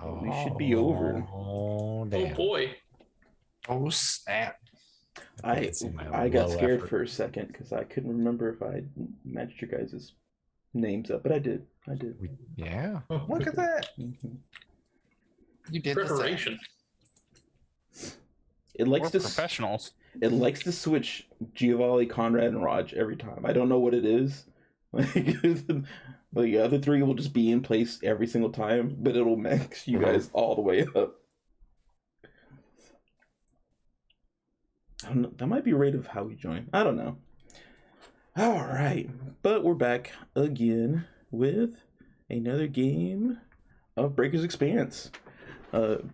We should be over. Oh, damn. Oh boy. Oh snap. I got scared for a second because I couldn't remember if I matched your guys' names up, but I did. Yeah. Look at that. Mm-hmm. You did preparation. We're professionals. It likes to switch Giovanni, Conrad, and Raj every time. I don't know what it is. Like the other three will just be in place every single time, but it'll max you guys all the way up. I don't know. That might be a rate of how we join. I don't know. All right, but we're back again with another game of Breaker's Expanse, 5th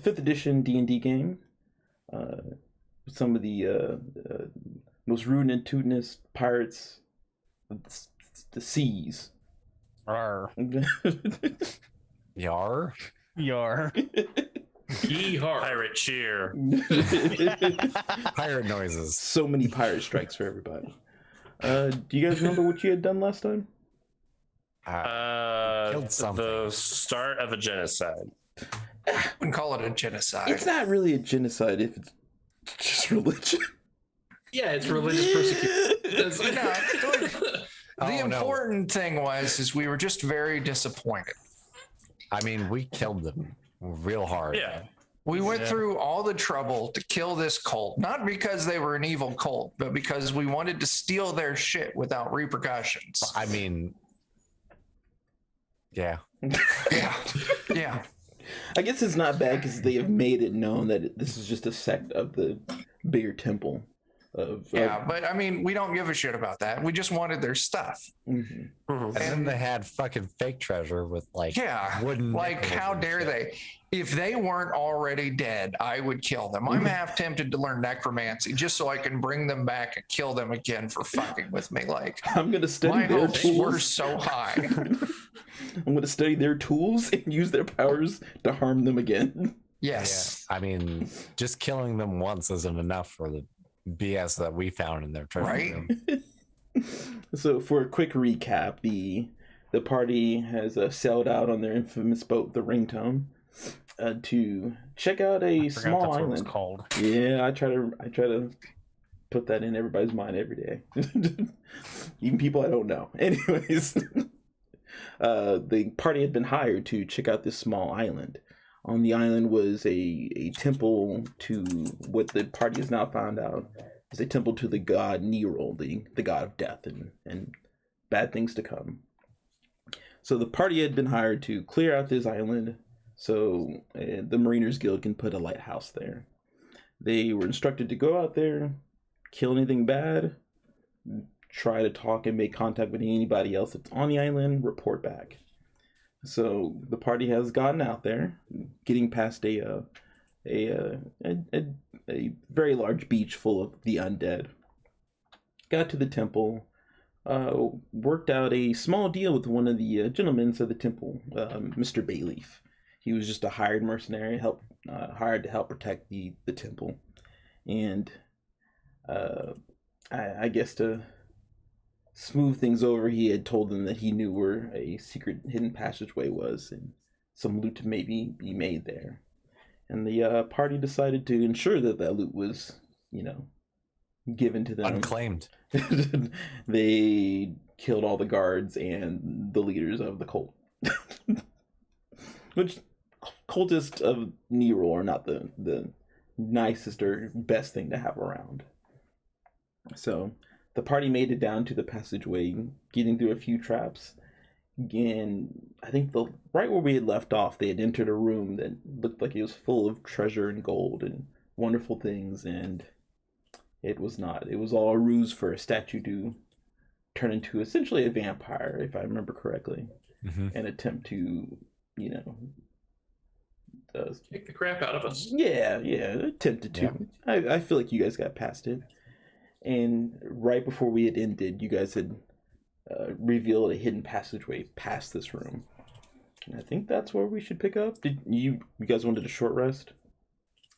edition D&D game. Some of the most ruinous pirates of the seas. Arr. Yar. Yar. Yee-har. Pirate cheer. Pirate noises. So many pirate strikes for everybody. Do you guys remember what you had done last time? Killed something. The start of a genocide. I wouldn't call it a genocide. It's not really a genocide if it's just religion. Yeah, it's religious persecution. The important thing is we were just very disappointed. I mean, we killed them real hard. Yeah. We went through all the trouble to kill this cult, not because they were an evil cult, but because we wanted to steal their shit without repercussions. I mean, yeah. Yeah. I guess it's not bad because they have made it known that this is just a sect of the bigger temple. But I mean, we don't give a shit about that. We just wanted their stuff. Mm-hmm. And then they had fucking fake treasure with wooden. Like, how dare they? If they weren't already dead, I would kill them. I'm half tempted to learn necromancy just so I can bring them back and kill them again for fucking with me. Like, I'm gonna study my their hopes tools. were so high. I'm gonna study their tools and use their powers to harm them again. Yes. Yeah. I mean, just killing them once isn't enough for the BS that we found in their treasure room. So for a quick recap, the party has sailed out on their infamous boat, the Ringtone, to check out a small island. What it's called. Yeah, I try to put that in everybody's mind every day, even people I don't know. Anyways, the party had been hired to check out this small island. On the island was a temple to what the party has now found out is a temple to the god Nero, the god of death and bad things to come. So the party had been hired to clear out this island so the Mariners Guild can put a lighthouse there. They were instructed to go out there, kill anything bad, try to talk and make contact with anybody else that's on the island, report back. So the party has gotten out there, getting past a very large beach full of the undead. Got to the temple, worked out a small deal with one of the gentlemen of the temple, Mr. Bayleaf. He was just a hired mercenary, hired to help protect the temple, and I guess to smooth things over, he had told them that he knew where a secret hidden passageway was and some loot to maybe be made there. And the party decided to ensure that loot was, given to them. Unclaimed. They killed all the guards and the leaders of the cult. Which, cultists of Nero are not the nicest or best thing to have around. So the party made it down to the passageway, getting through a few traps. And I think right where we had left off, they had entered a room that looked like it was full of treasure and gold and wonderful things, and it was not. It was all a ruse for a statue to turn into essentially a vampire, if I remember correctly, and attempt to, kick the crap out of us. Yeah, attempted to. Yeah. I feel like you guys got past it. And right before we had ended, you guys had revealed a hidden passageway past this room. And I think that's where we should pick up. Did you guys wanted a short rest?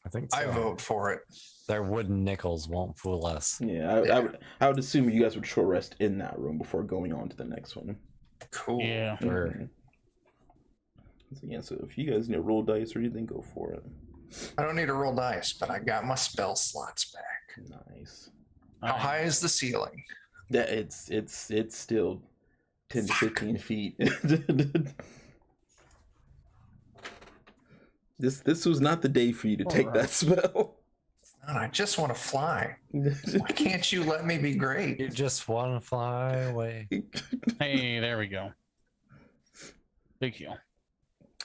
I think so. I vote for it. Their wooden nickels won't fool us. Yeah, I would assume you guys would short rest in that room before going on to the next one. Cool. Yeah. Sure. So if you guys need to roll dice or anything, go for it. I don't need to roll dice, but I got my spell slots back. Nice. How high is the ceiling? Yeah, it's still 10 to 15 feet. This was not the day for you to take that spell. God, I just want to fly. Why can't you let me be great? You just want to fly away. Hey, there we go. Big heal.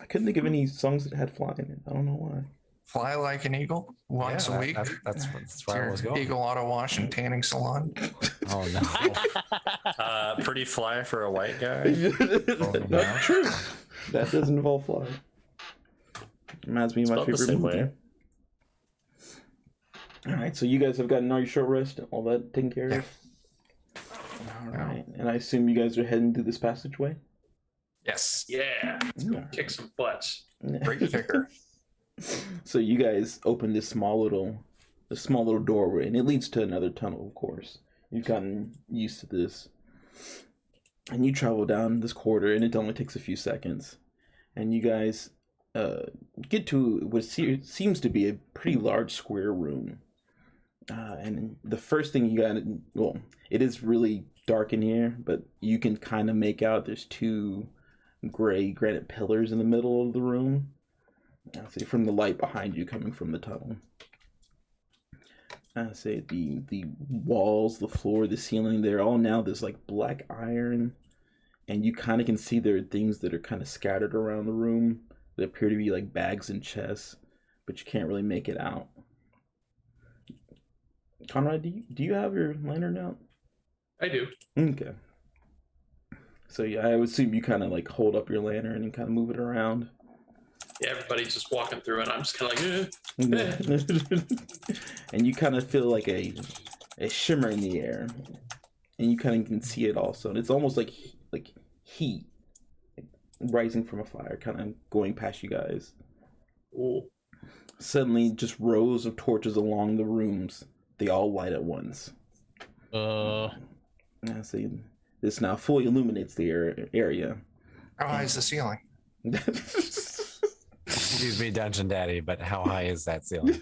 I couldn't think of any songs that had fly in it. I don't know why. Fly like an eagle once a week. That's where I was going. Eagle auto wash and tanning salon. Oh no. Pretty fly for a white guy. Not true. That does involve fly. Reminds me of my Spelled the favorite same movie. way. All right, so you guys have gotten all your short rest, all that taken care of. All right, and I assume you guys are heading through this passageway. Yes. Yeah. Let's go kick some butts. Great figure. So you guys open this small little doorway, and it leads to another tunnel. Of course, you've gotten used to this, and you travel down this corridor, and it only takes a few seconds, and you guys get to what seems to be a pretty large square room. And the first thing you got, well, it is really dark in here, but you can kind of make out there's two gray granite pillars in the middle of the room. See from the light behind you coming from the tunnel. Say the walls, the floor, the ceiling, they're all now this like black iron, and you kind of can see there are things that are kind of scattered around the room that appear to be like bags and chests, but you can't really make it out. Conrad, do you have your lantern out? I do. Okay. So yeah, I would assume you kind of like hold up your lantern and kind of move it around. Yeah, everybody's just walking through, and I'm just kind of like, And you kind of feel like a shimmer in the air, and you kind of can see it also. And it's almost like heat rising from a fire, kind of going past you guys. Ooh. Suddenly, just rows of torches along the rooms. They all light at once. I see. This now fully illuminates the area. How high is the ceiling? Excuse me, Dungeon Daddy, but how high is that ceiling?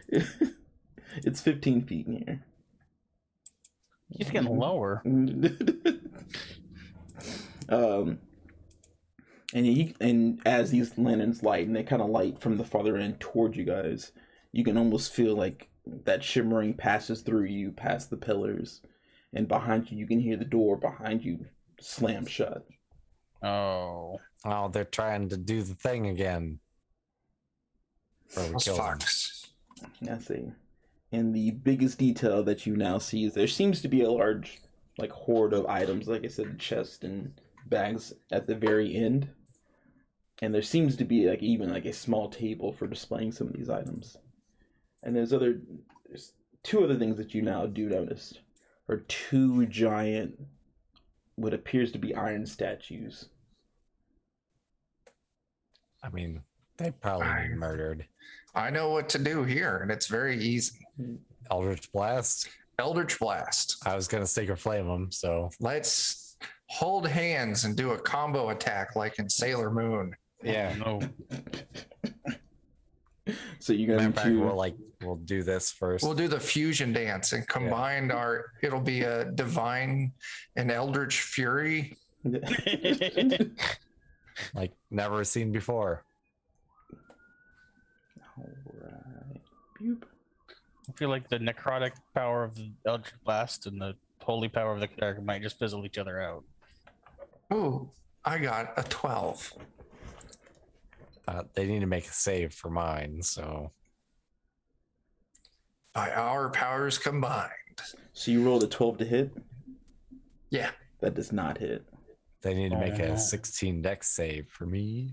It's 15 feet in here. He's getting lower. And as these lanterns light, and they kind of light from the farther end toward you guys, you can almost feel like that shimmering passes through you, past the pillars, and behind you, you can hear the door behind you slam shut. Oh, they're trying to do the thing again. Those fucks. I see. And the biggest detail that you now see is there seems to be a large, like, hoard of items, like I said, chests and bags at the very end. And there seems to be even a small table for displaying some of these items. And there's two other things that you now do notice, are two giant, what appears to be iron statues. I mean, they probably been murdered. I know what to do here, and it's very easy. Eldritch Blast. Eldritch Blast. I was gonna Sacred Flame them, so Let's hold hands and do a combo attack like in Sailor Moon. yeah. no. So you're going to... We'll do this first. We'll do the fusion dance and combine it'll be a divine and eldritch fury. Like never seen before. All right. Boop. I feel like the necrotic power of the Eldritch Blast and the holy power of the cleric might just fizzle each other out. Ooh, I got a 12. They need to make a save for mine, so By our powers combined. So you rolled a 12 to hit? Yeah. That does not hit. they need to make a 16 dex save for me.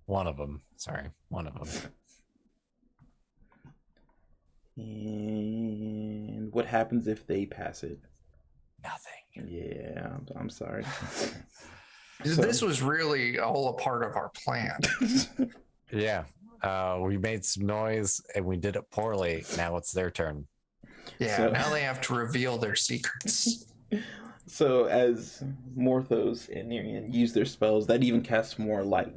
One of them. And what happens if they pass it? Nothing. Yeah, I'm sorry. This was really all a part of our plan. Yeah. We made some noise and we did it poorly. Now it's their turn. Yeah, So- now they have to reveal their secrets. So as Morthos and Nerian use their spells, that even casts more light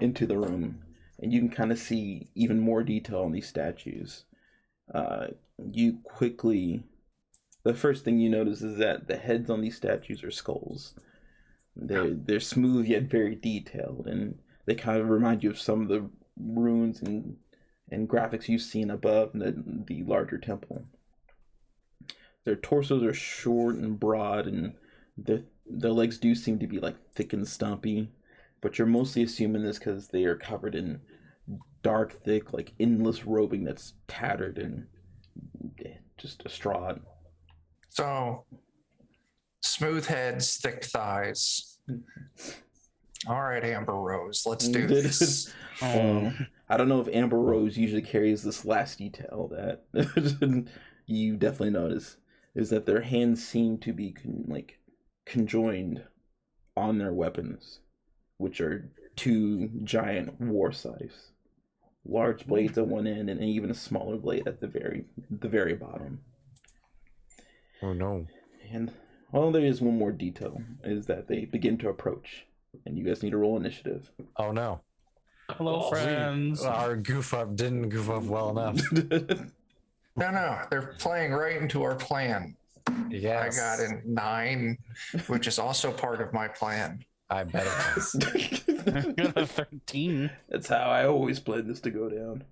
into the room, and you can kind of see even more detail on these statues. You quickly, the first thing you notice is that the heads on these statues are skulls. They're smooth yet very detailed, and they kind of remind you of some of the runes and graphics you've seen above the larger temple. Their torsos are short and broad, and their legs do seem to be like thick and stumpy, but you're mostly assuming this because they are covered in dark, thick, like endless robing that's tattered and just distraught. So, smooth heads, thick thighs. All right, Amber Rose, let's do this. Well, I don't know if Amber Rose usually carries this last detail that you definitely notice, is that their hands seem to be conjoined on their weapons, which are two giant war scythes, large blades at one end and even a smaller blade at the very bottom. Oh no. And there is one more detail, is that they begin to approach, and you guys need to roll initiative. Oh no. Hello, friends. Our goof up didn't goof up well enough. No, they're playing right into our plan. Yes. I got a 9, which is also part of my plan. I bet it was. I got a 13. That's how I always planned this to go down.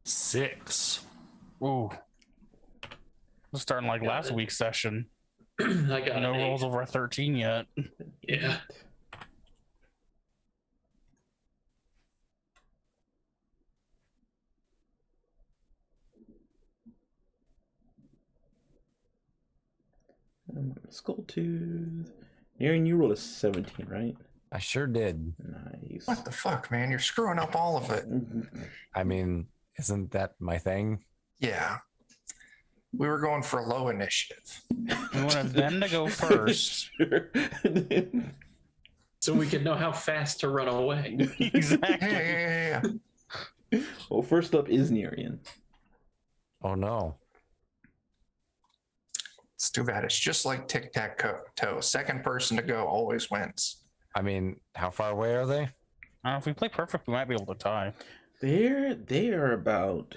Six. Ooh. We're starting like last week's session. I got No an rolls 8. over a 13 yet. Yeah. Skulltooth. Aaron, you rolled a 17, right? I sure did. Nice. What the fuck, man? You're screwing up all of it. I mean, isn't that my thing? Yeah. We were going for a low initiative. We wanted them to go first. Sure. So we can know how fast to run away. Exactly. Yeah. Well, first up is Nerian. Oh no. It's too bad. It's just like tic-tac-toe. Second person to go always wins. I mean, how far away are they? If we play perfect, we might be able to tie. They are about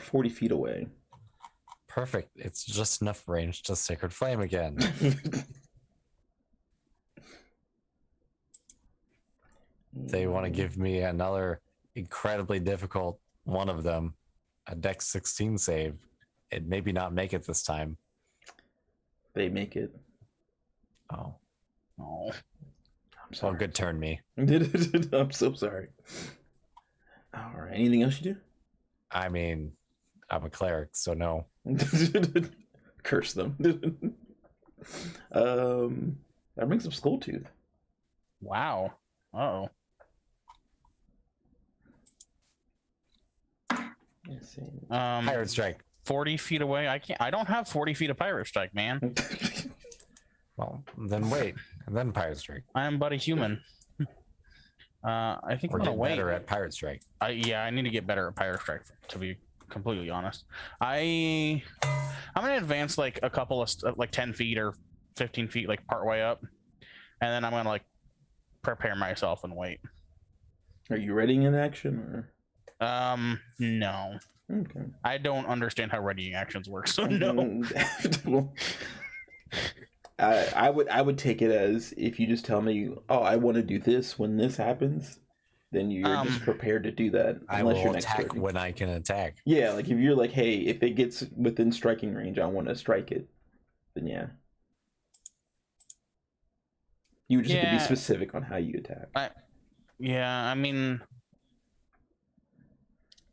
40 feet away. Perfect. It's just enough range to Sacred Flame again. They want to give me another incredibly difficult one of them, a Dex 16 save. It maybe not make it this time. They make it. Oh. Oh. I'm sorry. Well, good turn, me. I'm so sorry. All right. Anything else you I mean, I'm a cleric, so no. do? Curse them. That brings up Skulltooth. Wow. Uh-oh. Pirate Strike. 40 feet away. I don't have 40 feet of pirate strike, man. Well, then wait, and then Pirate Strike. I am but a human. I think Or I'm gonna get wait. better at Pirate Strike. I need to get better at pirate strike, to be completely honest. I'm gonna advance like a couple of like 10 feet or 15 feet, like part way up, and then I'm gonna like prepare myself and wait. Are you readying an action or? No. Okay. I don't understand how readying actions work, so no. Well, I would take it as if you just tell me, oh, I want to do this when this happens, then you're just prepared to do that. I will attack when I can attack. Yeah, like if you're like, hey, if it gets within striking range, I want to strike it, then yeah. You just have to be specific on how you attack. I mean,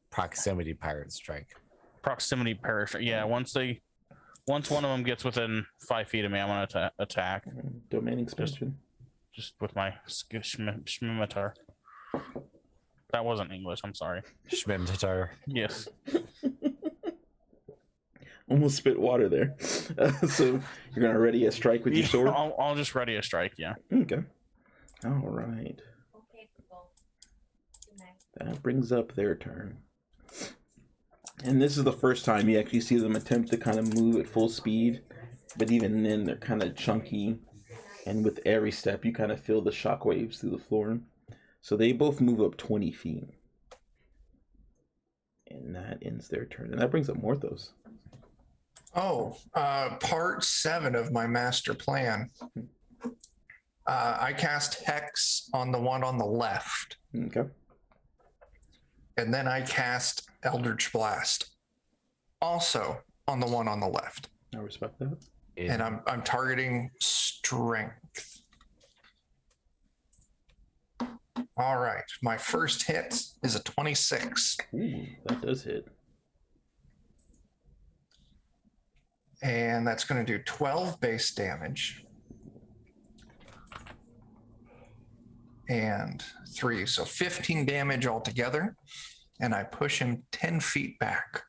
Proximity Pirate Strike. proximity pirate strike. Yeah, once one of them gets within 5 feet of me, I'm gonna attack. Domain expansion. Just with my scimitar. That wasn't English. I'm sorry. Schmimtatar. Yes. Almost spit water there. So you're gonna ready a strike with your sword? I'll just ready a strike. Yeah. Okay. All right. That brings up their turn. And this is the first time you actually see them attempt to kind of move at full speed. But even then, they're kind of chunky. And with every step, you kind of feel the shockwaves through the floor. So they both move up 20 feet. And that ends their turn. And that brings up Morthos. Oh, part 7 of my master plan. I cast Hex on the one on the left. Okay. And then I cast Eldritch Blast. Also on the one on the left. I respect that. And I'm targeting strength. All right. My first hit is a 26. Ooh, that does hit. And that's going to do 12 base damage. And 3. So 15 damage altogether. And I push him 10 feet back.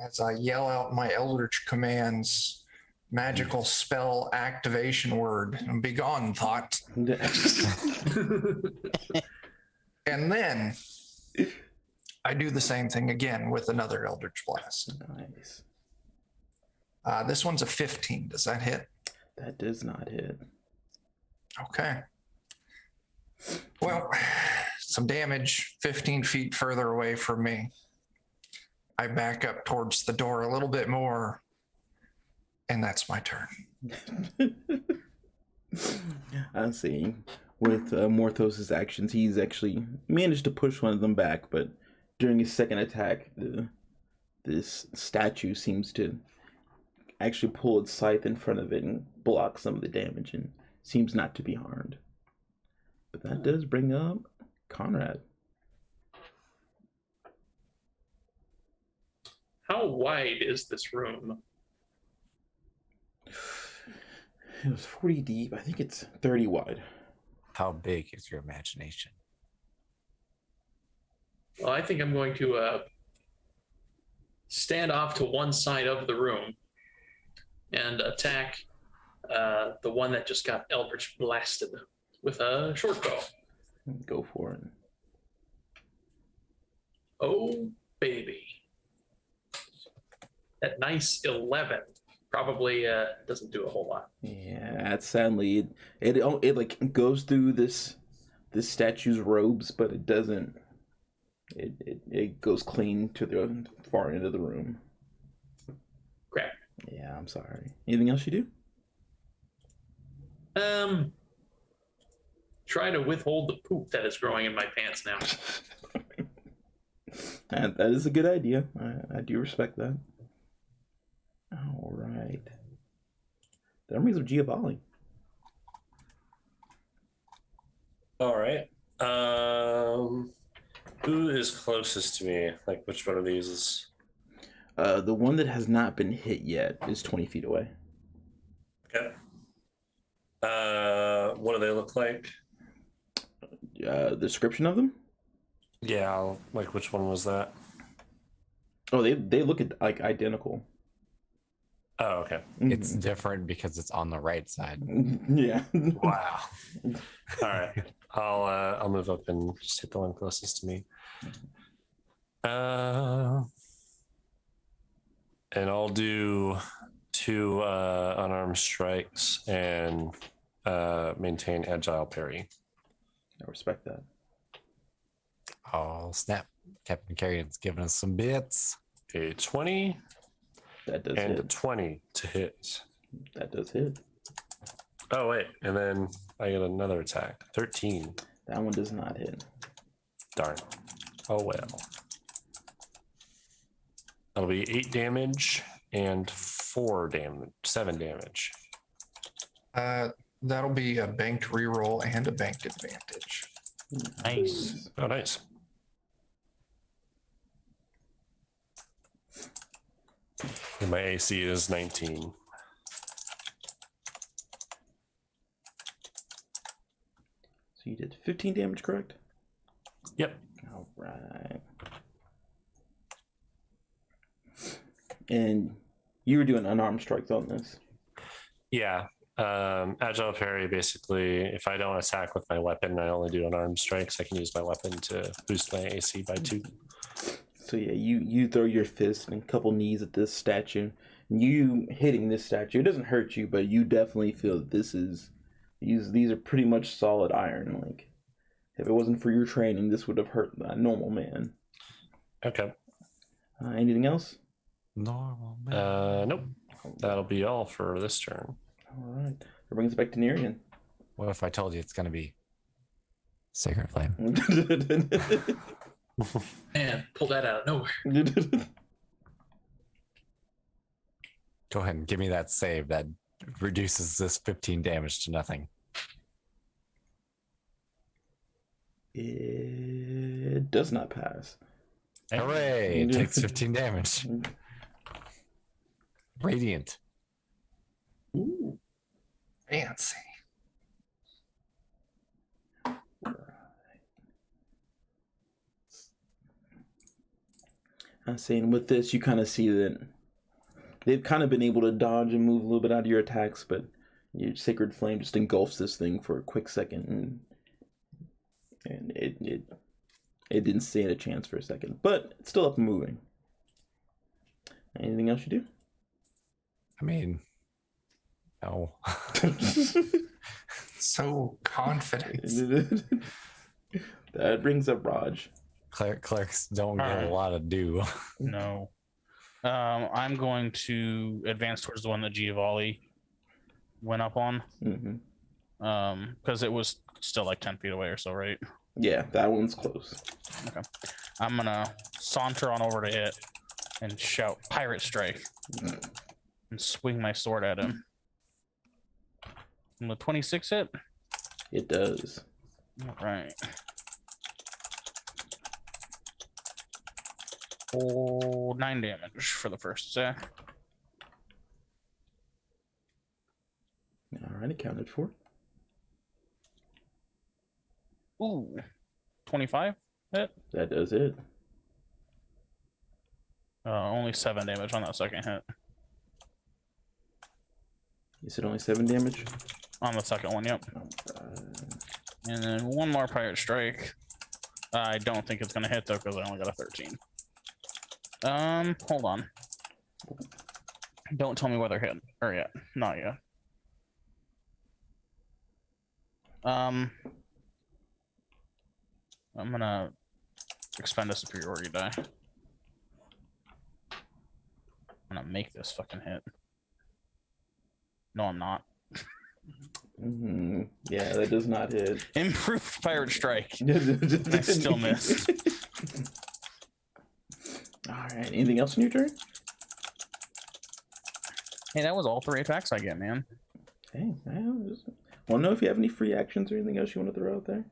As I yell out my Eldritch commands, magical spell activation word, and be gone, thought. And then I do the same thing again with another Eldritch Blast. Nice. This one's a 15. Does that hit? That does not hit. Okay. Well, some damage 15 feet further away from me. I back up towards the door a little bit more, and that's my turn. I see. With Morthos' actions, he's actually managed to push one of them back, but during his second attack, this statue seems to actually pull its scythe in front of it and block some of the damage and seems not to be harmed. But that does bring up Conrad. How wide is this room? It was 40 deep. I think it's 30 wide. How big is your imagination? Well, I think I'm going to stand off to one side of the room and attack the one that just got Eldritch blasted with a short bow. Go for it. Oh, baby. That nice 11 probably doesn't do a whole lot. Yeah, sadly it like goes through this statue's robes, but it doesn't. It goes clean to the far end of the room. Crap. Yeah, I'm sorry. Anything else you do? Try to withhold the poop that is growing in my pants now. That is a good idea. I do respect that. All right. That brings up Giovanni. All right. Who is closest to me? Like, which one of these is? The one that has not been hit yet is 20 feet away. Okay. What do they look like? The description of them? Yeah, like which one was that? Oh, they look like identical. Oh, okay. It's different because it's on the right side. Yeah. Wow. All right. I'll move up and just hit the one closest to me. And I'll do 2 unarmed strikes and maintain agile parry. I respect that. Oh, snap. Captain Carrion's giving us some bits. A 20. That does and hit. a 20 to hit. That does hit. Oh, wait. And then I get another attack. 13. That one does not hit. Darn. Oh, well. That'll be 8 damage and 7 damage. That'll be a banked reroll and a banked advantage. Nice. Oh, nice. And my AC is 19. So you did 15 damage, correct? Yep. All right. And you were doing unarmed strikes on this. Yeah. Agile parry, basically, if I don't attack with my weapon, I only do unarmed strikes. I can use my weapon to boost my AC by 2. So yeah, you throw your fist and a couple knees at this statue. You hitting this statue, it doesn't hurt you, but you definitely feel that these are pretty much solid iron. Like, if it wasn't for your training, this would have hurt a normal man. Okay. Anything else? Normal man. Nope. That'll be all for this turn. All right. That brings us back to Nerian. What if I told you it's going to be Sacred Flame? Man, pull that out of nowhere. Go ahead and give me that save that reduces this 15 damage to nothing. It does not pass. Hooray! It takes 15 damage. Radiant. Ooh, fancy. I'm saying with this, you kind of see that they've kind of been able to dodge and move a little bit out of your attacks, but your Sacred Flame just engulfs this thing for a quick second, and it didn't stand a chance for a second, but it's still up and moving. Anything else you do? I mean, no. So confident. That brings up Raj. Clerics don't get a lot of do. No. I'm going to advance towards the one that Giovanni went up on. Mm-hmm. Because it was still like 10 feet away or so, right? Yeah, that one's close. Okay. I'm gonna saunter on over to it and shout Pirate Strike and swing my sword at him. And the 26 hit? It does. All right. Oh, 9 damage for the first attack. All right, accounted for. Ooh, 25 hit? That does it. Only 7 damage on that second hit. You said only 7 damage? On the second one, yep. And then one more Pirate Strike. I don't think it's going to hit, though, because I only got a 13. Hold on. Don't tell me whether hit or yet. Not yet. I'm gonna expend a superiority die. I'm gonna make this fucking hit. No, I'm not. Mm-hmm. Yeah, that does not hit. Improved Pirate Strike. I still missed. All right. Anything else in your turn? Hey, that was all 3 attacks I get, man. Hey, I just want to know if you have any free actions or anything else you want to throw out there.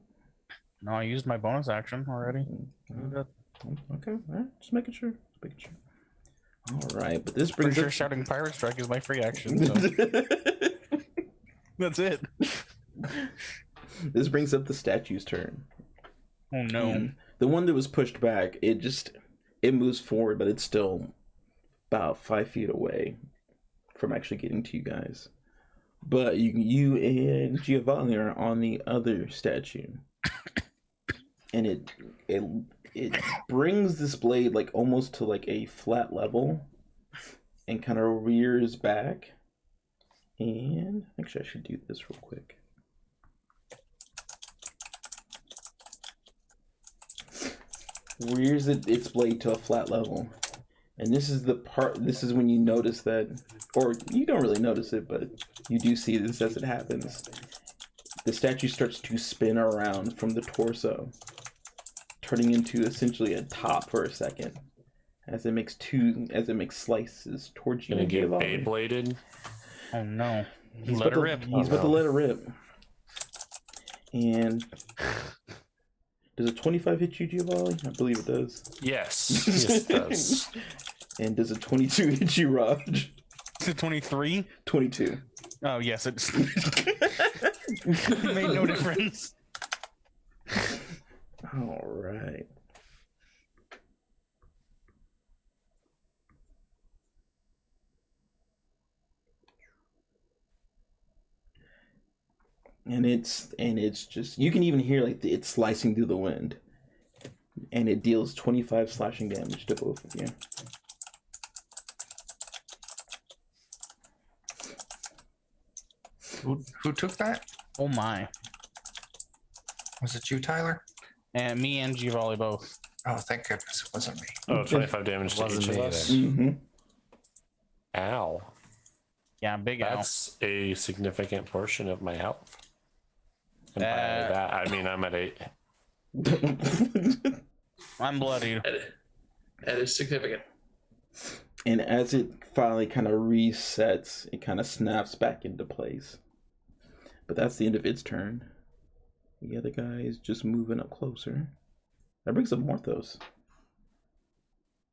No, I used my bonus action already. Okay, all right. Just making sure. All right, but this brings Pretty sure up... shouting Pirate Strike is my free action. So. That's it. This brings up the statue's turn. Oh no. And the one that was pushed back, it moves forward, but it's still about 5 feet away from actually getting to you guys. But you and Giovanni are on the other statue, and it brings this blade like almost to like a flat level, and kind of rears back. And actually, I should do this real quick. Rears its blade to a flat level. And this is the part, this is when you notice that, or you don't really notice it, but you do see this as it happens. The statue starts to spin around from the torso, turning into essentially a top for a second, as it makes slices towards you. Gonna get Beybladed. Oh no. He's about to let it rip. And does a 25 hit you, Giovanni? I believe it does. Yes, yes it does. And does a 22 hit you, Raj? Is it 23? 22. Oh, yes. It made no difference. All right. And it's just, you can even hear like it's slicing through the wind. And it deals 25 slashing damage to both of you. Who took that? Oh my. Was it you, Tyler? And me and Giovanni both. Oh, thank goodness it wasn't me. Oh, 25 damage to Wasn't each of me us. Mm-hmm. Ow. Yeah, big owl. That's a significant portion of my health. And by that, I mean I'm at 8. I'm bloodied. That is significant. And as it finally kind of resets, it kind of snaps back into place. But that's the end of its turn. The other guy is just moving up closer. That brings up Morthos.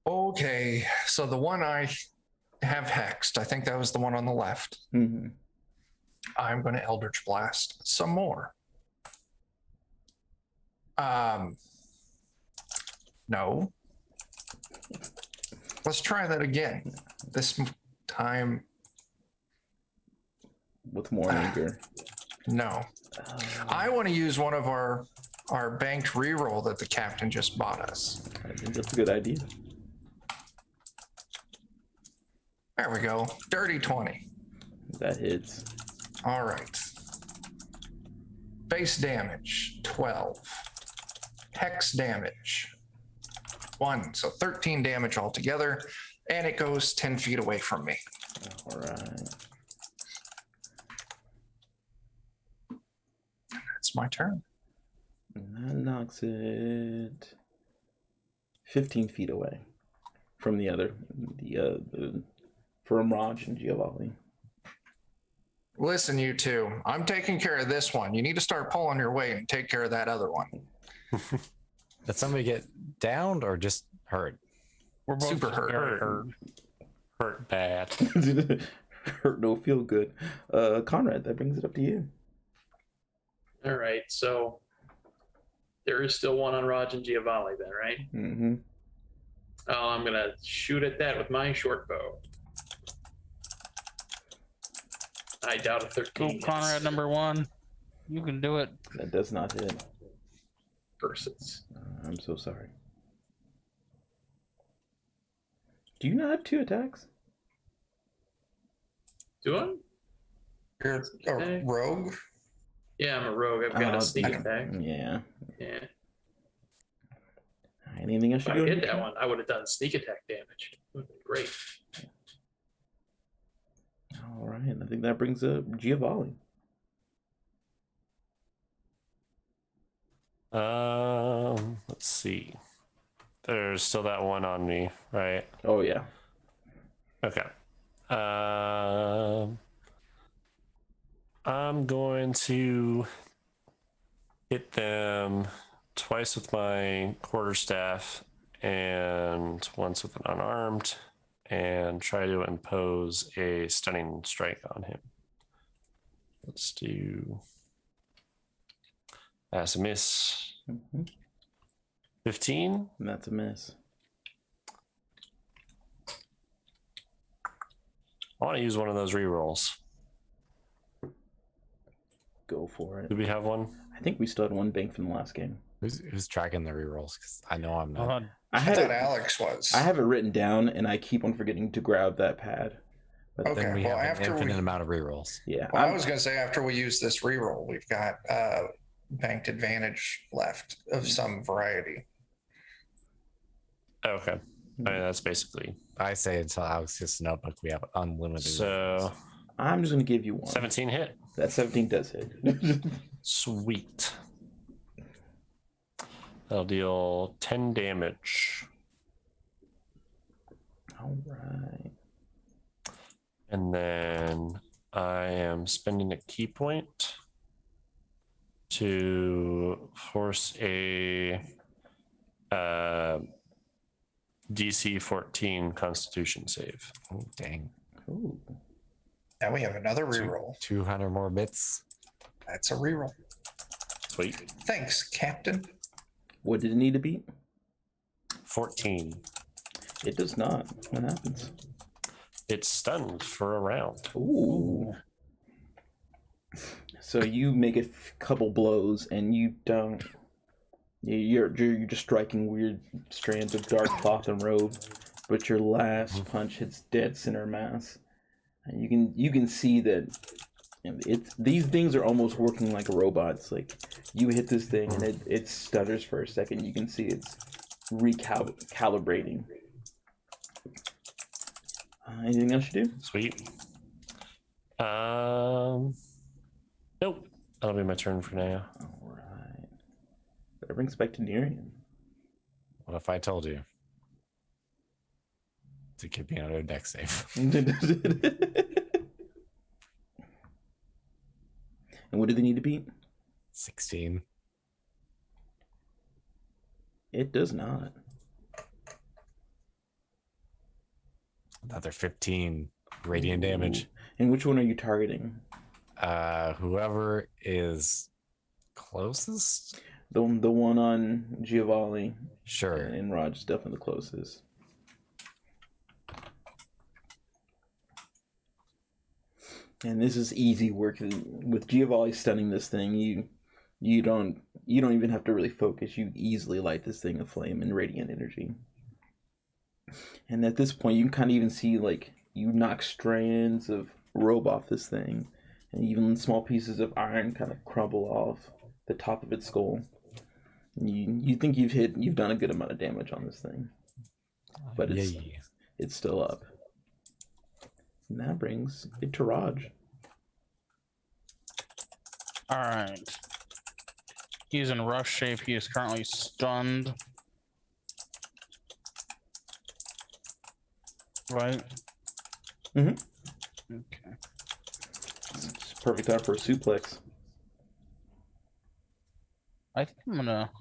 Okay, so the one I have hexed, I think that was the one on the left. Mm-hmm. I'm going to Eldritch Blast some more. No. Let's try that again. This time. With more anger. No. I want to use one of our banked reroll that the captain just bought us. I think that's a good idea. There we go. Dirty 20. That hits. All right. Base damage 12. Hex damage 1. So 13 damage altogether. And it goes 10 feet away from me. All right. That's my turn. And that knocks it 15 feet away from the other, from Raj and Giovanni. Listen, you two, I'm taking care of this one. You need to start pulling your weight and take care of that other one. Did somebody get downed or just hurt? We're both Super hurt. very hurt. Hurt bad. Hurt no feel good. Conrad, that brings it up to you. All right, so there is still one on Raj and Giovanni then, right? Mm-hmm. Oh, I'm gonna shoot at that with my short bow. I doubt a 13. Go, hits Conrad, number 1. You can do it. That does not hit. versus. I'm so sorry. Do you not have 2 attacks? Do I? You're a rogue? Yeah, I'm a rogue. I've got a sneak damn. attack. Yeah. Yeah. Anything else If you I do? hit that one, I would have done sneak attack damage. It would have been great. All right. I think that brings up Giovanni. Let's see. There's still that one on me, right? Oh, yeah. Okay. I'm going to hit them twice with my quarterstaff and once with an unarmed and try to impose a stunning strike on him. Let's do... That's a miss. Mm-hmm. 15? And that's a miss. I want to use one of those rerolls. Go for it. Do we have one? I think we still had 1 bank from the last game. Who's tracking the rerolls? Because I know I'm not. I I had thought it, Alex was. I have it written down, and I keep on forgetting to grab that pad. But Okay, Then we well, have an after infinite we- amount of rerolls. yeah, Well, I was going to say after we use this reroll, we've got banked advantage left of some variety. Okay. I mean, that's basically... I say until Alex gets a notebook, we have unlimited. So, I'm just going to give you 1. 17 hit. That 17 does hit. Sweet. That'll deal 10 damage. All right. And then I am spending a key point to force a DC 14 Constitution save. Oh, dang. Ooh. Now we have another reroll. 200 more bits. That's a reroll. Sweet. Thanks, Captain. What did it need to beat? 14. It does not. What happens? It's stunned for a round. Ooh. So you make a couple blows, and you don't. You're just striking weird strands of dark cloth and robe, but your last punch hits dead center mass, and you can see that these things are almost working like robots. Like you hit this thing, and it stutters for a second. You can see it's recalibrating. Anything else you do? Sweet. Nope. That'll be my turn for now. All right. That brings back to Nerian. What if I told you to keep me under a deck save? And what do they need to beat? 16. It does not. Another 15 radiant damage. And which one are you targeting? Whoever is closest? The one on Giovanni. Sure. And Raj is definitely the closest. And this is easy work with Giovanni stunning this thing. You don't even have to really focus. You easily light this thing aflame in radiant energy. And at this point, you can kind of even see like you knock strands of robe off this thing, and even small pieces of iron kind of crumble off the top of its skull. You think you've done a good amount of damage on this thing, but it's still up. And that brings it to Raj. All right. He's in rough shape. He is currently stunned. Right? Mm-hmm. Okay. It's perfect time for a suplex. I think I'm gonna...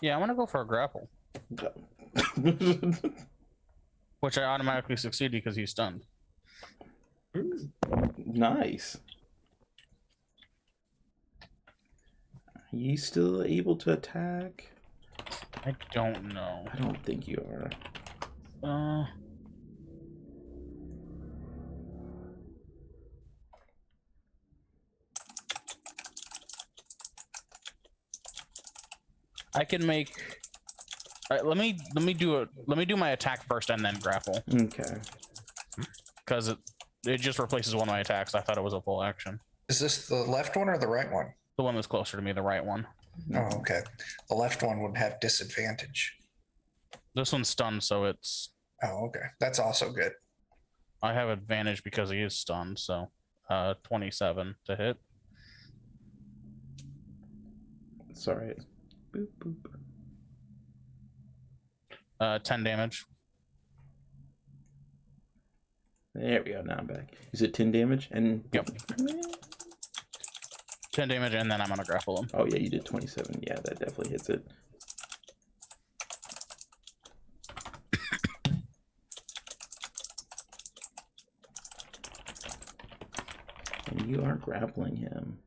Yeah, I'm gonna go for a grapple. Which I automatically succeed because he's stunned. Nice. Are you still able to attack? I don't know. I don't think you are. I can make. All right, let me do my attack first and then grapple. Okay. Because it just replaces one of my attacks. I thought it was a full action. Is this the left one or the right one? The one that's closer to me, the right one. Oh, okay. The left one would have disadvantage. This one's stunned, so it's. Oh, okay. That's also good. I have advantage because he is stunned, so 27 to hit. Sorry. Boop, boop. 10 damage. There we go. Now I'm back. You said 10 damage and. Yep. 10 damage, and then I'm gonna grapple him. Oh yeah, you did 27. Yeah, that definitely hits it. And you are grappling him.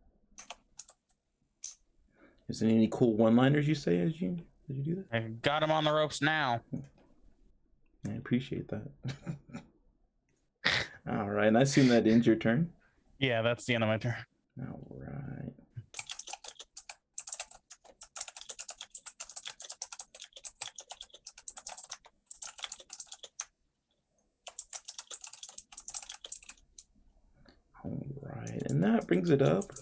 Is there any cool one-liners you say as you do that? I got him on the ropes now. I appreciate that. All right, and I assume that ends your turn. Yeah, that's the end of my turn. All right. All right, and that brings it up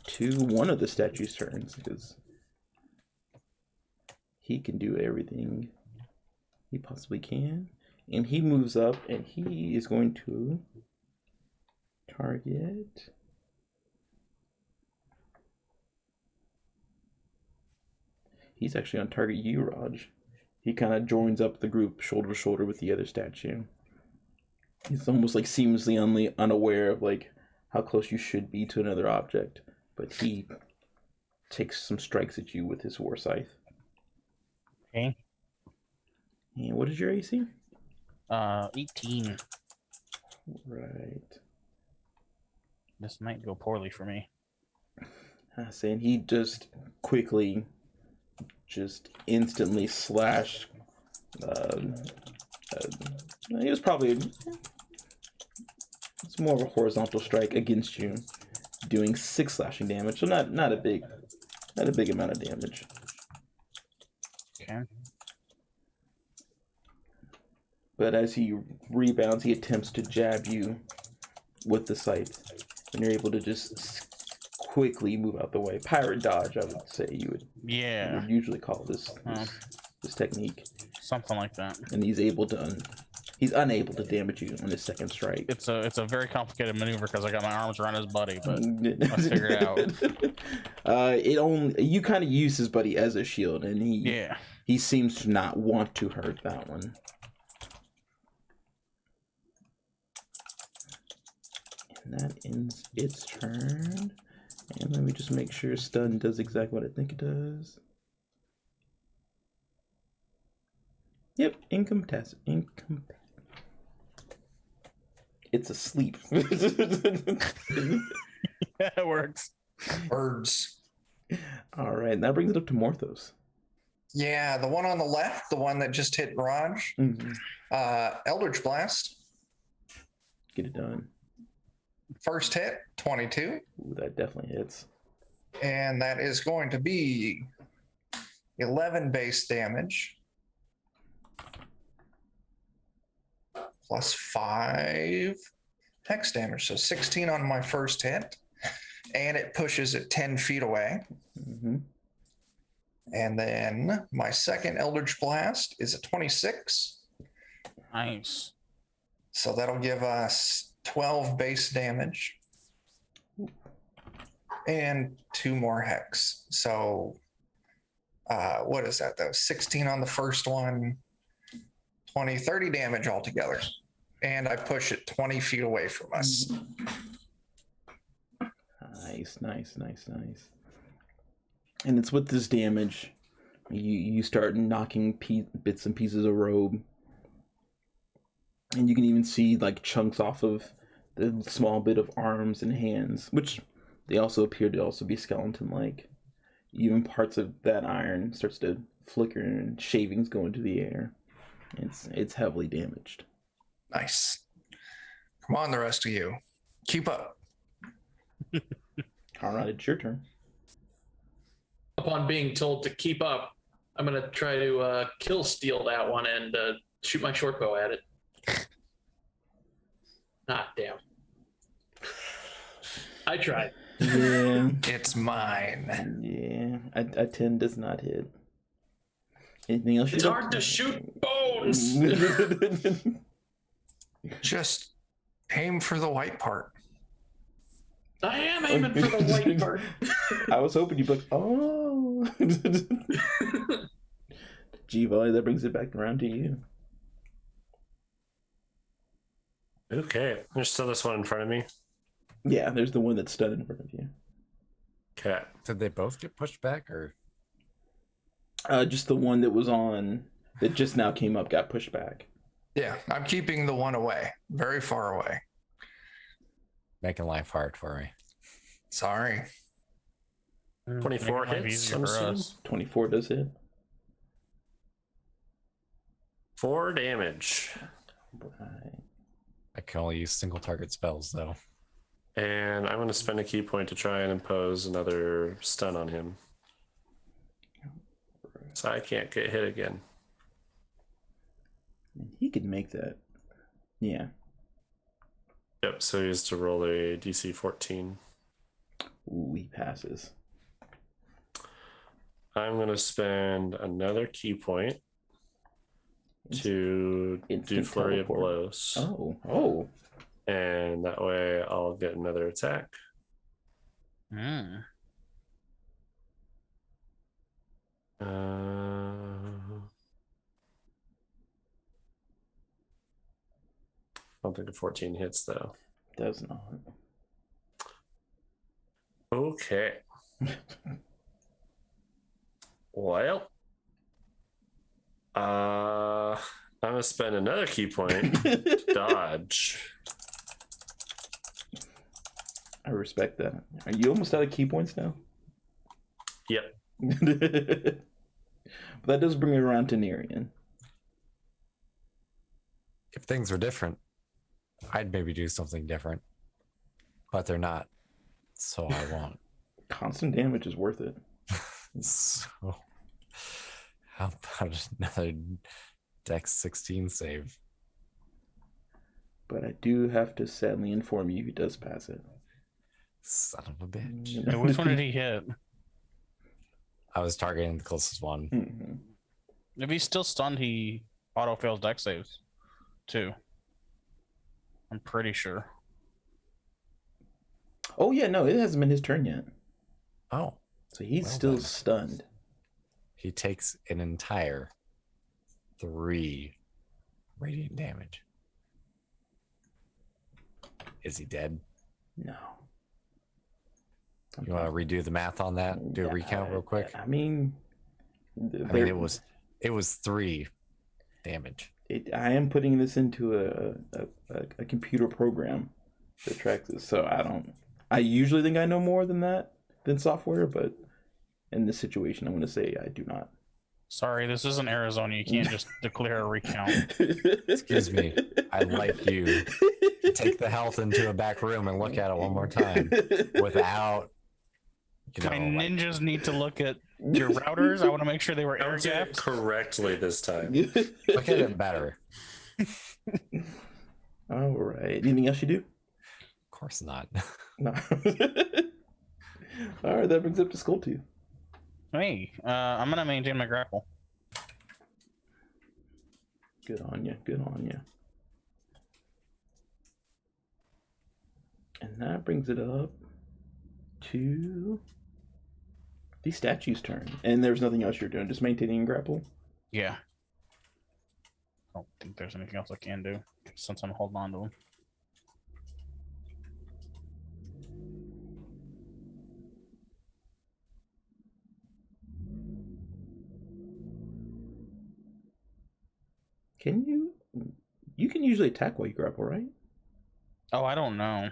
to one of the statue's turns because he can do everything he possibly can. And he moves up and he is going to target. He's actually on target you, Raj. He kind of joins up the group shoulder to shoulder with the other statue. He's almost like seamlessly unaware of like how close you should be to another object, but he takes some strikes at you with his war scythe. Okay. And what is your AC? 18. Right. This might go poorly for me. Saying he just quickly, just instantly slash It was probably it's more of a horizontal strike against you, doing 6 slashing damage. So not a big amount of damage. Okay. But as he rebounds, he attempts to jab you with the scythe, and you're able to just quickly move out the way. Pirate dodge, I would say you would usually call this technique. Something like that. And he's unable to damage you on his second strike. It's a very complicated maneuver because I got my arms around his buddy, but let's figure it out. You kind of use his buddy as a shield, and he seems to not want to hurt that one. And that ends its turn. And let me just make sure stun does exactly what I think it does. Yep, it's asleep. Yeah, it works. Birds. All right, that brings it up to Morthos. Yeah, the one on the left, the one that just hit Raj. Eldritch Blast. Get it done. First hit, 22. Ooh, that definitely hits. And that is going to be 11 base damage. Plus 5 hex damage. So 16 on my first hit. And it pushes it 10 feet away. Mm-hmm. And then my second Eldritch Blast is a 26. Nice. So that'll give us 12 base damage. And 2 more hex. So what is that though? 16 on the first one. 20, 30 damage altogether. And I push it 20 feet away from us. Nice. And it's with this damage, you start knocking bits and pieces of robe. And you can even see like chunks off of the small bit of arms and hands, which they also appear to also be skeleton-like. Even parts of that iron starts to flicker and shavings go into the air. It's heavily damaged. Nice. Come on, the rest of you. Keep up. All right, it's your turn. Upon being told to keep up, I'm going to try to kill steal that one and shoot my short bow at it. Damn. I tried. Yeah. It's mine. Yeah. A 10 does not hit. Anything else? It's hard to shoot bones. Just aim for the white part. I am aiming for the white part. I was hoping you'd be like, oh. G-Volley, that brings it back around to you. Okay, there's still this one in front of me. Yeah, there's the one that's stunned in front of you. Okay. Did they both get pushed back, or? Just the one that was on, that just now came up, got pushed back. Yeah, I'm keeping the one away. Very far away. Making life hard for me. Sorry. 24 hits, I'm assuming. 24 does hit. 4 damage. Right. I can only use single target spells, though. And I'm going to spend a key point to try and impose another stun on him. So I can't get hit again. He could make that. Yeah. Yep, so he has to roll a DC 14. Ooh, he passes. I'm going to spend another key point to do Flurry of Blows. Oh. And that way I'll get another attack. I don't think a 14 hits though. Does not. Okay. Well, I'm gonna spend another key point to dodge. I respect that. Are you almost out of key points now? Yep. But that does bring it around to Nerian. If things were different, I'd maybe do something different. But they're not, so I won't. Constant damage is worth it. So, how about another Dex 16 save? But I do have to sadly inform you he does pass it. Son of a bitch. Yeah, which one did he hit? I was targeting the closest one. Mm-hmm. If he's still stunned, he auto fails dex saves too. I'm pretty sure. Oh yeah, no, it hasn't been his turn yet. Oh. So he's Well still then. stunned. He takes an entire 3 radiant damage. Is he dead? No. You want to redo the math on that? Do a recount real quick? I mean, it was 3 damage. I am putting this into a computer program that tracks this, so I usually think I know more than software, but in this situation, I'm going to say I do not. Sorry, this isn't Arizona. You can't just declare a recount. Excuse me. I'd like you to take the health into a back room and look at it one more time without, My ninjas need to look at your routers. I want to make sure they were air Count it gapped. correctly this time. look at it better. All right. Anything else you do? Of course not. No. All right, that brings up to Skull Tooth. Hey, I'm gonna maintain my grapple. Good on you. Good on you. And that brings it up to the statue's turn. And there's nothing else you're doing, just maintaining grapple. Yeah. I don't think there's anything else I can do since I'm holding on to him. You can usually attack while you grapple, right? Oh, I don't know.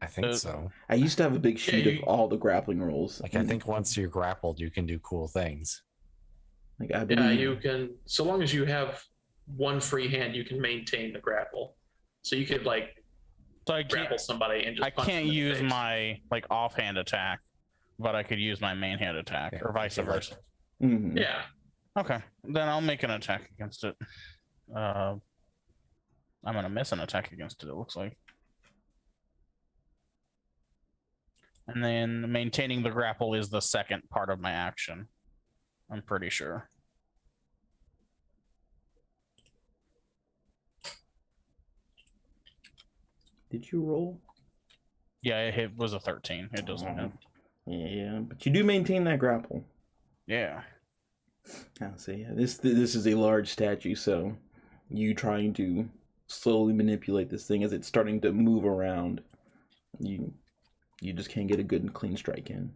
I think so. I used to have a big sheet of all the grappling rolls. Like, I think once you're grappled, you can do cool things. Like, I believe... Yeah, you can, so long as you have one free hand, you can maintain the grapple. So you could grapple somebody and just I punch can't them in the use face. my offhand attack, but I could use my main hand attack, or vice versa. Mm-hmm. Yeah. Okay, then I'll make an attack against it. I'm gonna miss an attack against it, it looks like. And then maintaining the grapple is the second part of my action. I'm pretty sure. Did you roll? Yeah, it was a 13. It doesn't hit. Yeah, but you do maintain that grapple. Yeah. I'll say, yeah, this is a large statue, so you trying to slowly manipulate this thing as it's starting to move around. You just can't get a good and clean strike in.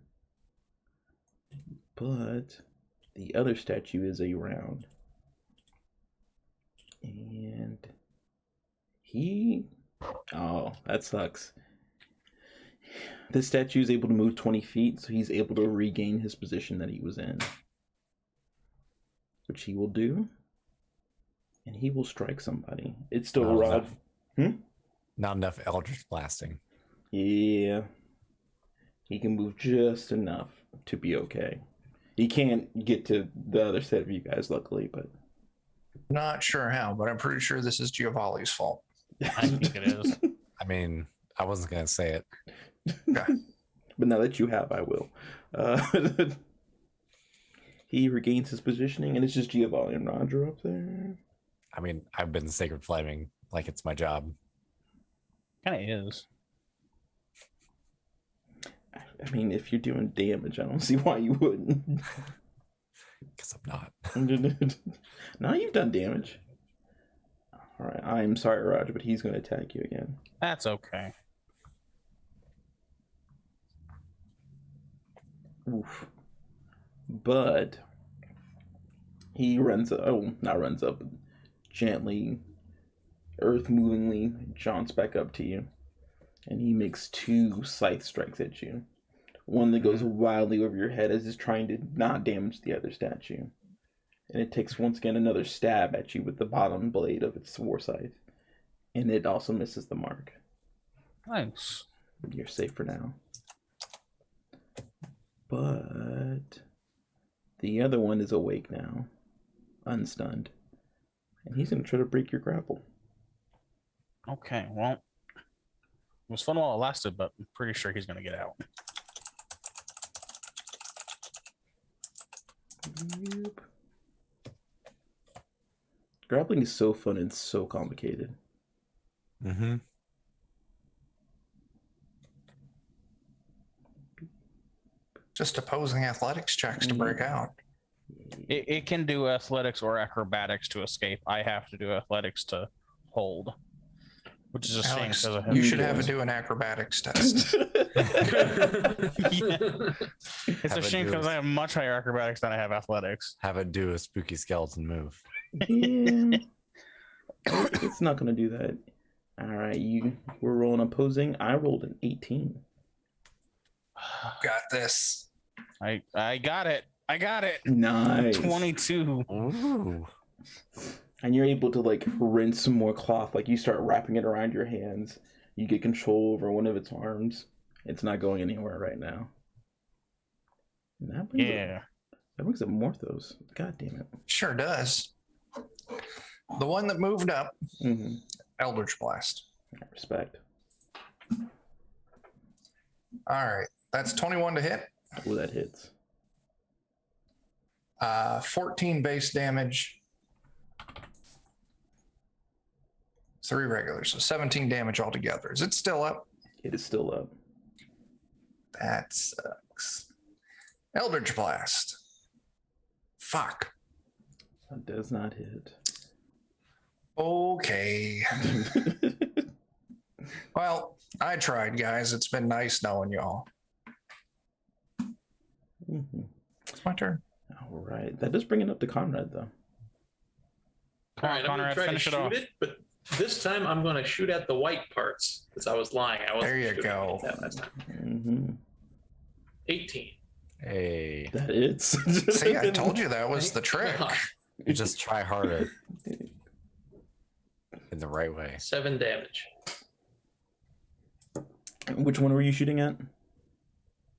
But the other statue is around. And oh, that sucks. This statue is able to move 20 feet, so he's able to regain his position that he was in. Which he will do. And he will strike somebody. It's still a rod. Not enough Eldritch Blasting. Yeah. He can move just enough to be okay. He can't get to the other set of you guys, luckily, but... Not sure how, but I'm pretty sure this is Giovanni's fault. I think it is. I mean, I wasn't going to say it. Yeah. But now that you have, I will. He regains his positioning, and it's just Giovanni and Roger up there. I mean, I've been Sacred Flaming like it's my job. Kind of is. I mean, if you're doing damage, I don't see why you wouldn't. Because I'm not. Now you've done damage. All right, I'm sorry, Roger, but he's going to attack you again. That's okay. Oof. But he not runs up, but gently, earth-movingly jaunts back up to you. And he makes 2 scythe strikes at you. One that goes wildly over your head as he's trying to not damage the other statue. and it takes once again another stab at you with the bottom blade of its war scythe, and it also misses the mark. Nice. You're safe for now. But the other one is awake now, unstunned, and he's going to try to break your grapple. Okay, well, it was fun while it lasted, but I'm pretty sure he's going to get out. Yep. Grappling is so fun and so complicated. Mm-hmm. Just opposing athletics checks to break out. It can do athletics or acrobatics to escape. I have to do athletics to hold, which is a shame. Alex, Because I have you should have it do an acrobatics test. It's a shame because I have much higher acrobatics than I have athletics. Have it do a spooky skeleton move. Yeah. It's not going to do that. All right, we're rolling opposing. I rolled an 18. Got this. I got it. I got it. Nice. 22. Ooh. And you're able to like rinse some more cloth. Like you start wrapping it around your hands. You get control over one of its arms. It's not going anywhere right now. And that brings up Morthos. God damn it. Sure does. The one that moved up, Mm-hmm. Eldritch Blast. Respect. All right, that's 21 to hit. Oh, that hits. 14 base damage. 3 regular, so 17 damage altogether. Is it still up? It is still up. That sucks. Eldritch Blast. Fuck. That does not hit. Okay. Well, I tried, guys. It's been nice knowing y'all. Mm-hmm. It's my turn. All right. That does bring it up to Conrad, though. All right, I'm going to try to finish it off. shoot it, but this time I'm going to shoot at the white parts because I was lying. I wasn't There you shooting go. at that last time. Mm-hmm. 18. Hey, That hits. See, I told you that was the trick. you just try harder in the right way. 7 damage. Which one were you shooting at?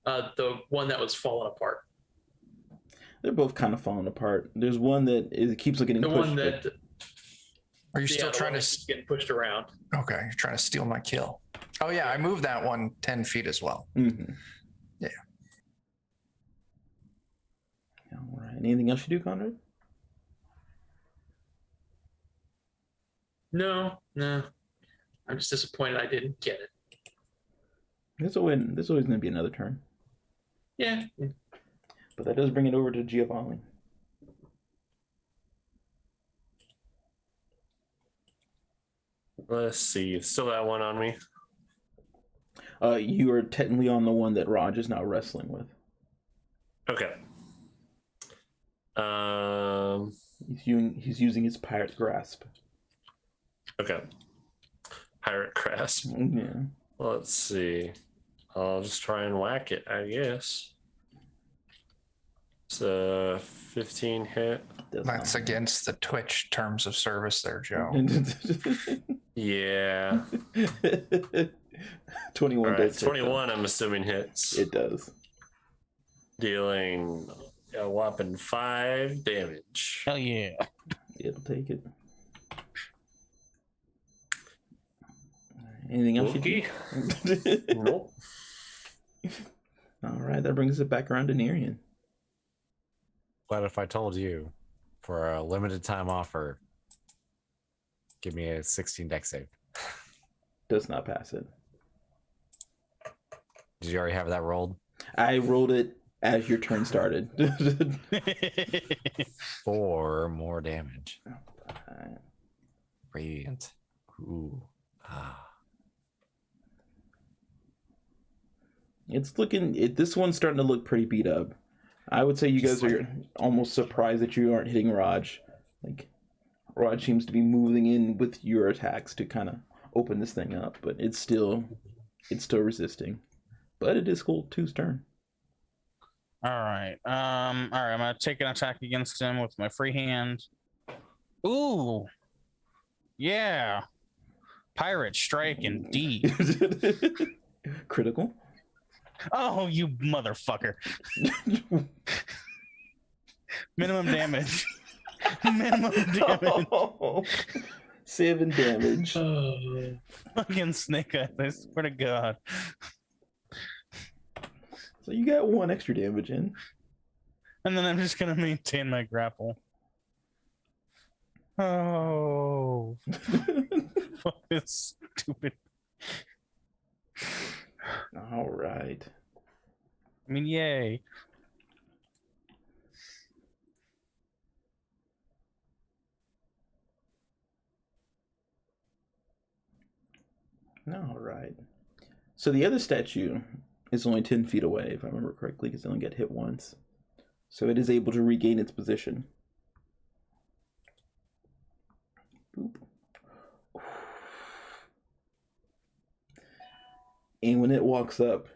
The one that was falling apart. They're both kind of falling apart. There's one that keeps getting The pushed. one that Are you still the trying one to? that's getting pushed around. Okay, you're trying to steal my kill. Oh yeah, I moved that one 10 feet as well. Mm-hmm. Yeah. All right. Anything else you do, Conrad? No. I'm just disappointed I didn't get it. There's always going to be another turn. Yeah. But that does bring it over to Giovanni. Let's see. Still that one on me. You are technically on the one that Raj is now wrestling with. Okay. He's using his pirate grasp. Okay. Pirate grasp. Yeah. Let's see. I'll just try and whack it, I guess. It's a 15 hit. That's against the Twitch terms of service there, Joe. Yeah. 21 All right, does hit, 21, I'm assuming hits. It does. Dealing a whopping 5 damage. Hell yeah. It'll take it. Anything else Okay. you do? Nope. All right, that brings it back around to Nerian. But if I told you, for a limited time offer, give me a 16 deck save. Does not pass it. Did you already have that rolled? I rolled it as your turn started. 4 more damage. Alright. Radiant. Ooh. Ah. It's looking. This one's starting to look pretty beat up. I would say you guys are almost surprised that you aren't hitting Raj. Like, Raj seems to be moving in with your attacks to kind of open this thing up, but it's still resisting. But it is Skull 2's turn. All right. I'm gonna take an attack against him with my free hand. Ooh. Yeah. Pirate strike indeed. Critical. Oh, you motherfucker. Minimum damage. Minimum damage. Oh, 7 damage. Fucking snake eyes, I swear to God. So you got 1 extra damage in. And then I'm just gonna maintain my grapple. Oh. Fuck this stupid. All right. I mean, yay. All right. So the other statue is only 10 feet away, if I remember correctly, because it only got hit once. So it is able to regain its position. Boop. And when it walks up,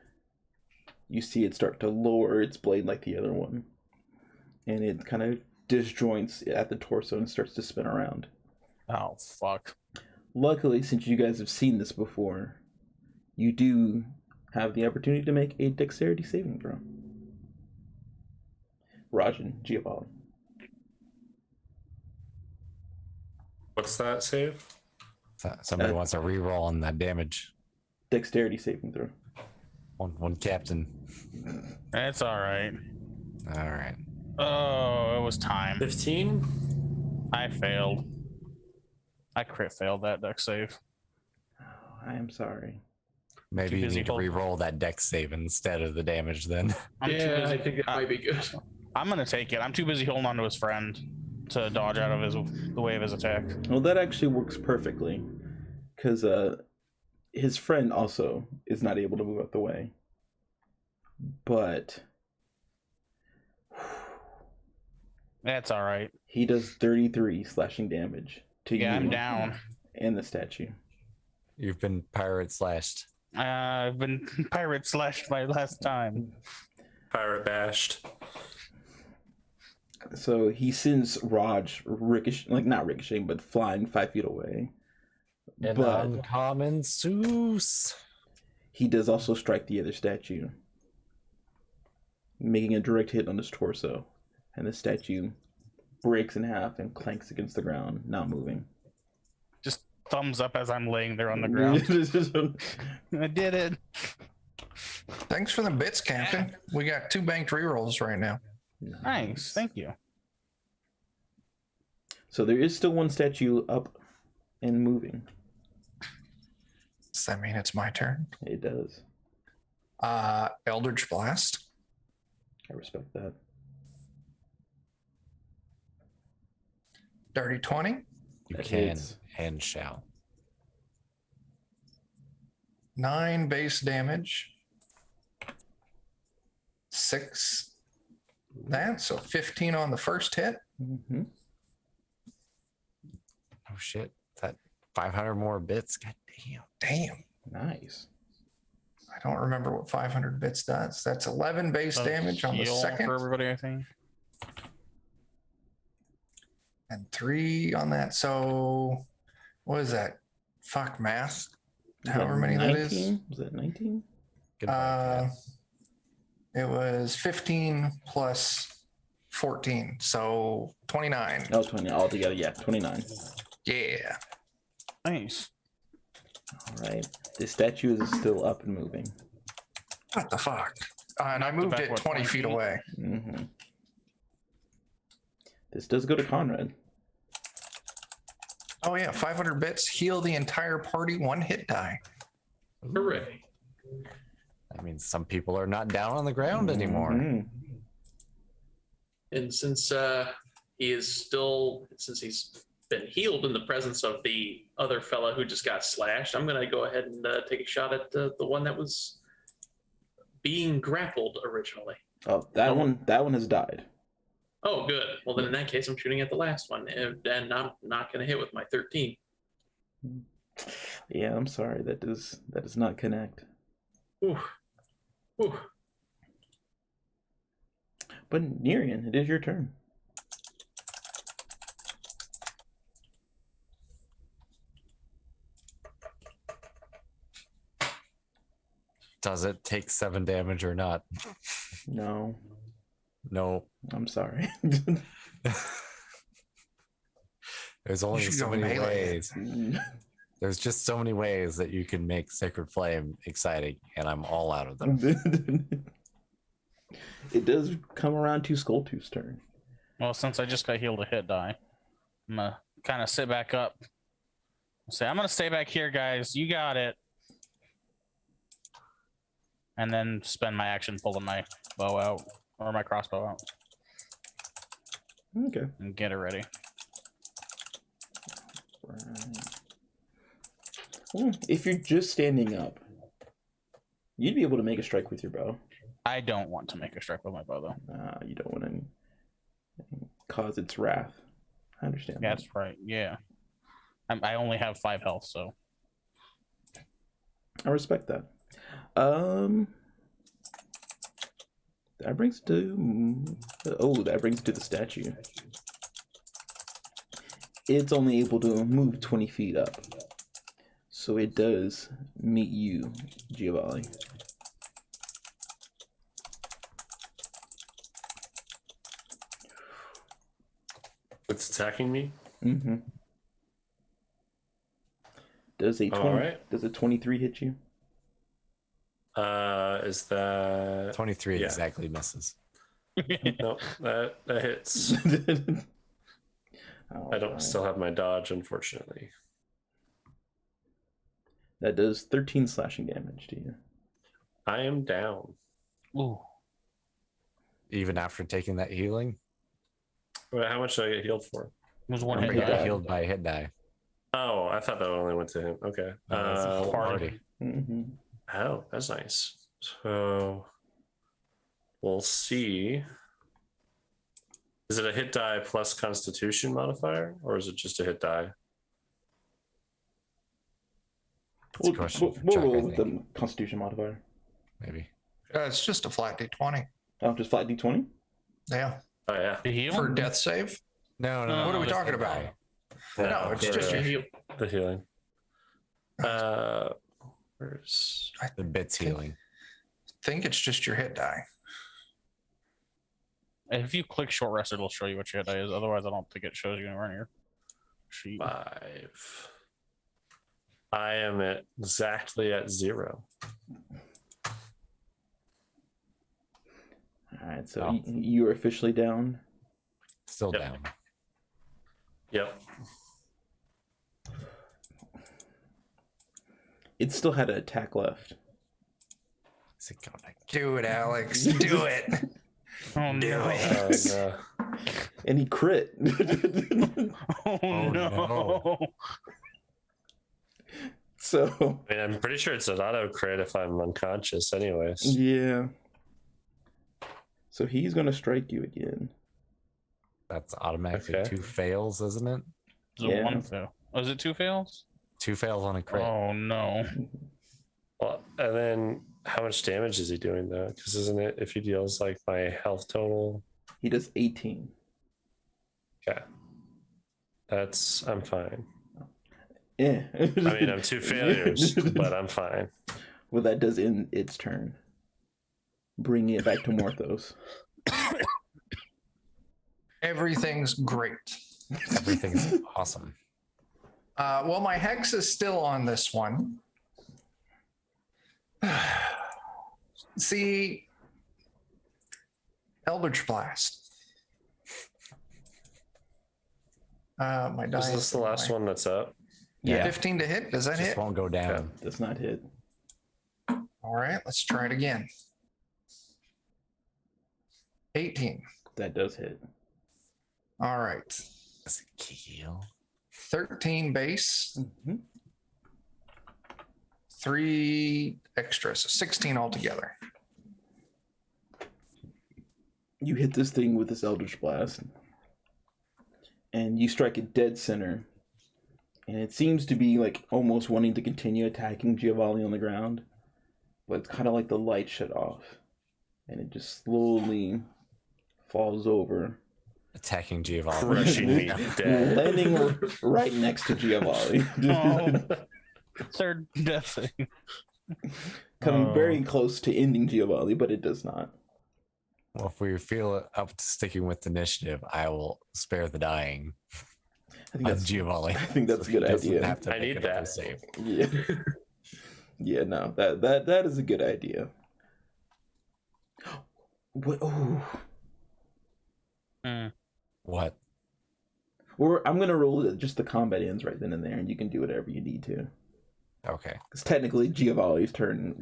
you see it start to lower its blade like the other one. And it kind of disjoints at the torso and starts to spin around. Oh, fuck. Luckily, since you guys have seen this before, you do have the opportunity to make a dexterity saving throw. Rajan, Giovanni. What's that save? Somebody wants a reroll on that damage. Dexterity saving throw. One captain. That's all right. All right. Oh, it was time. 15? I failed. I crit failed that dex save. Oh, I am sorry. Maybe Too you busy need to holding- re-roll that dex save instead of the damage then. I'm too Yeah, busy. I think that might be good. I'm gonna take it. I'm too busy holding on to his friend to dodge out of the way of his attack. Well, that actually works perfectly. Because his friend also is not able to move out the way. But That's all right. he does 33 slashing damage to you Yeah, I'm down. and the statue. You've been pirate slashed. I've been pirate slashed my last time. Pirate bashed. So he sends Raj not ricocheting, but flying 5 feet away. An But uncommon Zeus. he does also strike the other statue, making a direct hit on his torso. And the statue breaks in half and clanks against the ground, not moving. Just thumbs up as I'm laying there on the ground. I did it. Thanks for the bits, Captain. We got 2 banked rerolls right now. Nice. Thank you. So there is still 1 statue up and moving. Does that mean it's my turn? It does. Eldritch Blast. I respect that. Dirty 20. You That can hits. and shall. 9 base damage. 6 that, so 15 on the first hit. Mm-hmm. Oh shit. That 500 more bits. God damn. Damn. Nice. I don't remember what 500 bits does. That's 11 base damage on the Heal second. for everybody, I think. And 3 on that. So what is that? Fuck math. However many that is. 19? Was that 19? Goodbye, It was 15 plus 14. So 29. Oh, 20 altogether. Yeah, 29. Yeah. Nice. All right. The statue is still up and moving. What the fuck? And I Knocked it moved back, it what, 20 feet 20 feet? away. Mm-hmm. This does go to Conrad. Oh yeah, 500 bits. Heal the entire party 1 hit die. Hooray. That means some people are not down on the ground anymore. Mhm. And since he's been healed in the presence of the other fella who just got slashed, I'm going to go ahead and take a shot at the one that was being grappled originally. Oh, that one has died. Oh, good. Well, then in that case, I'm shooting at the last one, and I'm not going to hit with my 13. Yeah, I'm sorry. That does not connect. Ooh. Ooh. But Nerian, it is your turn. Does it take 7 damage or not? No, No. I'm sorry. There's only should so go many melee. ways. There's just so many ways that you can make Sacred Flame exciting, and I'm all out of them. It does come around to Skulltooth's turn. Well, since I just got healed a hit die, I'm gonna kind of sit back up. Say, I'm gonna stay back here, guys. You got it. And then spend my action pulling my bow out, or my crossbow out, Okay. and get it ready. Right. Well, if you're just standing up, you'd be able to make a strike with your bow. I don't want to make a strike with my bow, though. You don't want to cause its wrath. I understand. Yeah, that's right. Yeah. I only have 5 health, so. I respect that. That brings to that brings to the statue. It's only able to move 20 feet up, so it does meet you, Giovanni. It's attacking me. Mm-hmm. Does a 20, right. Does a 23 hit you? Is that 23 exactly misses. no? That hits. I don't still have my dodge, unfortunately. That does 13 slashing damage to you. I am down. Ooh. Even after taking that healing? Wait, how much did I get healed for? It was one Remember, hit he got die. healed by a hit die. Oh, I thought that only went to him. Okay. No, that's a whole party. Mm-hmm. Oh, that's nice. So we'll see. Is it a hit die plus Constitution modifier, or is it just a hit die? That's a question for We'll Chuck, roll I with think. the Constitution modifier. Maybe. It's just a flat d20. Oh, just flat D20? Yeah. Oh yeah. The heal? For death save? No. What are we just talking hit about? die. No, it's just your heal. The healing. Where's The bits healing. think it's just your hit die. If you click short rest, it'll show you what your hit die is. Otherwise, I don't think it shows you anywhere in your sheet. 5? I am exactly at 0. Alright, so Oh. you're officially down. Still Yep. down. Yep. It still had an attack left. Is it gonna Do it, Alex. Do it. Oh, Do no. it. No. And he crit. Oh, no. no. So, I mean, I'm pretty sure it's an auto crit if I'm unconscious, anyways. yeah. So he's going to strike you again. That's automatically Okay. 2 fails, isn't it? Is it Yeah. 1 fail? Oh, is it 2 fails? 2 fails on a crit. Oh, no. Well, and then how much damage is he doing though? Because isn't it if he deals like my health total? He does 18. Yeah. I'm fine. Yeah. I mean, I'm 2 failures, but I'm fine. Well, that does end its turn. Bringing it back to Morthos. Everything's great. Everything's awesome. Well, my hex is still on this one. See, Eldritch Blast. My die Is this the last one that's up? Yeah. 15 to hit. Does that Just hit? won't go down. Does not hit. All right, let's try it again. 18. That does hit. All right. Does it kill? 13 base, Mm-hmm. 3 extras, 16 altogether. You hit this thing with this Eldritch Blast. And you strike it dead center. And it seems to be like almost wanting to continue attacking Giovanni on the ground. But it's kind of like the light shut off. And it just slowly falls over, attacking Giovanni. Crushing me dead. landing right next to Giovanni. Third death thing. Coming very close to ending Giovanni, but it does not. Well, if we feel up to sticking with the initiative, I will spare the dying. I think that's Giovanni. I think that's So a good he doesn't idea. have to I make need another that. save. Yeah. Yeah, no, that is a good idea. What? Oh. What? Or I'm gonna roll it. Just the combat ends right then and there, and you can do whatever you need to. Okay. Because technically, Giovanni's turn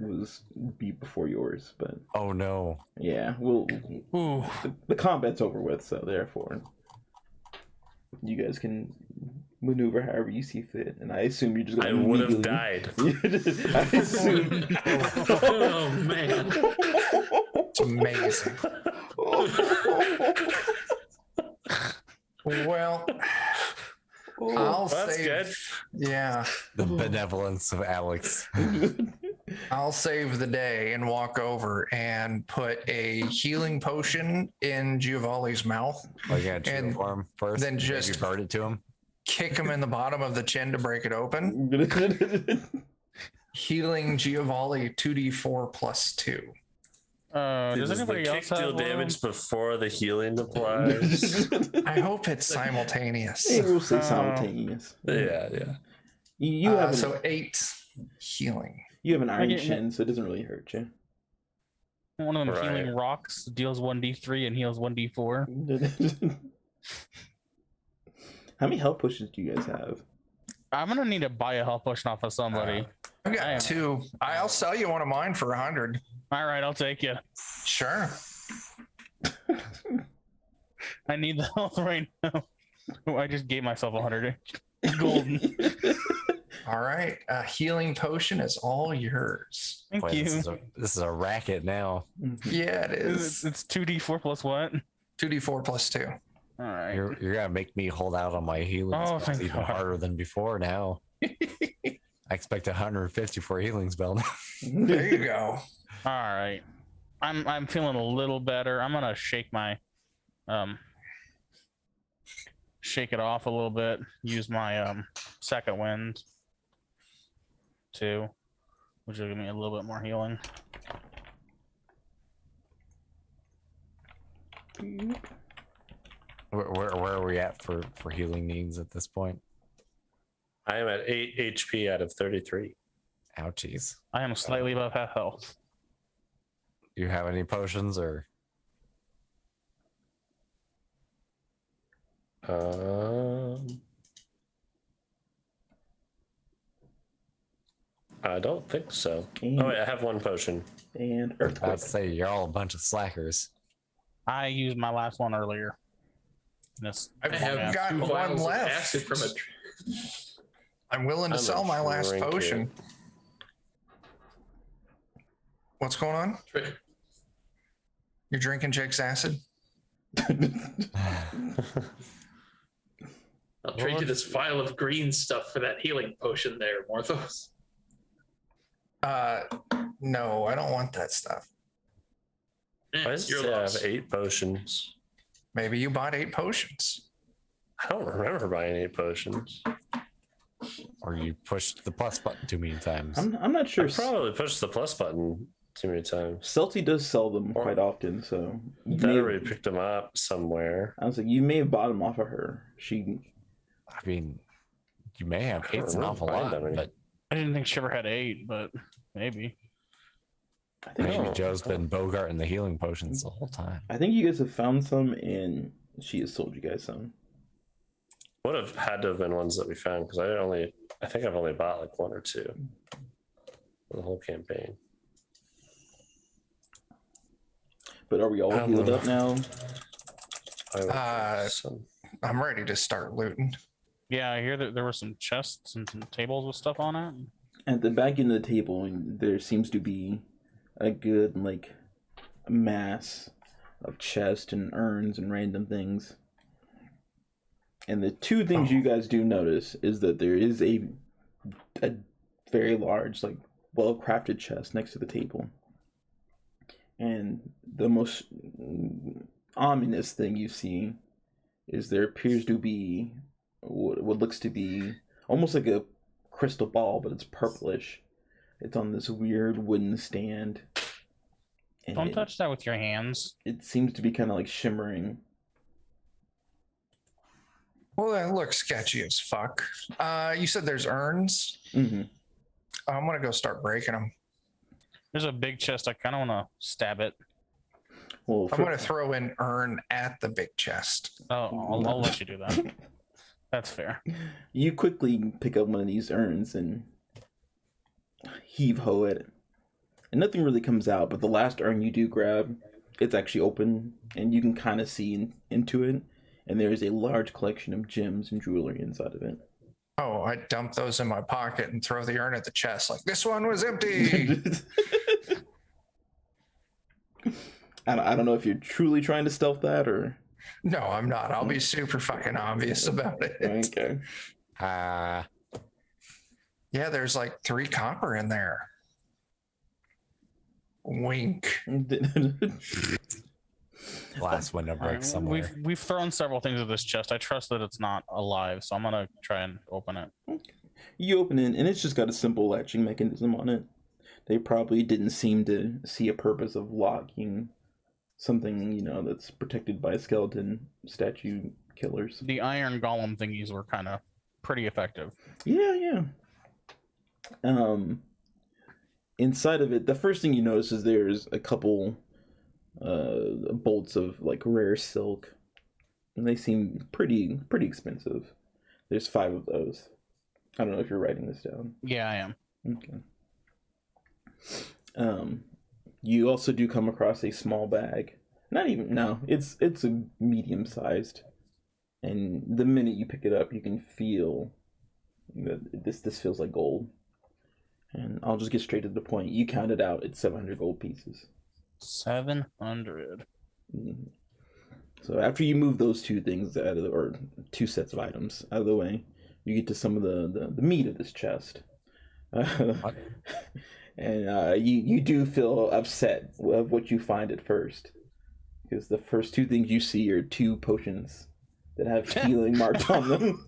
be before yours, but Oh no. yeah, the combat's over with, so therefore, you guys can maneuver however you see fit. And I assume you're just I gonna would have immediately- died. I assume. Oh man. It's amazing. Well, I'll That's save. good. Yeah, The benevolence of Alex. I'll save the day and walk over and put a healing potion in Giovanni's mouth. Like I cheer And for him first. then maybe just- burn it to him. Kick him in the bottom of the chin to break it open. Healing Giovanni 2d4 plus 2. Does Does the anybody kick else have deal damage before the healing applies? I hope it's simultaneous. Hey, we'll say simultaneous. Yeah. You have So 8 healing. you have an iron get- chin, so it doesn't really hurt you. one of them Right. healing rocks deals 1d3 and heals 1d4? How many health potions do you guys have? I'm gonna need to buy a health potion off of somebody. I've got Damn. 2. I'll sell you one of mine for 100. All right, I'll take you. Sure. I need the health right now. Oh, I just gave myself 100 golden. All right. A healing potion is all yours. Thank Boy, you. This is a racket now. Yeah, it is. It's 2d4 plus what? 2d4 plus 2. All right. You're gonna make me hold out on my healing Oh, spells thank even God. harder than before now. I expect 150 for a healing spell now. There you go. All right. I'm feeling a little better. I'm gonna shake my shake it off a little bit. Use my second wind too, which will give me a little bit more healing. Where are we at for healing needs at this point? I am at 8 HP out of 33. Ouchies. I am slightly above half health. You have any potions or? I don't think so. And- Oh wait, I have one potion. And I'd earthquake. say you're all a bunch of slackers. I used my last one earlier. This I've I have got 2 one vials of left. acid from a I'm willing to I'm sell my last drink it. potion. What's going on? You're drinking Jake's acid? I'll trade you this vial of green stuff for that healing potion there, Morthos. No, I don't want that stuff. Why does It's your it say I loss. have 8 potions? Maybe you bought 8 potions. I don't remember buying 8 potions. Or you pushed the plus button too many times. I'm not sure. I probably pushed the plus button too many times. Celty does sell them quite often, so you That may, already picked them up somewhere. I was like, you may have bought them off of her. She I mean, you may have. I don't It's an remember awful buying lot, that many. but I didn't think Shiver had 8, but maybe. I think maybe Oh. Joe's been bogarting the healing potions the whole time. I think you guys have found some, and she has sold you guys some. Would have had to have been ones that we found because I think I've only bought like 1 or 2 for the whole campaign. But are we all I'm healed gonna- up now? I would Uh, have some. I'm ready to start looting. Yeah, I hear that there were some chests and some tables with stuff on it. At the back end of the table, there seems to be a good mass of chests and urns and random things. And the two things you guys do notice is that there is a very large, well-crafted chest next to the table. And the most ominous thing you see is there appears to be what looks to be almost like a crystal ball, but it's purplish. It's on this weird wooden stand. Don't touch that with your hands. It seems to be kind of like shimmering. Well, that looks sketchy as fuck. You said there's urns? Mm-hmm. I'm going to go start breaking them. There's a big chest. I kind of want to stab it. Well, I'm going to throw an urn at the big chest. Oh, I'll let you do that. That's fair. You quickly pick up one of these urns and heave-ho at it. And nothing really comes out, but the last urn you do grab, it's actually open, and you can kind of see into it. And there is a large collection of gems and jewelry inside of it. Oh, I dump those in my pocket and throw the urn at the chest like, this one was empty. I don't know if you're truly trying to stealth that or... No, I'm not. I'll be super fucking obvious about it. Okay. Yeah, there's like 3 copper in there. Wink. Glass window break somewhere. We've thrown several things at this chest. I trust that it's not alive, so I'm gonna try and open it. You open it, and it's just got a simple latching mechanism on it. They probably didn't seem to see a purpose of locking something, you know, that's protected by skeleton statue killers. The iron golem thingies were kind of pretty effective. Yeah. Inside of it, the first thing you notice is there's a couple bolts of like rare silk, and they seem pretty expensive. There's 5 of those. I don't know if you're writing this down. Yeah, I am. Okay. You also do come across a small bag. It's a medium sized, and the minute you pick it up, you can feel that this feels like gold. And I'll just get straight to the point. You counted out, it's 700 gold pieces. 700. Mm-hmm. So after you move those 2 things out of or 2 sets of items out of the way, you get to some of the meat of this chest. And you do feel upset of what you find at first, because the first 2 things you see are 2 potions that have healing marked on them.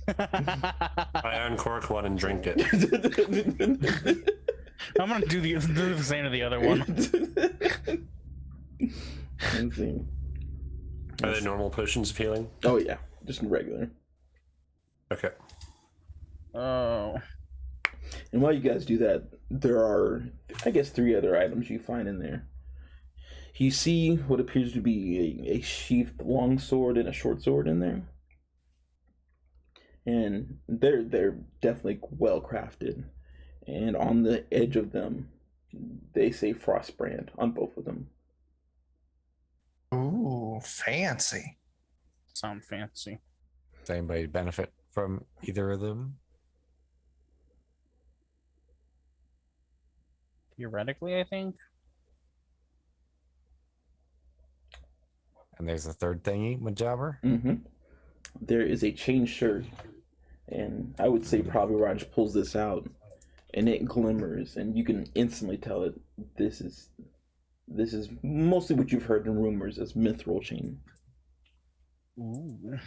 I uncork one and drink it. I'm gonna do the same to the other one. Are they normal potions of healing? Oh yeah, just regular. Okay. Oh. And while you guys do that, there are, I guess, 3 other items you find in there. You see what appears to be a sheathed long sword and a short sword in there. And they're definitely well crafted. And on the edge of them, they say Frostbrand on both of them. Ooh, fancy. Sound fancy. Does anybody benefit from either of them? Theoretically, I think. And there's a third thingy, Majabber? Mm-hmm. There is a chain shirt. And I would say probably Raj pulls this out, and it glimmers, and you can instantly tell it this is mostly what you've heard in rumors as mithril chain. Ooh.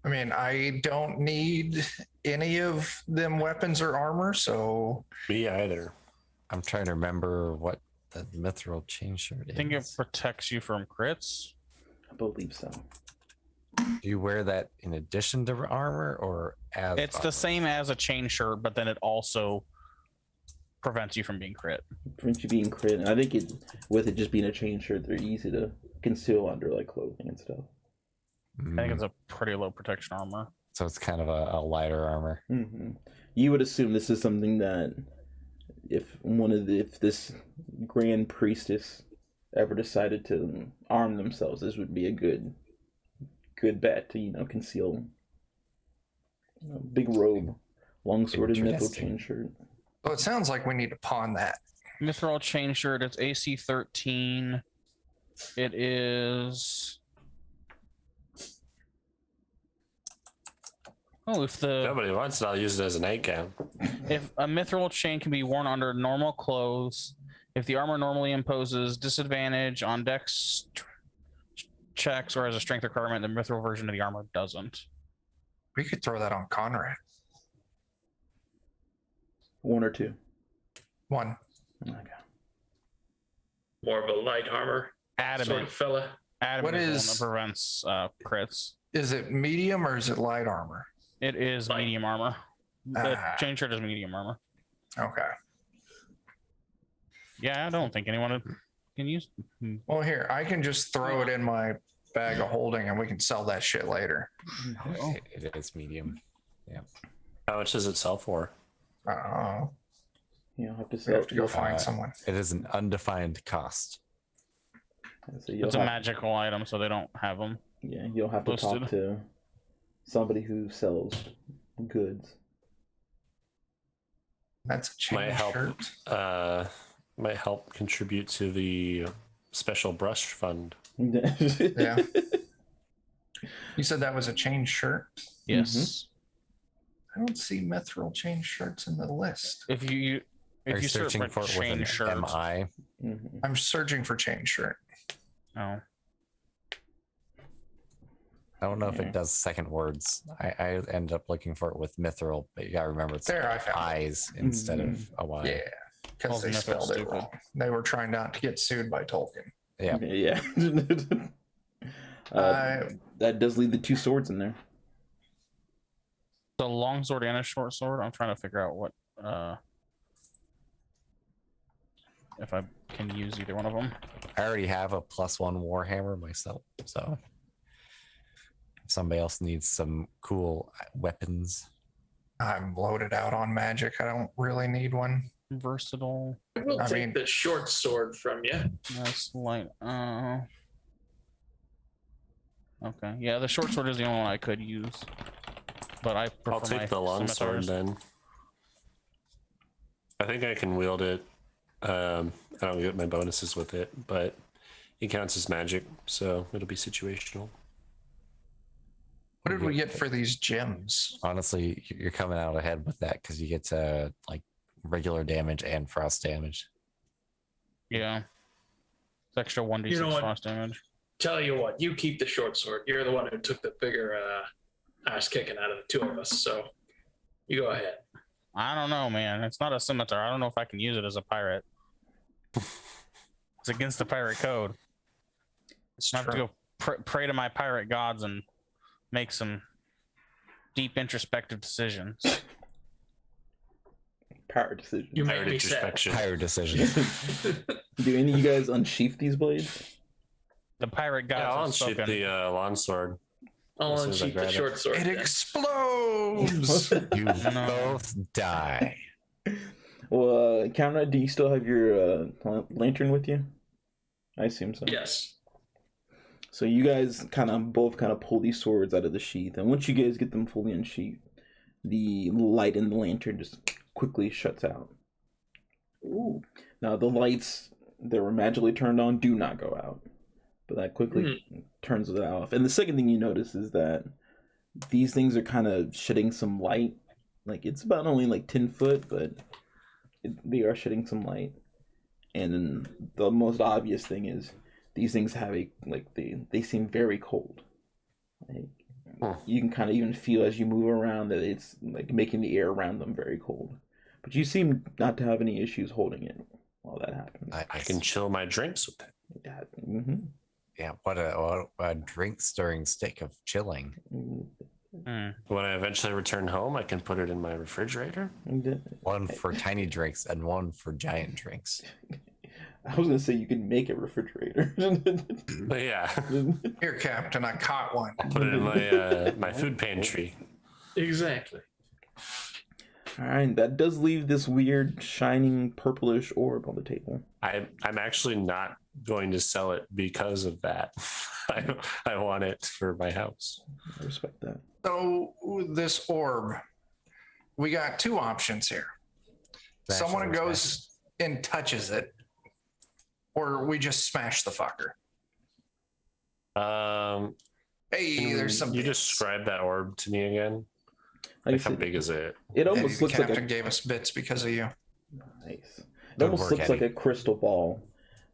I mean, I don't need any of them weapons or armor, so... Me either. I'm trying to remember what the mithril chain shirt is. I think it protects you from crits. I believe so. Do you wear that in addition to armor or as It's armor? the same as a chain shirt, but then it also prevents you from being crit. Prevents you being crit. And I think with it just being a chain shirt, they're easy to conceal under like clothing and stuff. I think it's a pretty low protection armor. So it's kind of a lighter armor. Mm-hmm. You would assume this is something that if this grand priestess ever decided to arm themselves, this would be a good bet to conceal. Big robe, longsword, and mithril chain shirt. Well, it sounds like we need to pawn that. Mithril chain shirt, it's AC 13. It is... Oh, if the Nobody wants it, I'll use it as a nightgown. if a mithril chain can be worn under normal clothes, if the armor normally imposes disadvantage on dex checks or as a strength requirement, the mithril version of the armor doesn't. We could throw that on Conrad. 1 or 2? 1. Okay. More of a light armor Adamant. sort of fella. Adamant What is is- one that prevents crits. Is it medium or is it light armor? It is Light. medium armor. The Ah. chain shirt is medium armor. Okay. Yeah, I don't think anyone can use. Well, here, I can just throw it in my bag of holding and we can sell that shit later. It is medium. How much does it sell for? Oh, You'll have to we sell. have to go find someone. It is an undefined cost. So you'll It's a have, magical item, so they don't have them. yeah, you'll have to listed. talk to somebody who sells goods. That's a chain Might help. shirt. Might help contribute to the special brush fund. Yeah. You said that was a chain shirt? Yes. I don't see mithril chain shirts in the list. If you Are you search searching for it with chain an shirt, MI? Mhm. I'm searching for chain shirt. oh, I don't know if Yeah. it does second words. I end up looking for it with mithril, but you gotta remember it's There, I found it. eyes instead of a Y. Yeah, because Well, they mithril's spelled it stupid. wrong. They were trying not to get sued by Tolkien. Yeah. Yeah. That does leave the 2 swords in there. the long sword and a short sword. I'm trying to figure out what if I can use either one of them. I already have a +1 warhammer myself, so if somebody else needs some cool weapons, I'm loaded out on magic. I don't really need one. Versatile. I will I take mean- the short sword from you. That's light. Okay. Yeah, the short sword is the only one I could use. But I prefer I'll my take the long sword scimitars. then. I think I can wield it. I don't get my bonuses with it, but it counts as magic, so it'll be situational. What did we get for these gems? honestly, you're coming out ahead with that because you get to like regular damage and frost damage. Yeah. It's extra 1d6 You know what? frost damage. Tell you what, you keep the short sword. You're the one who took the bigger ass kicking out of the 2 of us, so you go ahead. I don't know, man. It's not a scimitar. I don't know if I can use it as a pirate. It's against the pirate code. It's I have to true. go pray to my pirate gods and make some deep introspective decisions. Power decision. You make Pirate me sad. introspection. Higher decision. Do any of you guys unsheath these blades? The pirate gods Yeah, I'll have unsheath spoken. the longsword. I'll As soon as I unsheath the grab it. short sword. It then. explodes. You No. both die. Well, Conrad, do you still have your lantern with you? I assume so. Yes. So you guys both pull these swords out of the sheath, and once you guys get them fully unsheathed, the light in the lantern just quickly shuts out. Ooh. Now the lights that were magically turned on do not go out, but that quickly turns it off. And the second thing you notice is that these things are kind of shedding some light. Like it's about only like 10 foot, but they are shedding some light. And then the most obvious thing is these things have they seem very cold. Like, you can kind of even feel as you move around that it's like making the air around them very cold. But you seem not to have any issues holding it while that happens. I can chill my drinks with it. Yeah. Mm-hmm. Yeah, what a drink stirring stick of chilling. Hmm. When I eventually return home, I can put it in my refrigerator. One for tiny drinks and one for giant drinks. I was gonna say you can make a refrigerator. But yeah, Here, Captain, I caught one. I'll put it in my my food pantry. Exactly. Alright, that does leave this weird shining purplish orb on the table. I'm actually not going to sell it because of that. I want it for my house. I respect that. So this orb, we got 2 options here. Smash Someone or goes and touches it, or we just smash the fucker. Can Hey, there's some. you bits. describe that orb to me again? Like how big is it? It almost looks like Captain gave us bits because of you. Nice. It almost looks like a crystal ball,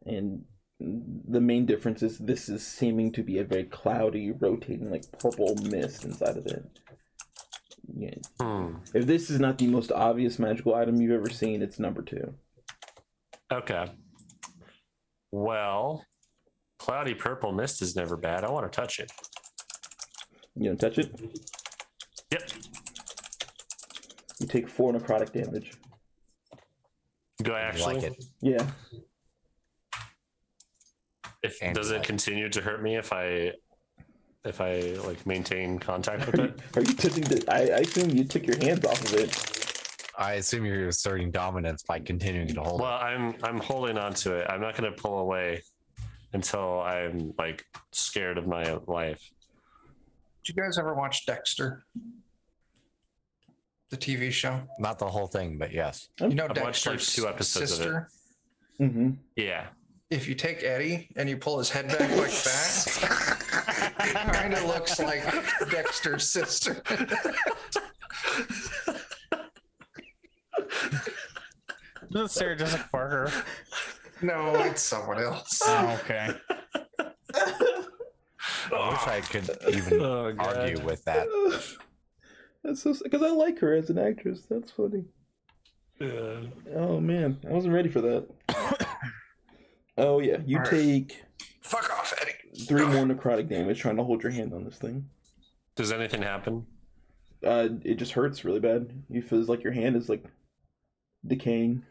and the main difference is this is seeming to be a very cloudy, rotating, like purple mist inside of it. Yeah. If this is not the most obvious magical item you've ever seen, it's number 2. Okay. Well, cloudy purple mist is never bad. I want to touch it. You gonna touch it? Yep. You take 4 necrotic damage. Do I actually? Like it. Yeah. Does it continue to hurt me if I like maintain contact with it? Are you touching the? I assume you took your hands off of it. I assume you're asserting dominance by continuing to hold it. Well, I'm holding on to it. I'm not going to pull away until I'm like scared of my life. Did you guys ever watch Dexter? The TV show? Not the whole thing, but yes. You know I've watched like Dexter's 2 episodes sister? of it. Mm-hmm. Yeah. If you take Eddie and you pull his head back like that, it kind of looks like Dexter's sister. Is it Sarah Jessica Parker? No, it's someone else. Oh, okay. I wish I could even argue with that. That's so because I like her as an actress. That's funny. Yeah. Oh man, I wasn't ready for that. Oh yeah, you take Fuck off, Eddie. 3 more necrotic damage trying to hold your hand on this thing. Does anything happen? It just hurts really bad. You feel like your hand is like decaying.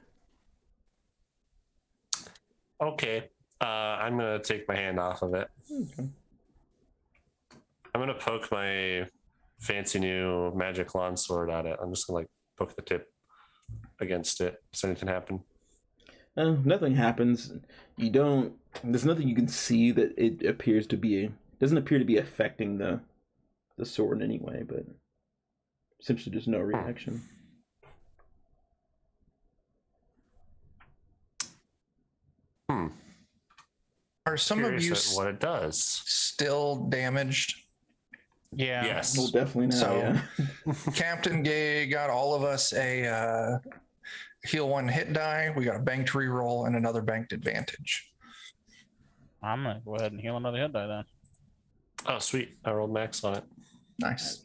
Okay. I'm gonna take my hand off of it. Okay. I'm gonna poke my fancy new magic lawn sword at it. I'm just gonna like poke the tip against it. Does anything happen? Nothing happens. There's nothing you can see that it appears to be. Doesn't appear to be affecting the sword in any way, but essentially there's no reaction. Are some of you what it does? still damaged? Yeah. Yes. Well, definitely now. So- Yeah. Captain Gay got all of us a heal 1 hit die. We got a banked reroll and another banked advantage. I'm gonna go ahead and heal another hit die then. Oh, sweet. I rolled max on it. Nice.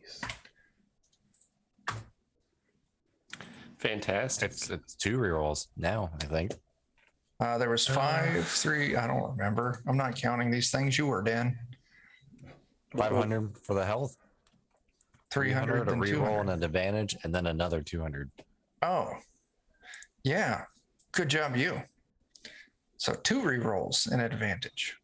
Fantastic. It's 2 rerolls now, I think. There was 5, 3. I don't remember. I'm not counting these things. You were, Dan. 500 for the health. 300 a and reroll 200. and an advantage, and then another 200. Oh, yeah. Good job, you. So 2 rerolls and advantage.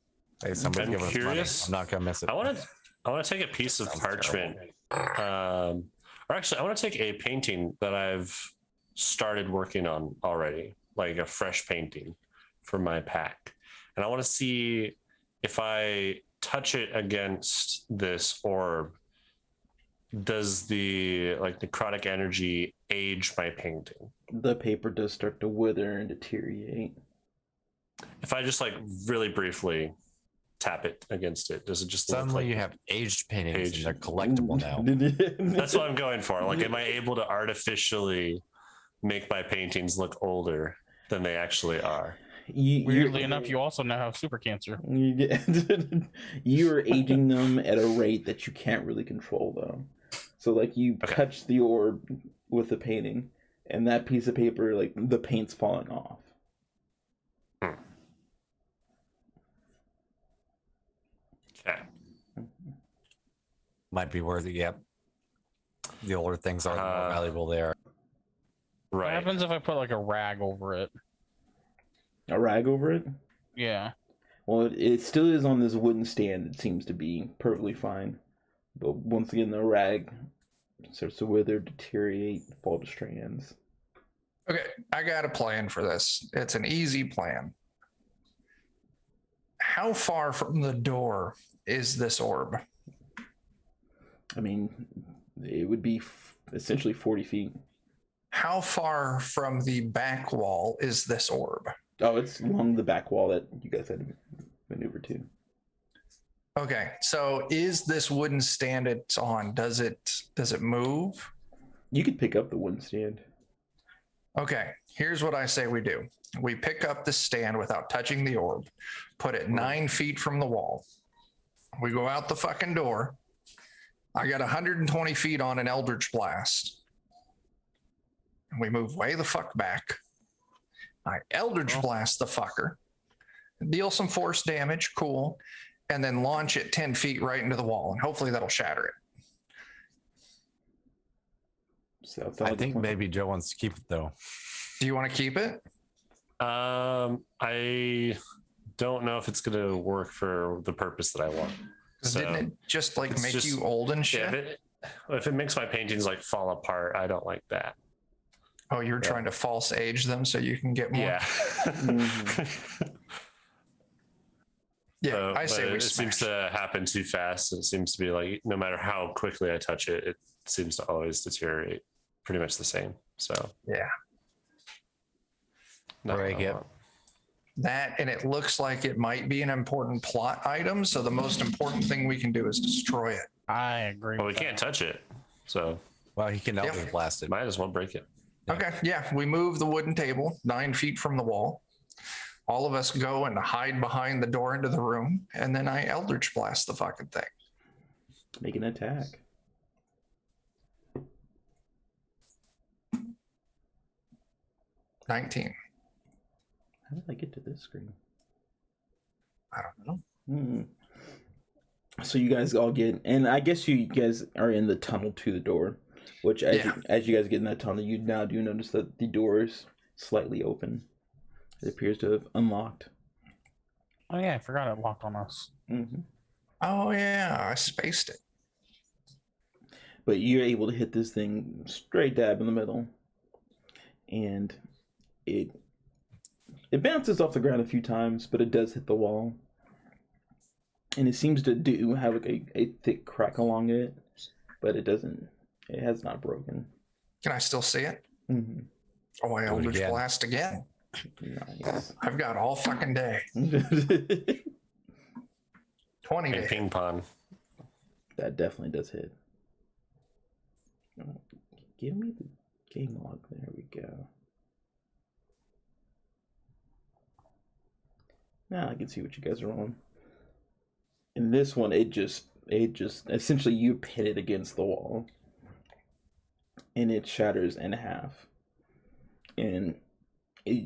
Hey, somebody I'm give us money. curious. I'm not gonna miss it. I want to take a piece of Sounds parchment. Or actually, I want to take a painting that I've started working on already, like a fresh painting for my pack. And I want to see if I touch it against this orb, does the like necrotic energy age my painting? The paper does start to wither and deteriorate. If I just like really briefly tap it against it, does it just look Suddenly like you have aged paintings Aged. and they're collectible now. That's what I'm going for. Like, am I able to artificially make my paintings look older than they actually are? Weirdly enough, you also now have super cancer. You're aging them at a rate that you can't really control, though. So, like, you touch the orb with the painting, and that piece of paper, like, the paint's falling off. Okay. Might be worth it. Yep. The older things are, the more valuable they are. What Right. happens if I put like a rag over it? A rag over it? Yeah. Well, it still is on this wooden stand. It seems to be perfectly fine. But once again, the rag starts to wither, deteriorate, fall to strands. Okay, I got a plan for this. It's an easy plan. How far from the door is this orb? I mean, it would be essentially 40 feet. How far from the back wall is this orb? Oh, it's along the back wall that you guys had to maneuver to. Okay, so is this wooden stand it's on? Does it move? You could pick up the wooden stand. Okay, here's what I say we do. We pick up the stand without touching the orb, put it 9 feet from the wall. We go out the fucking door. I got 120 feet on an Eldritch Blast. We move way the fuck back. I Eldritch Blast the fucker. Deal some force damage, cool. And then launch it 10 feet right into the wall. And hopefully that'll shatter it. So I think maybe Joe wants to keep it though. Do you want to keep it? I don't know if it's gonna work for the purpose that I want. So, didn't it just like it's make just- you old and shit? if it makes my paintings like fall apart, I don't like that. Oh, you're trying to false age them so you can get more? Yeah. Yeah, So, I say but we it smash. seems to happen too fast. It seems to be like no matter how quickly I touch it, it seems to always deteriorate pretty much the same. So Yeah. Break it. That, and it looks like it might be an important plot item. So the most important thing we can do is destroy it. I agree. Well, we with that. can't touch it. So Well, he can Yep. Eldritch Blast it. might as well break it. Yeah. Okay. Yeah. We move the wooden table 9 feet from the wall. All of us go and hide behind the door into the room. And then I Eldritch Blast the fucking thing. Make an attack. $19. How did I get to this screen? I don't know. So you guys all get, and I guess you guys are in the tunnel to the door, which as you guys get in that tunnel, you now do notice that the door is slightly open. It appears to have unlocked. Oh yeah, I forgot it locked on us. Mm-hmm. Oh, yeah. I spaced it. But you're able to hit this thing straight dab in the middle, and it bounces off the ground a few times, but it does hit the wall. And it seems to have like a thick crack along it, but it has not broken. Can I still see it? Mm-hmm. Oh, I Do it Eldritch again. Blast again. Nice. I've got all fucking day. 20 And days. ping pong. That definitely does hit. Give me the game log. There we go. Now I can see what you guys are on. In this one, it just essentially you pin it against the wall, and it shatters in half. And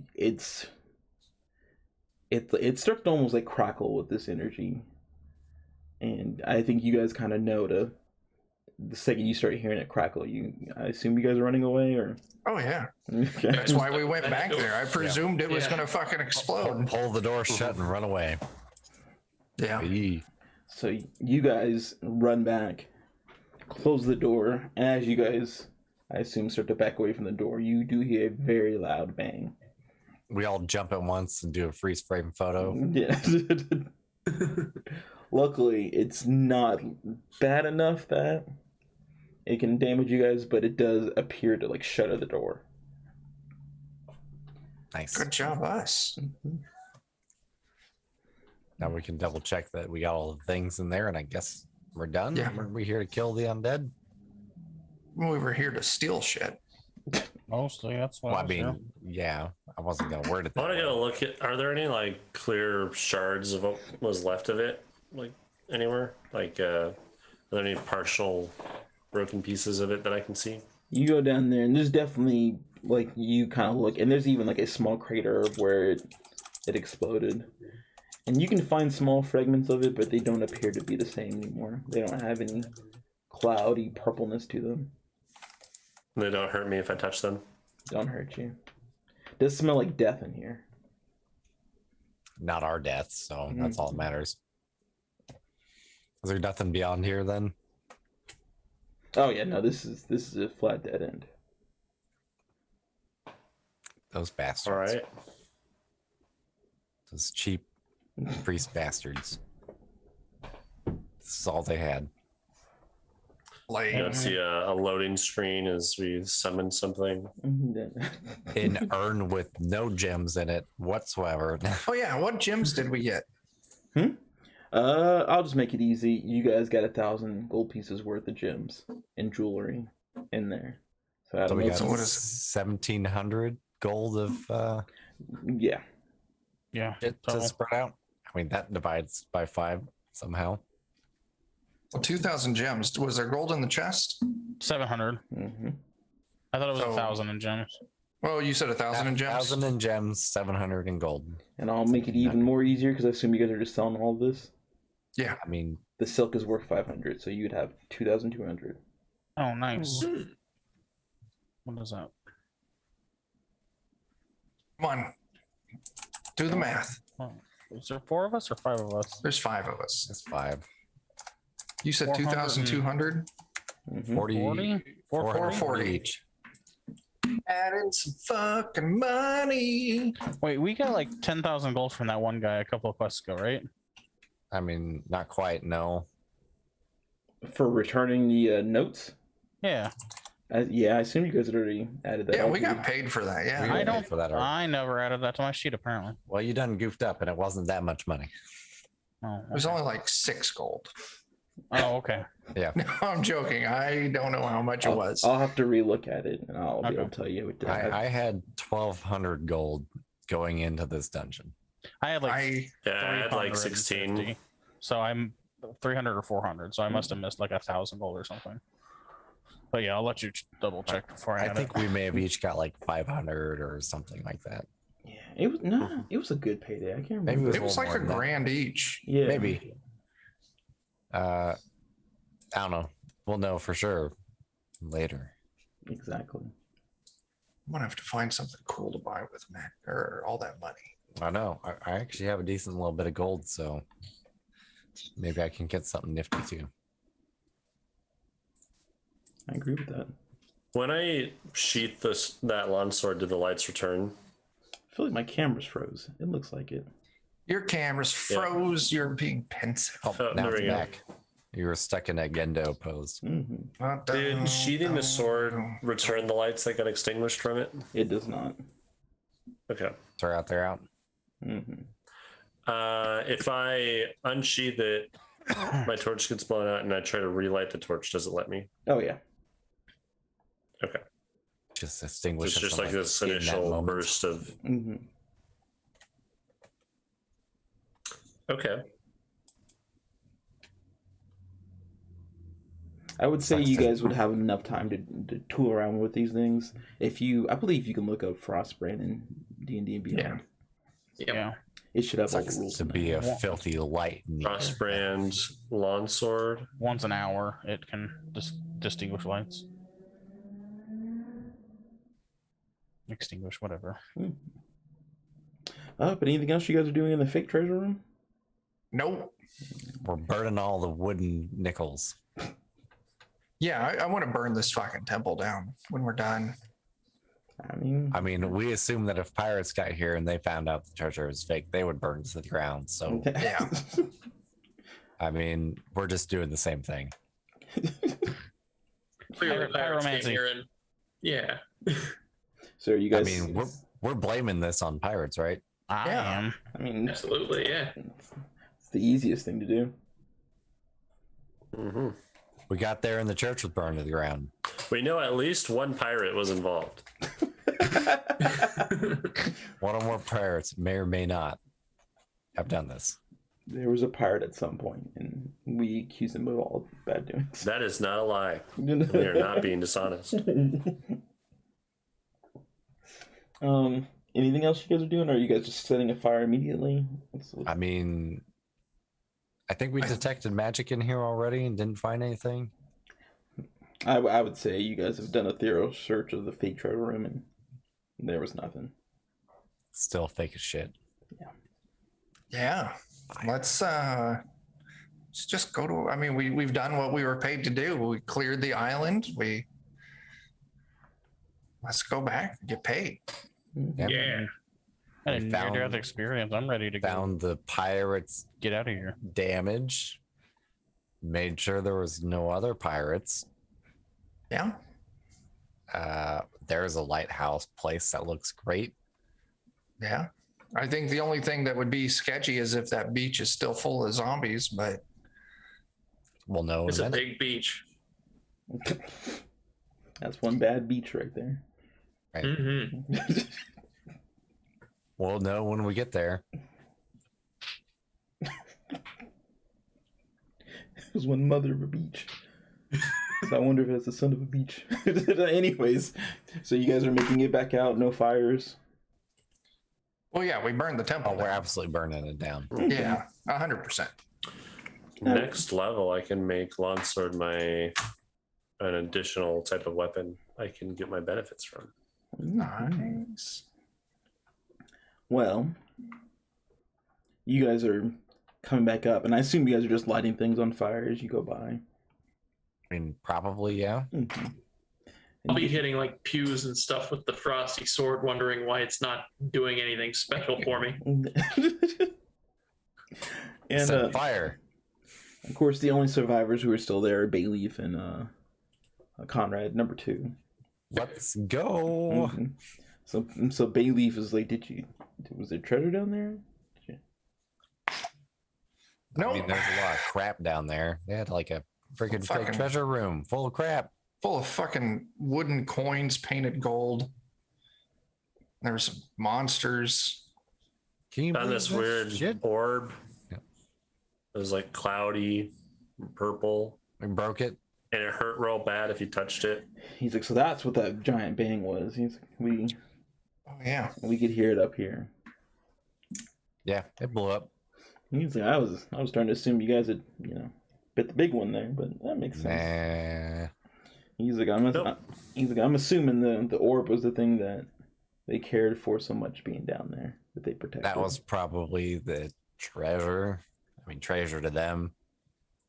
it starts to almost like crackle with this energy. And I think you guys kind of know the second you start hearing it crackle, I assume you guys are running away, or Oh, yeah. okay. That's why we went back there. I presumed it was Yeah. going to fucking explode. Pull the door shut and run away. Yeah. Eee. So you guys run back, close the door, and as you guys, I assume, start to back away from the door, you do hear a very loud bang. We all jump at once and do a freeze frame photo. Yeah. Luckily, it's not bad enough that it can damage you guys, but it does appear to like shutter the door. Nice. Good job, us. Now we can double check that we got all the things in there, and I guess we're done. Yeah. Weren't we here to kill the undead? We were here to steal shit. Mostly, that's what Well, I I was here. mean, yeah, I wasn't gonna word it I that want to way. go look at. Are there any like clear shards of what was left of it, like anywhere? Like, are there any partial broken pieces of it that I can see? You go down there, and there's definitely like you kind of look, and there's even like a small crater of where it exploded, and you can find small fragments of it, but they don't appear to be the same anymore. They don't have any cloudy purpleness to them. They don't hurt me if I touch them. Don't hurt you. Does smell like death in here. Not our deaths, so that's all that matters. Is there nothing beyond here then? Oh yeah, no, this is a flat dead end. Those bastards. All right. Those cheap priest bastards. This is all they had. Like, You don't see a loading screen as we summon something. An urn with no gems in it whatsoever. oh, yeah. What gems did we get? I'll just make it easy. You guys got 1,000 gold pieces worth of gems and jewelry in there. So I So don't we know. got So what is 1,700 gold of Yeah. Yeah. shit to total. spread out. I mean, that divides by 5 somehow. Well, 2,000 gems. Was there gold in the chest? 700. Mm-hmm. I thought it was So- 1,000 in gems. Well, you said 1,000 in gems. 1,000 in gems, 700 in gold. And I'll make it even more easier because I assume you guys are just selling all this. Yeah. I mean, The silk is worth 500, so you'd have 2,200. Oh, nice. What is that? Come on. Do the math. Oh, is there 4 of us or 5 of us? There's 5 of us. it's 5. You said 400 2,200? Mm-hmm. 40, 40? 440 each. Adding some fucking money. Wait, we got like 10,000 gold from that one guy a couple of quests ago, right? I mean, not quite, no. For returning the notes? Yeah. Yeah, I assume you guys had already added that. Yeah, up. we got paid for that. We Yeah. got I paid don't. for that already. I never added that to my sheet, apparently. Well, you done goofed up, and it wasn't that much money. Oh, It was only like 6 gold. oh okay. Yeah. No, I'm joking. I don't know how much it was. I'll have to relook at it, and I'll be Okay. able to tell you. What I had 1,200 gold going into this dungeon. I had like Yeah, I had like 350. 16. So I'm 300 or 400. So I must have missed like 1,000 gold or something. But yeah, I'll let you double check before I I add think it. we may have each got like 500 or something like that. Yeah, it was no, it was a good payday. I can't remember. Maybe It was a like little a more than grand each. Yeah, Maybe. I don't know. We'll know for sure later. exactly. I'm gonna have to find something cool to buy with Matt or all that money. I know. I actually have a decent little bit of gold, so maybe I can get something nifty too. I agree with that. When I sheath that longsword, do the lights return? I feel like my camera's froze. It looks like it. Your camera's froze. You're being pensive. Oh, Oh, now there it's we go. back. You were stuck in a Gendo pose. Mm-hmm. Did sheathing the sword return the lights that got extinguished from it? It does not. Okay. They're out. They're out. Mm-hmm. If I unsheath it, my torch gets blown out, and I try to relight the torch. Does it let me? Oh yeah. Okay. Just So extinguish. it's it just from, like this in that initial moment. burst of. Mm-hmm. Okay. I would say you guys would have enough time to tool around with these things. If you, I believe you can look up Frostbrand in D&D and Beyond. Yeah. Yep. It should have all the Sucks rules. to in be there. a filthy light. Frostbrand longsword. Once an hour, it can distinguish lights. Extinguish, whatever. But anything else you guys are doing in the fake treasure room? Nope. We're burning all the wooden nickels. Yeah, I want to burn this fucking temple down when we're done. I mean, We assume that if pirates got here and they found out the treasure is fake, they would burn to the ground. So, Yeah. we're just doing the same thing. Clearly, pirates came Pyromancy. here and yeah. So are you guys? We're blaming this on pirates, right? I Yeah. am. I mean, Absolutely, yeah. it's the easiest thing to do. Mm-hmm. We got there and the church was burned to the ground. We know at least one pirate was involved. One or more pirates may or may not have done this. There was a pirate at some point, and we accuse him of all bad doings. That is not a lie. We are not being dishonest. Anything else you guys are doing, or are you guys just setting a fire immediately? I think we detected magic in here already and didn't find anything. I would say you guys have done a thorough search of the fake treasure room, and there was nothing. Still fake as shit. Yeah. Let's just go to. I mean, we've done what we were paid to do. We cleared the island. Let's go back and get paid. Yep. Yeah. I had a We near-death found- experience. I'm ready to go. Found the pirates' Get out of here. damage. Made sure there was no other pirates. Yeah. There's a lighthouse place that looks great. Yeah. I think the only thing that would be sketchy is if that beach is still full of zombies, but We'll know. It's in a minute. big beach. That's one bad beach right there. Right. Mm-hmm. We'll know when we get there. It was one mother of a beach. So I wonder if it's the son of a beach. Anyways, so you guys are making it back out, no fires. Well, yeah, we burned the temple. Oh, we're down. absolutely burning it down. Yeah, 100%. Next level, I can make longsword an additional type of weapon I can get my benefits from. Nice. Well, you guys are coming back up, and I assume you guys are just lighting things on fire as you go by. I mean, probably, yeah. Mm-hmm. I'll be hitting like pews and stuff with the frosty sword, wondering why it's not doing anything special for me. And Set fire. of course, the only survivors who are still there are Bayleaf and Conrad, number 2. Let's go. Mm-hmm. So Bayleaf is like, was there treasure down there? No, I mean, there's a lot of crap down there. They had like a freaking fake treasure room full of crap. full of fucking wooden coins painted gold. There were some monsters. Can you Found believe this weird shit? orb. Yeah. It was like cloudy, purple, We broke it. and it hurt real bad if you touched it. He's like, so that's what that giant bang was. He's like, Oh yeah. we could hear it up here. Yeah, it blew up. He's like, I was starting to assume you guys had, bit the big one there, but that makes sense. Nah. He's like, I'm assuming the orb was the thing that they cared for so much being down there that they protected. That was probably the treasure. I mean, treasure to them,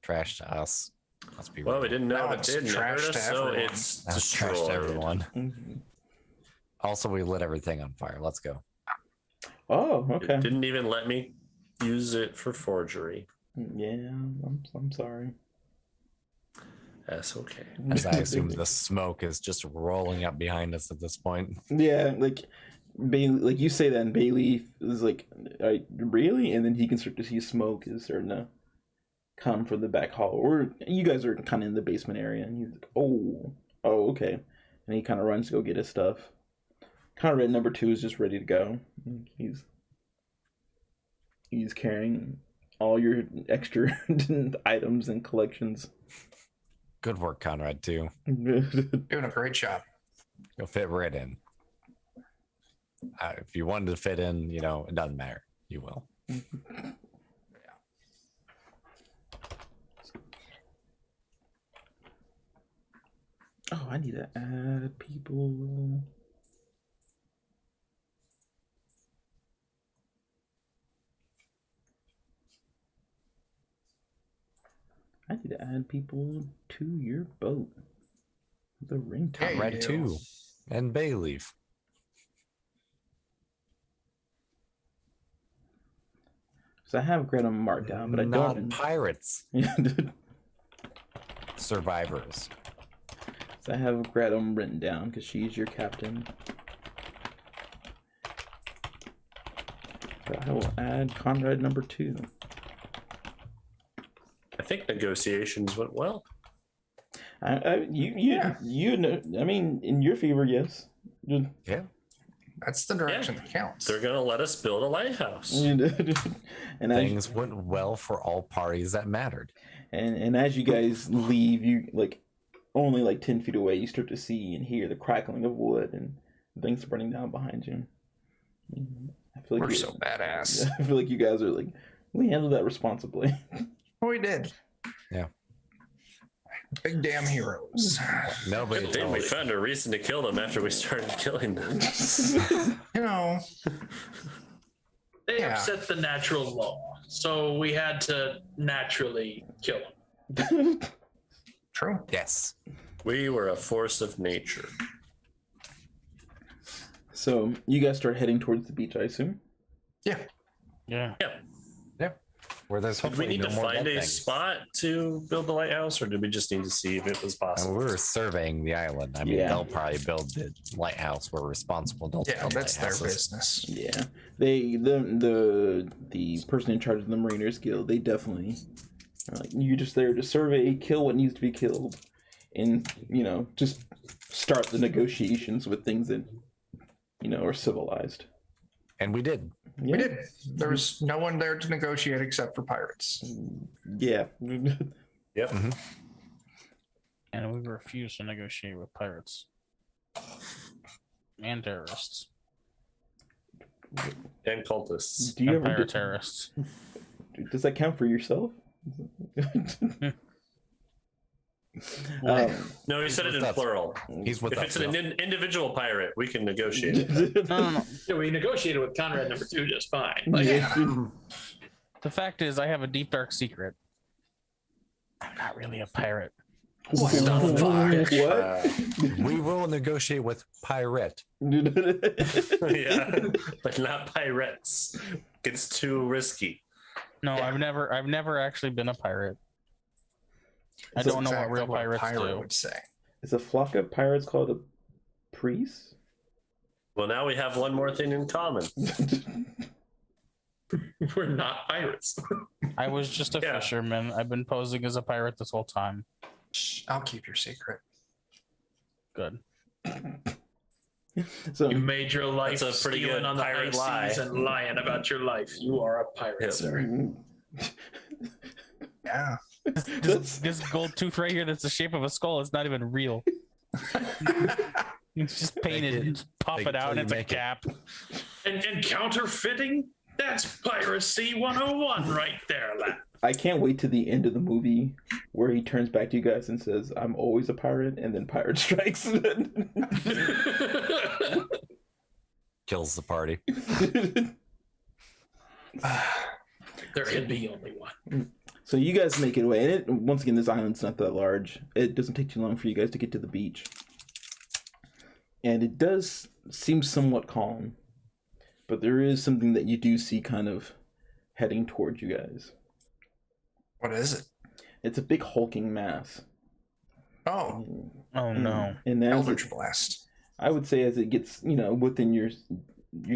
trash to us. Let's be Well, real. we didn't know Now what it's it did. It trash hurt to us, so everyone. it's Now it's trash destroyed. to everyone. Mhm. Also, we lit everything on fire. Let's go. Oh, okay. It didn't even let me use it for forgery. Yeah, I'm sorry. That's okay. As I assume the smoke is just rolling up behind us at this point. Yeah, like you say that, and Bailey is like, really? And then he can start to see smoke is starting to come from the back hall. Or you guys are kind of in the basement area, and he's like, oh, okay. And he kind of runs to go get his stuff. Conrad number 2 is just ready to go. He's carrying all your extra items and collections. Good work, Conrad, too. Doing a great job. You'll fit right in. If you wanted to fit in, it doesn't matter. You will. Oh, I need to add people. I need to add people to your boat. The ring top. Hey. Conrad, too. And Bayleaf. So I have Greta marked down, but I Not don't. pirates. Survivors. So I have Greta written down because she's your captain. So I will add Conrad number 2. I think negotiations went well. You know, I mean, in your favor, yes. Yeah. That's the direction that counts. They're gonna let us build a lighthouse. And Things went well for all parties that mattered. and as you guys leave, you only 10 feet away, you start to see and hear the crackling of wood and things burning down behind you. I feel like We're so badass. I feel like you guys are like, we handled that responsibly. We did. Yeah. Big damn heroes. Nobody Good thing told we us. found a reason to kill them after we started killing them. You know, They Yeah. upset the natural law, so we had to naturally kill them. true. Yes. We were a force of nature. So you guys start heading towards the beach, I assume. Yeah. Yeah. Where there's Did we hopefully need no to more find dead a things. spot to build the lighthouse, or did we just need to see if it was And possible? we were surveying the island. I mean, Yeah. they'll probably build the lighthouse. We're responsible. Don't Yeah, build that's their lighthouses. business. Yeah, the person in charge of the Mariners Guild, they definitely are like, you're just there to survey, kill what needs to be killed, and just start the negotiations with things that are civilized. And we did. Yeah. We did. There was no one there to negotiate except for pirates. Yeah. Yep. Mm-hmm. And we refused to negotiate with pirates and terrorists. And cultists. Do you And ever pirate terrorists. Does that count for yourself? No, he said it in That's- plural. He's with If us. it's an individual pirate, we can negotiate. No. Yeah, we negotiated with Conrad number 2 just fine. The fact is, I have a deep, dark secret. I'm not really a pirate. What the fuck? What? We will negotiate with pirate. Yeah, but not pirates. It's too risky. No, I've never actually been a pirate. I So don't know what Exactly real pirates a pirate do. would say. Is a flock of pirates called a priest? Well, now we have one more thing in common. We're not pirates. I was just a Yeah. fisherman. I've been posing as a pirate this whole time. Shh, I'll keep your secret. Good. So You made your life That's a pretty stealing good on the high pirate lie. seas and lying about your life. You are a pirate, Yeah. sir. Yeah. This gold tooth right here that's the shape of a skull is not even real. It's just painted and just pop Fake it out till and you it's a make it. cap. And counterfeiting? That's piracy 101 right there, lad. I can't wait to the end of the movie where he turns back to you guys and says, "I'm always a pirate," and then pirate strikes. Kills the party. There can be only one. So you guys make it away, and once again, this island's not that large. It doesn't take too long for you guys to get to the beach, and it does seem somewhat calm, but there is something that you do see kind of heading towards you guys. What is it? It's a big hulking mass. Oh, Oh no. And as Eldritch it, Blast. I would say as it gets, within your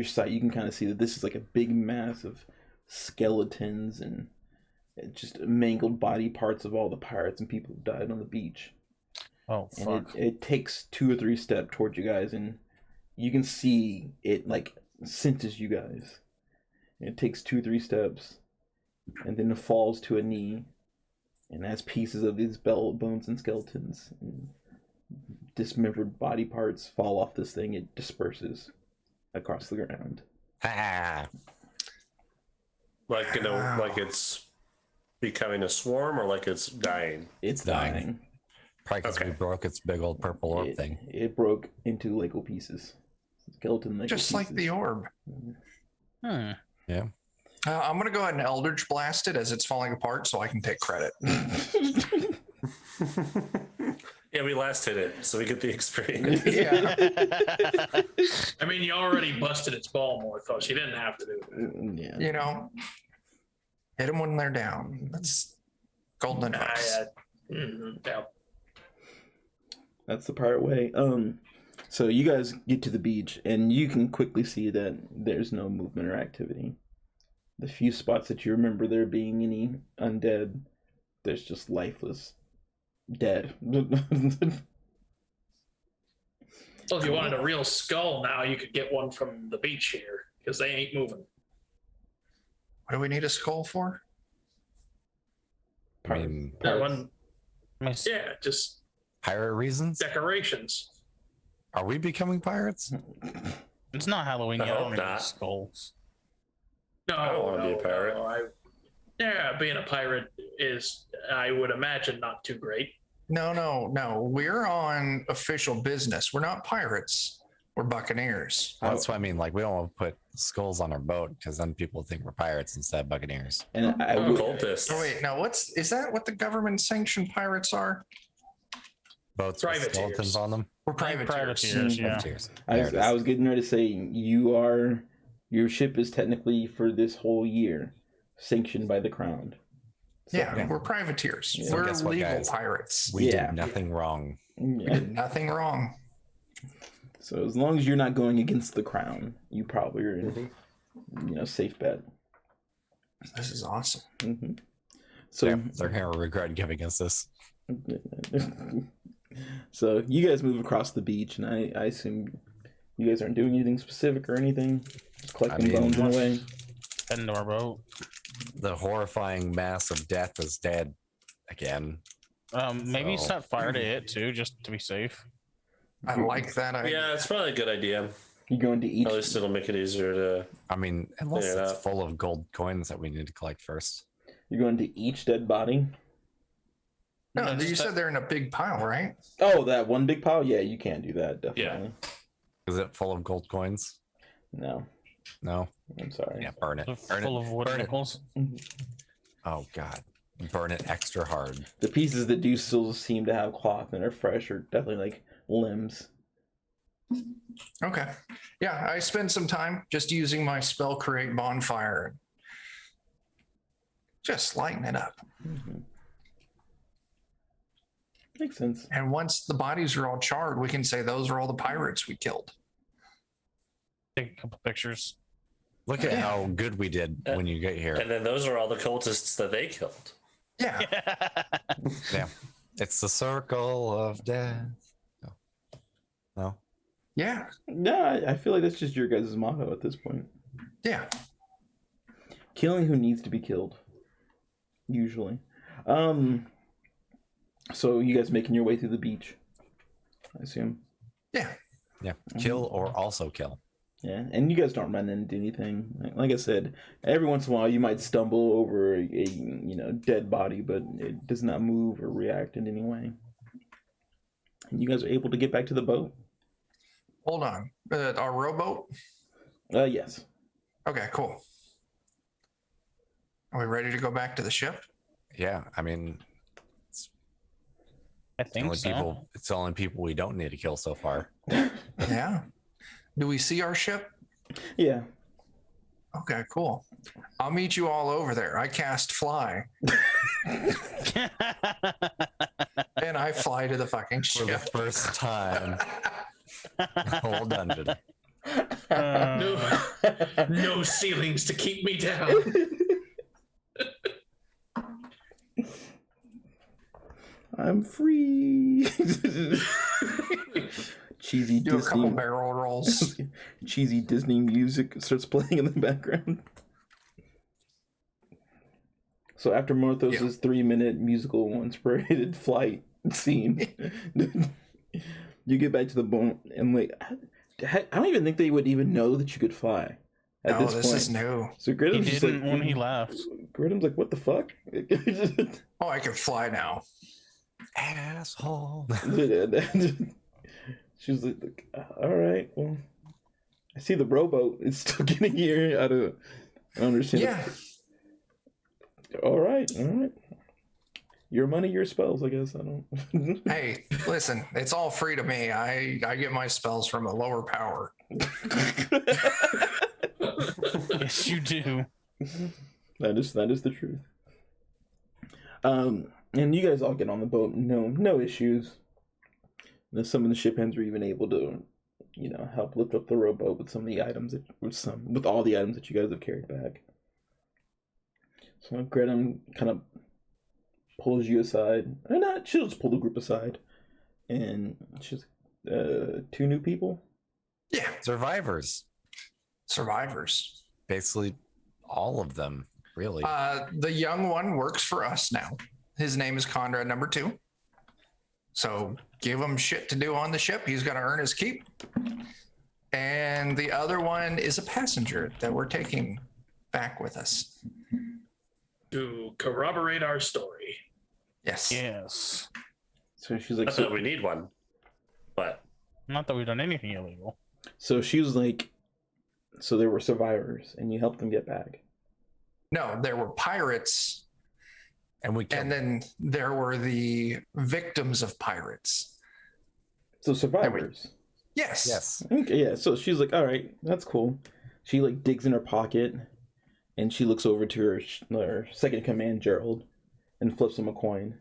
sight, you can kind of see that this is like a big mass of skeletons and just mangled body parts of all the pirates and people who died on the beach. Oh And fuck. it takes 2 or 3 steps towards you guys, and you can see it like senses you guys. And it takes 2 or 3 steps, and then it falls to a knee, and as pieces of these bones and skeletons and dismembered body parts fall off this thing, it disperses across the ground. Ah, Like, like it's becoming a swarm, or like it's dying. It's Dying. dying. probably because we Okay. broke its big old purple orb thing. It broke into Lego pieces. Skeleton Lego Just like the pieces. orb. Hmm. I'm going to go ahead and Eldritch Blast it as it's falling apart so I can take credit. Yeah, we last hit it, so we get the experience. Yeah. I mean, you already busted its ball more, though. You didn't have to do it. Yeah. You know, hit them when they're down. That's golden advice. Yeah. That's the pirate way. So you guys get to the beach, and you can quickly see that there's no movement or activity. The few spots that you remember there being any undead, there's just lifeless dead. Well, if you wanted a real skull now, you could get one from the beach here, because they ain't moving. What do we need a skull for? I mean, That one, My s- yeah, just pirate reasons? decorations. Are we becoming pirates? It's not Halloween I yet. I hope don't need not. skulls. No, I don't wanna be a pirate. No, yeah, being a pirate is, I would imagine, not too great. No. We're on official business. We're not pirates. We're buccaneers. Well, that's what I mean. Like, we don't want to put skulls on our boat because then people think we're pirates instead of buccaneers. And I Oh, would, Cultists. Oh wait, now is that what the government sanctioned pirates are? Boats with Privateers. skeletons on them. We're privateers. Privateers, yeah. Privateers. I There it is. was getting ready to say your ship is technically for this whole year sanctioned by the crown. So, Yeah, we're privateers. Yeah. We're Guess what, legal guys? pirates. We Yeah. did nothing wrong. yeah. Nothing wrong. So as long as you're not going against the crown, you probably are in, safe bet. This is awesome. hmm So Yeah, they're going to regret giving us this. So you guys move across the beach, and I assume you guys aren't doing anything specific or anything. Just collecting bones in a way. Heading to our boat. The horrifying mass of death is dead again. Maybe set fire to it too, just to be safe. I like that idea. Yeah, it's probably a good idea. You going to each? At least it'll make it easier to. I mean, unless Yeah. it's full of gold coins that we need to collect first. You're going to each dead body? No, you said they're in a big pile, right? Oh, that one big pile? Yeah, you can't do that, definitely. Is it full of gold coins? No, No. I'm sorry. Yeah, burn it. Burn Full it. of wood Burn it. nickels. Oh god. Burn it extra hard. The pieces that do still seem to have cloth and are fresh are definitely like limbs. Okay. Yeah, I spend some time just using my spell create bonfire. Just lighten it up. Mm-hmm. Makes sense. And once the bodies are all charred, we can say those are all the pirates we killed. Take a couple pictures. Look at how good we did when you get here. And then those are all the cultists that they killed. Yeah. Yeah. It's the circle of death. No. Yeah. No, I feel like that's just your guys' motto at this point. Yeah. Killing who needs to be killed. Usually. So you guys making your way through the beach, I assume. Yeah. Yeah. Kill or also kill. Yeah, and you guys don't run into anything. Like I said, every once in a while you might stumble over a dead body, but it does not move or react in any way. And you guys are able to get back to the boat. Hold on. Our rowboat? Yes. Okay, cool. Are we ready to go back to the ship? Yeah. I mean, I think so. It's the only people we don't need to kill so far. Yeah. Do we see our ship? Yeah. Okay, cool. I'll meet you all over there. I cast fly. And I fly to the fucking For the ship. first time. Whole dungeon. No ceilings to keep me down. I'm free. Cheesy Do a couple Disney barrel rolls. cheesy Disney music starts playing in the background. So after Morthos' 3-minute musical inspirated flight scene, you get back to the boat and like, I don't even think they would even know that you could fly. At No, this this point. is new. So He Gridham's just didn't like, when he left. Gridham's like, what the fuck? Oh, I can fly now. Asshole. She's like, all right, well, I see the rowboat is still getting here. I don't understand. Yeah. All right. Your money, your spells, I guess. I don't. Hey, listen, it's all free to me. I get my spells from a lower power. Yes, you do. That is the truth. And you guys all get on the boat. No issues. Some of the ship hands were even able to, help lift up the rowboat with some of the items with all the items that you guys have carried back. So Gredham kind of pulls you aside. Or not, she'll just pull the group aside. And she's 2 new people? Yeah. Survivors. Basically all of them, really. The young one works for us now. His name is Conrad number 2. So give him shit to do on the ship. He's going to earn his keep. And the other one is a passenger that we're taking back with us. To corroborate our story. Yes. Yes. So she's like, Not that we need one, but Not that we've done anything illegal. So she was like, so there were survivors, and you helped them get back. No, there were pirates. And then there were the victims of pirates. So survivors. Yes. Okay, yeah. So she's like, all right, that's cool. She like digs in her pocket, and she looks over to her second command, Gerald, and flips him a coin.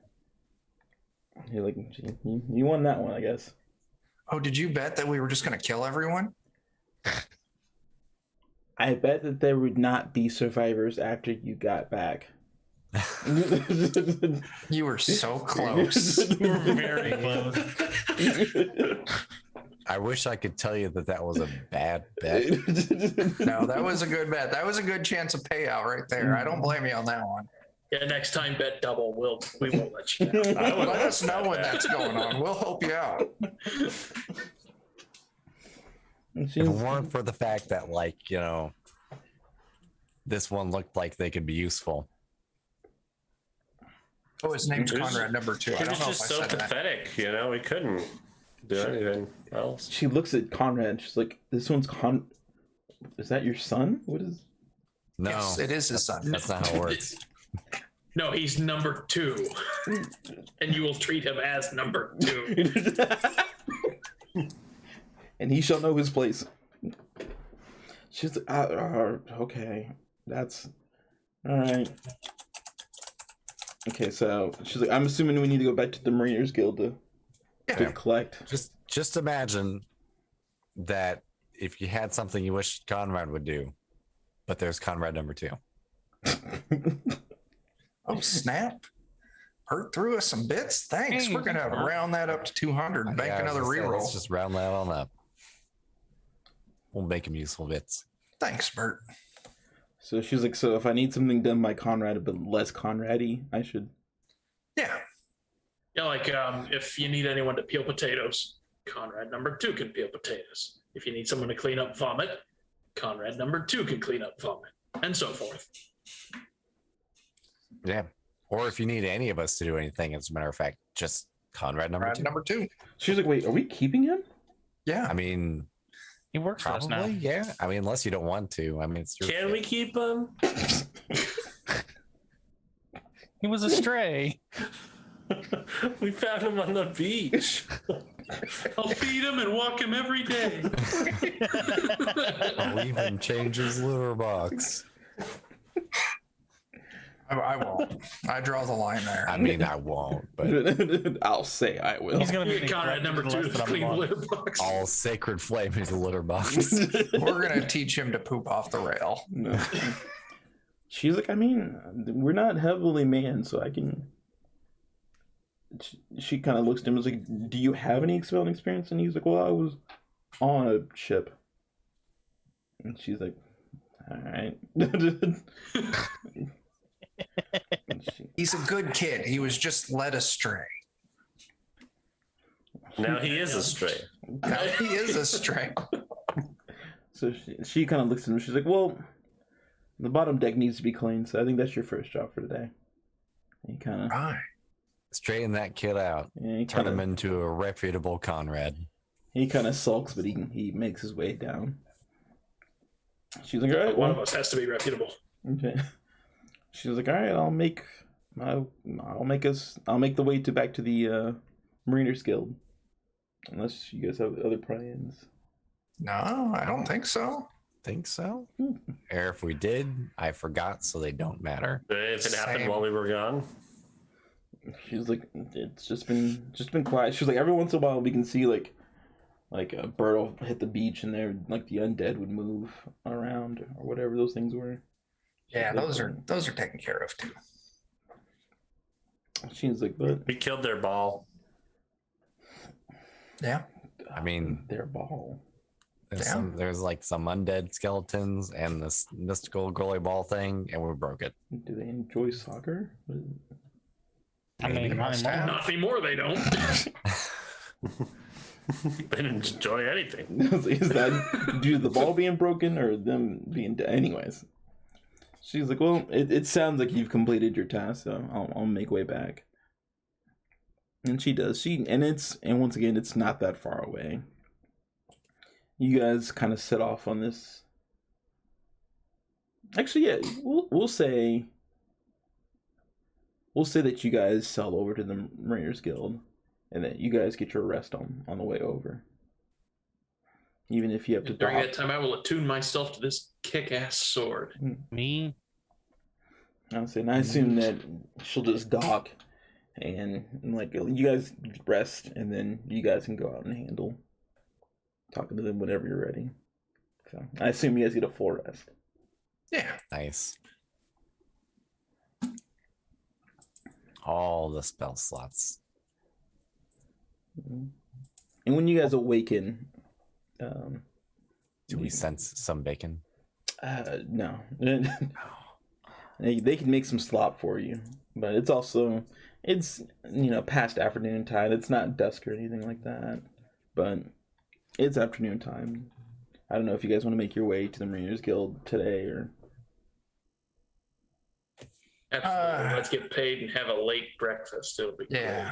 You're like, you won that one, I guess. Oh, did you bet that we were just going to kill everyone? I bet that there would not be survivors after you got back. You were so close. We're very close. I wish I could tell you that was a bad bet. No, that was a good bet. That was a good chance of payout right there. I don't blame you on that one. Yeah, next time bet double. We won't let you down. Let us know when that's going on. We'll help you out. If it weren't for the fact that, this one looked like they could be useful. Oh, his name's Conrad number 2. I He don't was know just if I so said that. pathetic, we couldn't do anything else. She looks at Conrad. She's like, "This one's Is that your son? What is?" No, Yes, it is his son. that's not how it works. No, he's number 2. And you will treat him as number 2. And he shall know his place. She's like, okay, that's all right. Okay, so she's like, I'm assuming we need to go back to the Mariners Guild to collect. Just imagine that if you had something you wish Conrad would do, but there's Conrad number 2. Oh, snap. Hurt threw us some bits. Thanks. We're going to round that up to 200 and bank another reroll. Let's just round that on up. We'll make him useful bits. Thanks, Bert. So she's like, so if I need something done by Conrad, but less Conrad-y, I should. Yeah. Yeah, if you need anyone to peel potatoes, Conrad number 2 can peel potatoes. If you need someone to clean up vomit, Conrad number 2 can clean up vomit, and so forth. Yeah. Or if you need any of us to do anything, as a matter of fact, just Conrad number 2. Number 2. She's like, wait, are we keeping him? Yeah. I mean, He works for us now. probably, yeah. I mean, unless you don't want to. I mean, it's your Can we keep him? He was a stray. We found him on the beach. I'll feed him and walk him every day. I'll even change his litter box. I won't. I draw the line there. I mean, I won't, but I'll say I will. He's gonna be Conrad number 2 to clean the litter box. all sacred flame is a litter box. We're going to teach him to poop off the rail. No. She's like, I mean, we're not heavily manned, so I can. She kind of looks at him and is like, do you have any expelling experience? And he's like, well, I was on a ship. And she's like, all right. He's a good kid. He was just led astray. Now he is a stray. Now he is a stray. So she kind of looks at him. She's like, well, the bottom deck needs to be cleaned, so I think that's your first job for today. And he kind of Right. Straighten that kid out. Turn him into a reputable Conrad. He kind of sulks, but he makes his way down. She's like, all right, One well, of us has to be reputable. okay. She's like, all right, I'll make the way back to the Mariners Guild, unless you guys have other plans. No, I don't think so. Think so? Or if we did, I forgot, so they don't matter. If it happened Same. while we were gone. She's like, it's just been quiet. She's like, every once in a while we can see like a bird will hit the beach and they're like the undead would move around or whatever those things were. Yeah, those are taken care of too. She's like, but We killed their ball. Yeah. I mean, their ball. there's like some undead skeletons and this mystical goalie ball thing, and we broke it. Do they enjoy soccer? I mean, not anymore. Not anymore, they don't. They didn't enjoy anything. Is that due to the ball being broken or them being dead? Anyways, she's like, well, it sounds like you've completed your task, so I'll make way back. And she does. And once again, it's not that far away. You guys kind of set off on this. Actually, yeah, we'll say that you guys sail over to the Mariners Guild, and that you guys get your rest on the way over. Even if you have to During dock. that time, I will attune myself to this kick-ass sword. Me? I assume that she'll just dock, and like you guys rest, and then you guys can go out and handle talking to them whenever you're ready. So I assume you guys get a full rest. Yeah. Nice. All the spell slots. And when you guys awaken, do we sense some bacon? No. They can make some slop for you, but it's past afternoon time. It's not dusk or anything like that, but it's afternoon time. I don't know if you guys want to make your way to the Mariners Guild today or. Absolutely. Let's get paid and have a late breakfast. It'll be Yeah.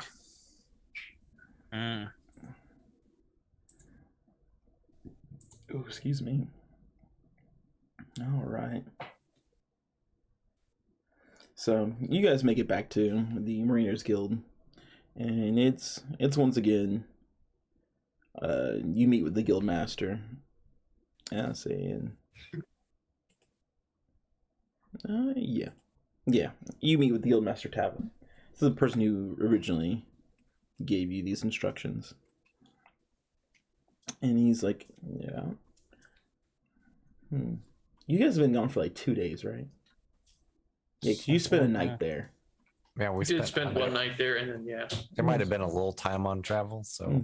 great. Oh, excuse me. All right. So you guys make it back to the Mariners Guild, and it's once again. You meet with the guild master. Yeah. You meet with the guild master Tavin. This is the person who originally gave you these instructions, and he's like, yeah. You guys have been gone for like 2 days, right? Yeah, 'cause you spent a night there. Yeah, we did spend one night there, and then there might have been a little time on travel, so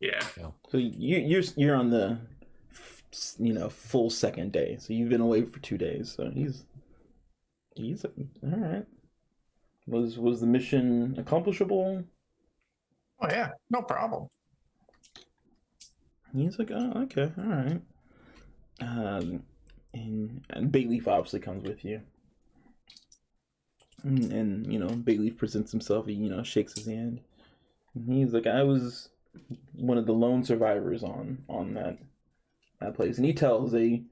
yeah. So you're on the full second day. So you've been away for 2 days. So he's like, all right. Was the mission accomplishable? Oh yeah, no problem. He's like, oh, okay, all right. And Bayleaf obviously comes with you. And Bayleaf presents himself. He shakes his hand. And he's like, I was one of the lone survivors on that place, and he tells a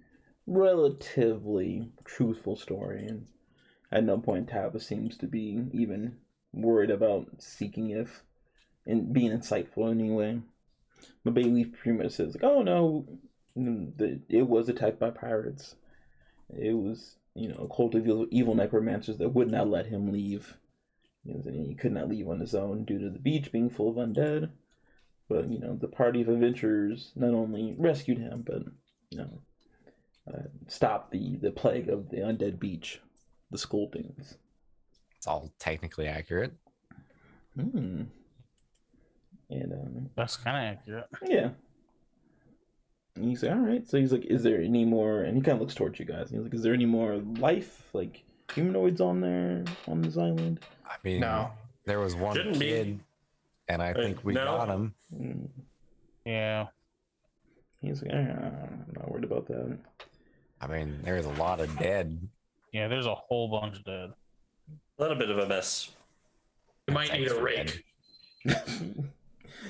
relatively truthful story. And at no point Tava seems to be even worried about seeking if and being insightful in any way. But Bayleaf pretty much says, like, oh no, it was attacked by pirates. It was a cult of evil necromancers that would not let him leave. He could not leave on his own due to the beach being full of undead. But the party of adventurers not only rescued him, but stopped the plague of the undead beach, the scoldings. It's all technically accurate. And That's kind of accurate. yeah. And he's like, all right. So he's like, is there any more? And he kind of looks towards you guys. And he's like, is there any more life, like humanoids on this island? I mean, No. There was one Shouldn't be. kid, and I think we got him. Yeah. He's like, I'm not worried about that. I mean, there's a lot of dead. Yeah, there's a whole bunch of dead. A little bit of a mess. You might need Thanks a for rake.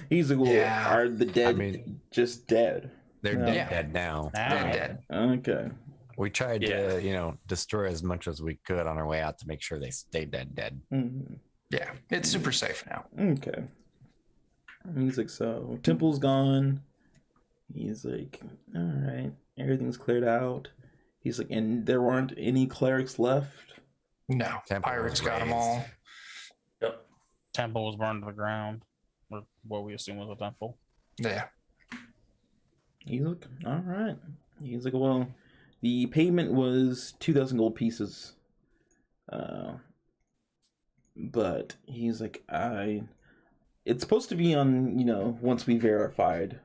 He's like, well, Yeah. are the dead just dead? They're No. dead now. They're dead. Okay. We tried to, destroy as much as we could on our way out to make sure they stayed dead. Mm-hmm. Yeah, it's super safe now. Okay. He's like, so temple's gone. He's like, all right, everything's cleared out. He's like, and there aren't any clerics left. No, Temple pirates was got them razed. all. Yep. Temple was burned to the ground, or what we assume was a temple. Yeah. He's like, all right. He's like, well, the payment was 2,000 gold pieces. But he's like, it's supposed to be on, once we verified.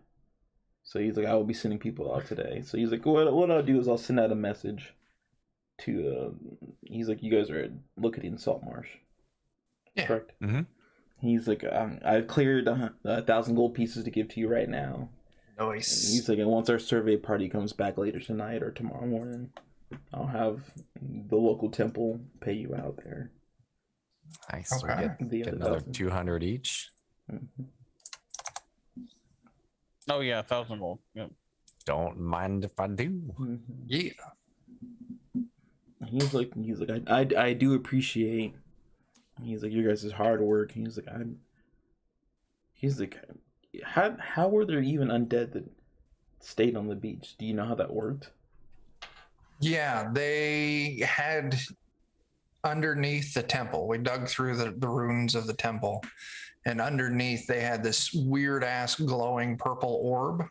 So he's like, I will be sending people out today. So he's like, what I'll do is I'll send out a message to, he's like, you guys are located in Saltmarsh. Yeah. Correct? Mm-hmm. He's like, I've cleared 1,000 gold pieces to give to you right now. Nice. And he's like, and once our survey party comes back later tonight or tomorrow morning, I'll have the local temple pay you out there. Nice. Okay. We get another 200 each. Mm-hmm. Oh yeah, 1,000 gold. Yep. Don't mind if I do. Mm-hmm. Yeah. He's like, I do appreciate. He's like, your guys' hard work. He's like, how were there even undead that stayed on the beach? Do you know how that worked? Yeah, they had underneath the temple. We dug through the ruins of the temple, and underneath they had this weird ass glowing purple orb.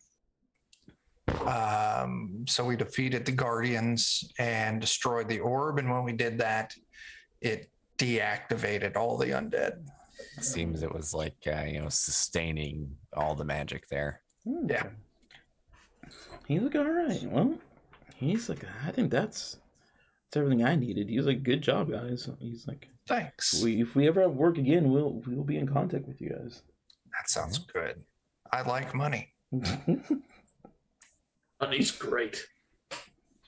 So we defeated the guardians and destroyed the orb, and when we did that, it deactivated all the undead. Seems it was like sustaining all the magic there. Yeah. He's like, all right. Well, he's like, I think that's everything I needed. He's like, good job, guys. He's like, Thanks. if we ever work again, we'll be in contact with you guys. That sounds good. I like money. Money's great.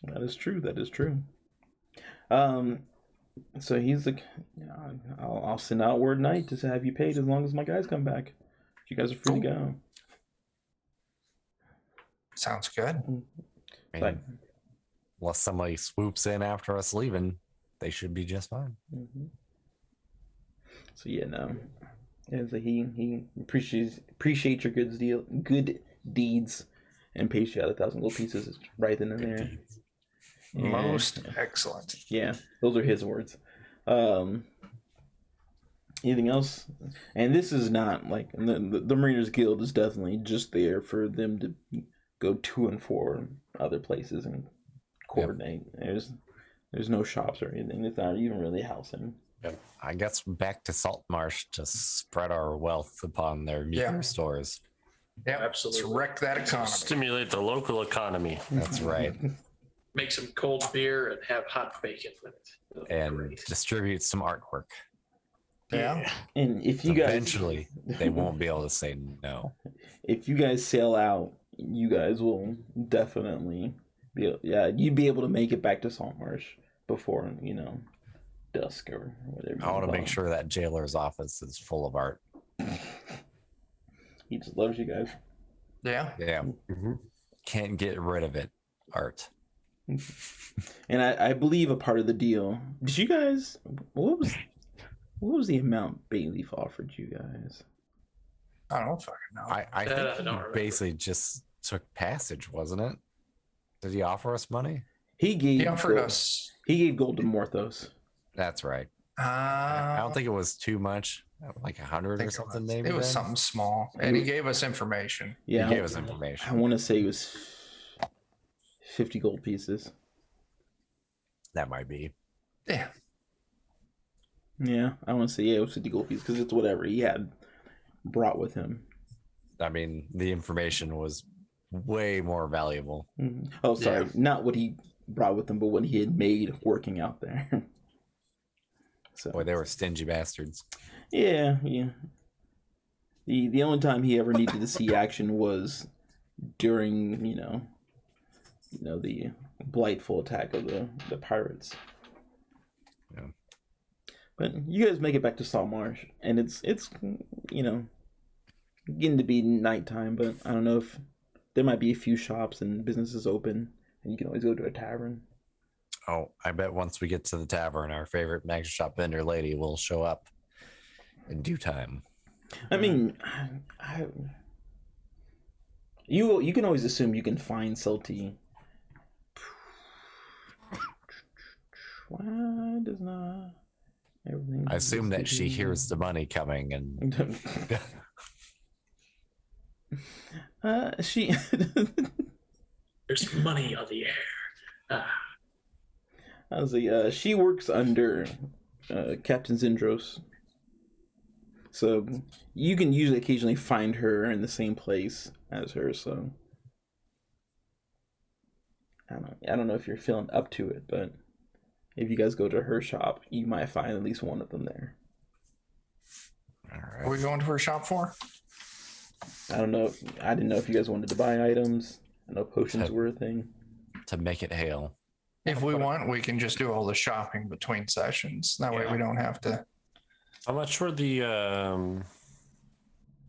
That is true. That is true. So he's like, I'll send out word night to have you paid as long as my guys come back. You guys are free to go. Sounds good. Like, unless somebody swoops in after us leaving, they should be just fine. mm-hmm. So yeah, no. As he appreciates your good deeds and pays you out 1,000 gold pieces right then and there. Most excellent. Yeah, those are his words. Anything else? And this is not like the Mariners Guild is definitely just there for them to go to and for other places and coordinate. Yep. There's no shops or anything. It's not even really housing. Yep. I guess back to Saltmarsh to spread our wealth upon their meager stores. Yeah, absolutely. Let's wreck that economy. Stimulate the local economy. That's right. Make some cold beer and have hot bacon with it. And distribute some artwork. Yeah. And if you guys eventually they won't be able to say no. If you guys sail out, you guys will definitely you'd be able to make it back to Saltmarsh before, dusk or whatever. I want to make sure that jailer's office is full of art. He just loves you guys. Yeah. Yeah. Mm-hmm. Can't get rid of it. Art. And I believe a part of the deal. Did you guys? What was the amount Bayleaf offered you guys? I don't fucking know. I think he basically just took passage, wasn't it? Did he offer us money? He offered gold. us. He gave gold to Morthos. That's right. I don't think it was too much. Like 100 or something, maybe. It was something small, and he gave us information. Yeah, he gave us information. I want to say it was 50 gold pieces. That might be. Yeah. Yeah, I want to say it was 50 gold pieces because it's whatever he had brought with him. I mean, the information was way more valuable. Mm-hmm. Oh, sorry, not what he brought with him, but what he had made working out there. So. Boy, they were stingy bastards. Yeah. The only time he ever needed to see action was during, the blightful attack of the pirates. Yeah. But you guys make it back to Saltmarsh, and it's getting to be nighttime, but I don't know if there might be a few shops and businesses open, and you can always go to a tavern. Oh, I bet once we get to the tavern, our favorite magic shop vendor lady will show up in due time. I mean, you can always assume you can find Salty. Why does not everything? I assume that she hears the money coming and she. There's money on the air. I was like, she works under Captain Zindros, so you can usually occasionally find her in the same place as her. So I don't know if you're feeling up to it, but if you guys go to her shop, you might find at least one of them there. All right. What are we going to her shop for? I don't know. I didn't know if you guys wanted to buy items. I know potions were a thing. To make it hail. If we want, we can just do all the shopping between sessions. That way we don't have to. How much were those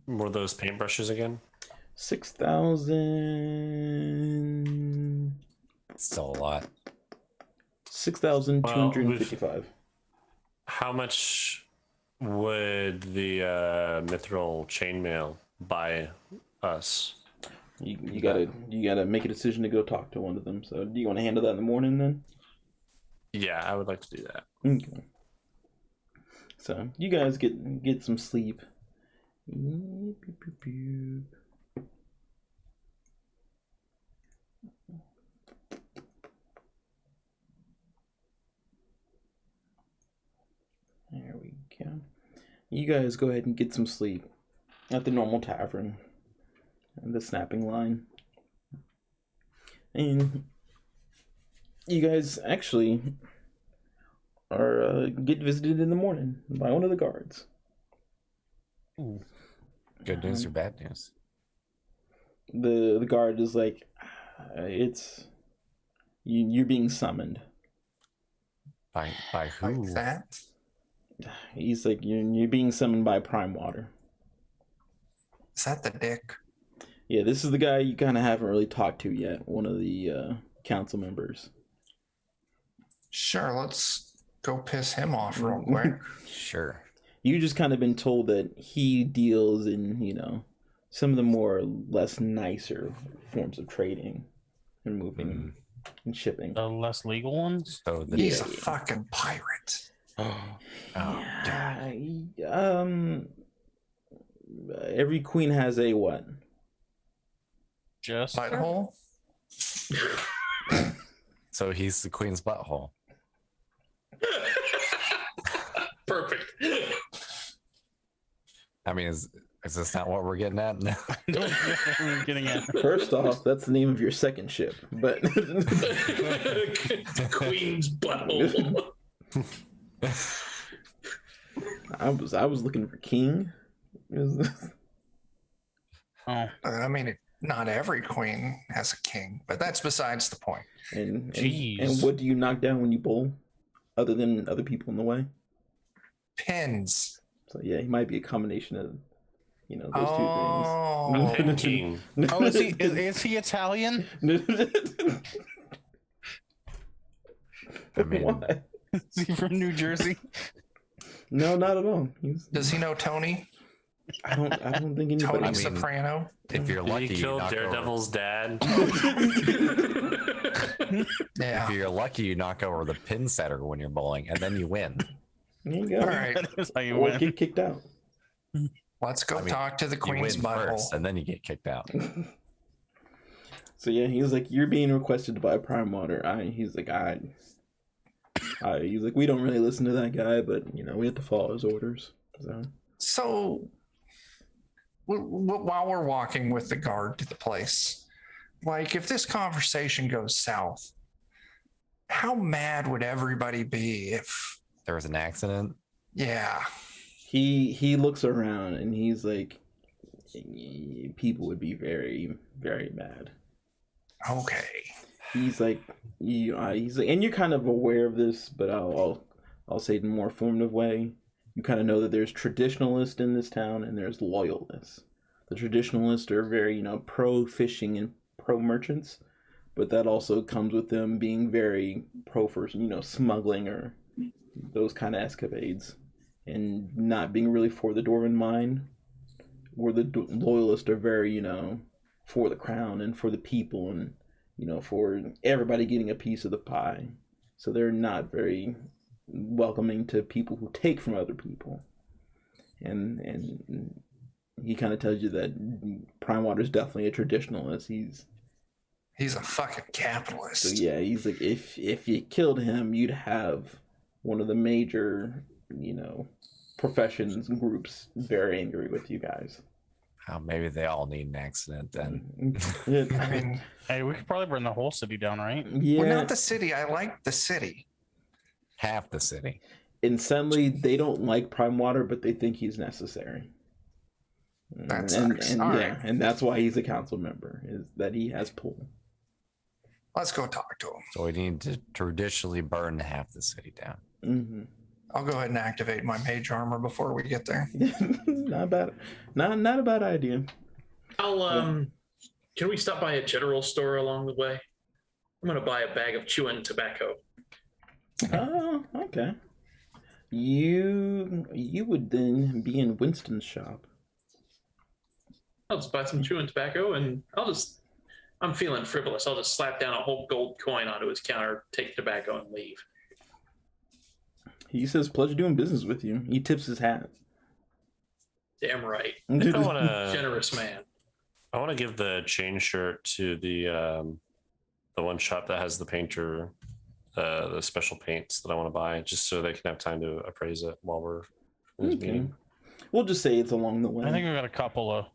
paintbrushes again? 6,000. Still a lot. 6,255. How much would the mithril chainmail buy us? You gotta make a decision to go talk to one of them. So do you want to handle that in the morning then? Yeah, I would like to do that. Okay. So you guys get some sleep. There we go. you guys go ahead and get some sleep at the normal tavern and the snapping line. And you guys actually are get visited in the morning by one of the guards. Ooh. Good news or bad news? The guard is like, it's you're being summoned. By who? Like that? He's like, you're being summoned by Prime Water. Is that the dick? Yeah, this is the guy you kind of haven't really talked to yet. One of the council members. Sure, let's go piss him off real quick. Sure. You just kind of been told that he deals in, some of the more or less nicer forms of trading and moving and shipping. The less legal ones? So He's a fucking pirate. Yeah, every queen has a what? Just Butthole? So he's the queen's butthole. Perfect. I mean, is this not what we're getting at? No. we're getting at. First off, that's the name of your second ship, but Queen's butthole. I was looking for king. Oh, I mean, not every queen has a king, but that's besides the point. And Jeez. what do you knock down when you bowl, other than other people in the way? Pins. So yeah, he might be a combination of, those Oh. Pin king. oh, is he Italian? two things. I mean- Why? Is he from New Jersey? No, not at all. Does he know Tony? I don't think anybody. Tony mean- Soprano? If you're Did lucky, he you kill knock over. Daredevil's dad? Yeah. If you're lucky, you knock over the pin setter when you're bowling, and then you win. There you go. All right, That is how you Or win. get kicked out. let's go I mean, talk to the You queen's win butthole. first, and then you get kicked out. So yeah, he was like, "You're being requested by Prime Water." He's like, he's like, "We don't really listen to that guy, but we have to follow his orders." So, while we're walking with the guard to the place, like if this conversation goes south, how mad would everybody be if, There was an accident. yeah, He looks around and he's like, people would be very, very mad. okay. He's like, and you're kind of aware of this, but I'll say it in a more formative way. You kind of know that there's traditionalists in this town and there's loyalists. The traditionalists are very, pro fishing and pro merchants, but that also comes with them being very pro for, smuggling or those kind of escapades, and not being really for the Dwarven mind. Where the loyalists are very, for the crown and for the people and, for everybody getting a piece of the pie. So they're not very welcoming to people who take from other people. And he kind of tells you that Prime Water is definitely a traditionalist. He's a fucking capitalist. So yeah, he's like, if you killed him, you'd have one of the major, professions and groups very angry with you guys. Oh, maybe they all need an accident then. I mean, Hey, we could probably burn the whole city down, right? yeah. well, not the city. I like the city. Half the city. And suddenly they don't like Prime Water, but they think he's necessary. That sucks. All right. And that's why he's a council member, is that he has pull. Let's go talk to him. So we need to traditionally burn half the city down. Mm-hmm. I'll go ahead and activate my mage armor before we get there. Not bad. Not a bad idea. Can we stop by a general store along the way? I'm gonna buy a bag of chewing tobacco. Oh, okay. You would then be in Winston's shop. I'll just buy some chewing tobacco and I'm feeling frivolous. I'll just slap down a whole gold coin onto his counter, take the tobacco and leave. He says, "Pleasure doing business with you." He tips his hat. Damn right. I want to. Generous man. I want to give the chain shirt to the one shop that has the painter, the special paints that I want to buy, just so they can have time to appraise it while we're in this meeting. We'll just say it's along the way. I think we've got a couple of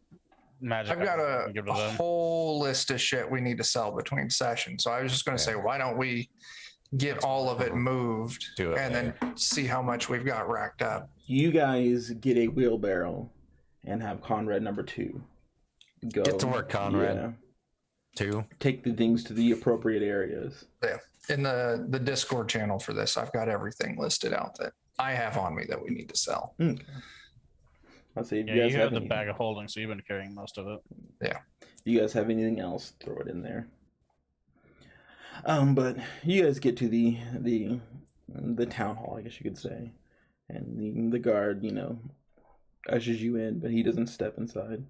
magic. I've got items we can give to a them. whole list of shit we need to sell between sessions. So I was just going to say, why don't we get all of it moved Do it and then see how much we've got racked up. You guys get a wheelbarrow and have Conrad number 2 go. Get to work, Conrad. Yeah, 2. take the things to the appropriate areas. Yeah. In the Discord channel for this, I've got everything listed out that I have on me that we need to sell. Okay. I'll say if Yeah, you guys you have the any- bag of holding, so you've been carrying most of it. you guys have anything else, throw it in there. But you guys get to the town hall, I guess you could say, and the guard, ushers you in, but he doesn't step inside.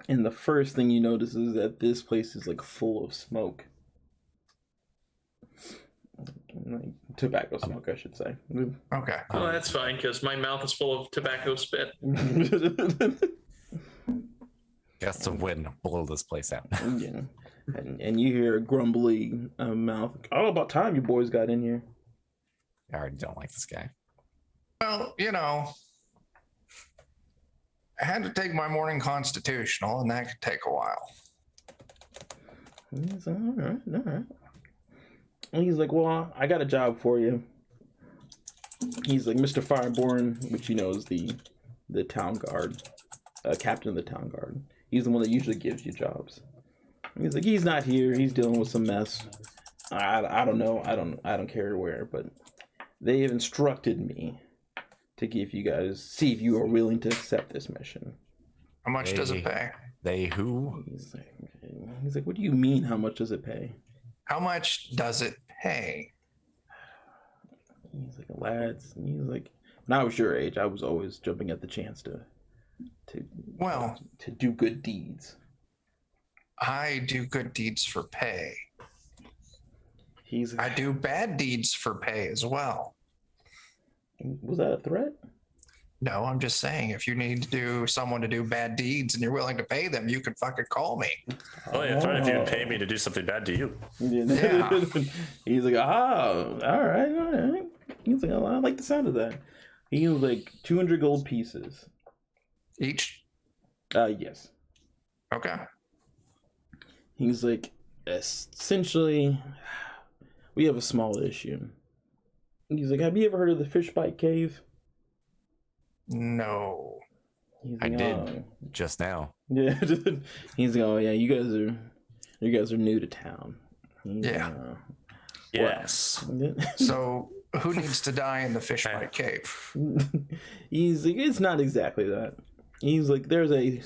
And the first thing you notice is that this place is like full of smoke, like tobacco smoke, I should say. Okay. Well, that's fine because my mouth is full of tobacco spit. Guess the wind blow this place out. Yeah. And you hear a grumbly mouth. Oh, about time you boys got in here. I already don't like this guy. Well, I had to take my morning constitutional, and that could take a while. He's like, all right. And he's like, well, I got a job for you. He's like, Mr. Fireborn, which is the town guard, captain of the town guard. He's the one that usually gives you jobs. He's like, he's not here. He's dealing with some mess. I don't know. I don't care where, but they have instructed me to give you guys, see if you are willing to accept this mission. How much does it pay? They who? He's like, what do you mean? How much does it pay? How much does it pay? He's like, lads. He's like, when I was your age, I was always jumping at the chance to do good deeds. I do good deeds for pay. I do bad deeds for pay as well. Was that a threat? No, I'm just saying, if you need someone to do bad deeds and you're willing to pay them, you can fucking call me. Oh, yeah, threat if you'd pay me to do something bad to you. Yeah. He's like, all right. He's like, oh, I like the sound of that. He was like 200 gold pieces. Each? Yes. Okay. He's like, essentially, we have a small issue. He's like, have you ever heard of the Fishbite Cave? No. Like, I did just now. Yeah. He's like, oh yeah, you guys are new to town. Yeah. Yes. So who needs to die in the Fishbite Cave? He's like, it's not exactly that. He's like, there's a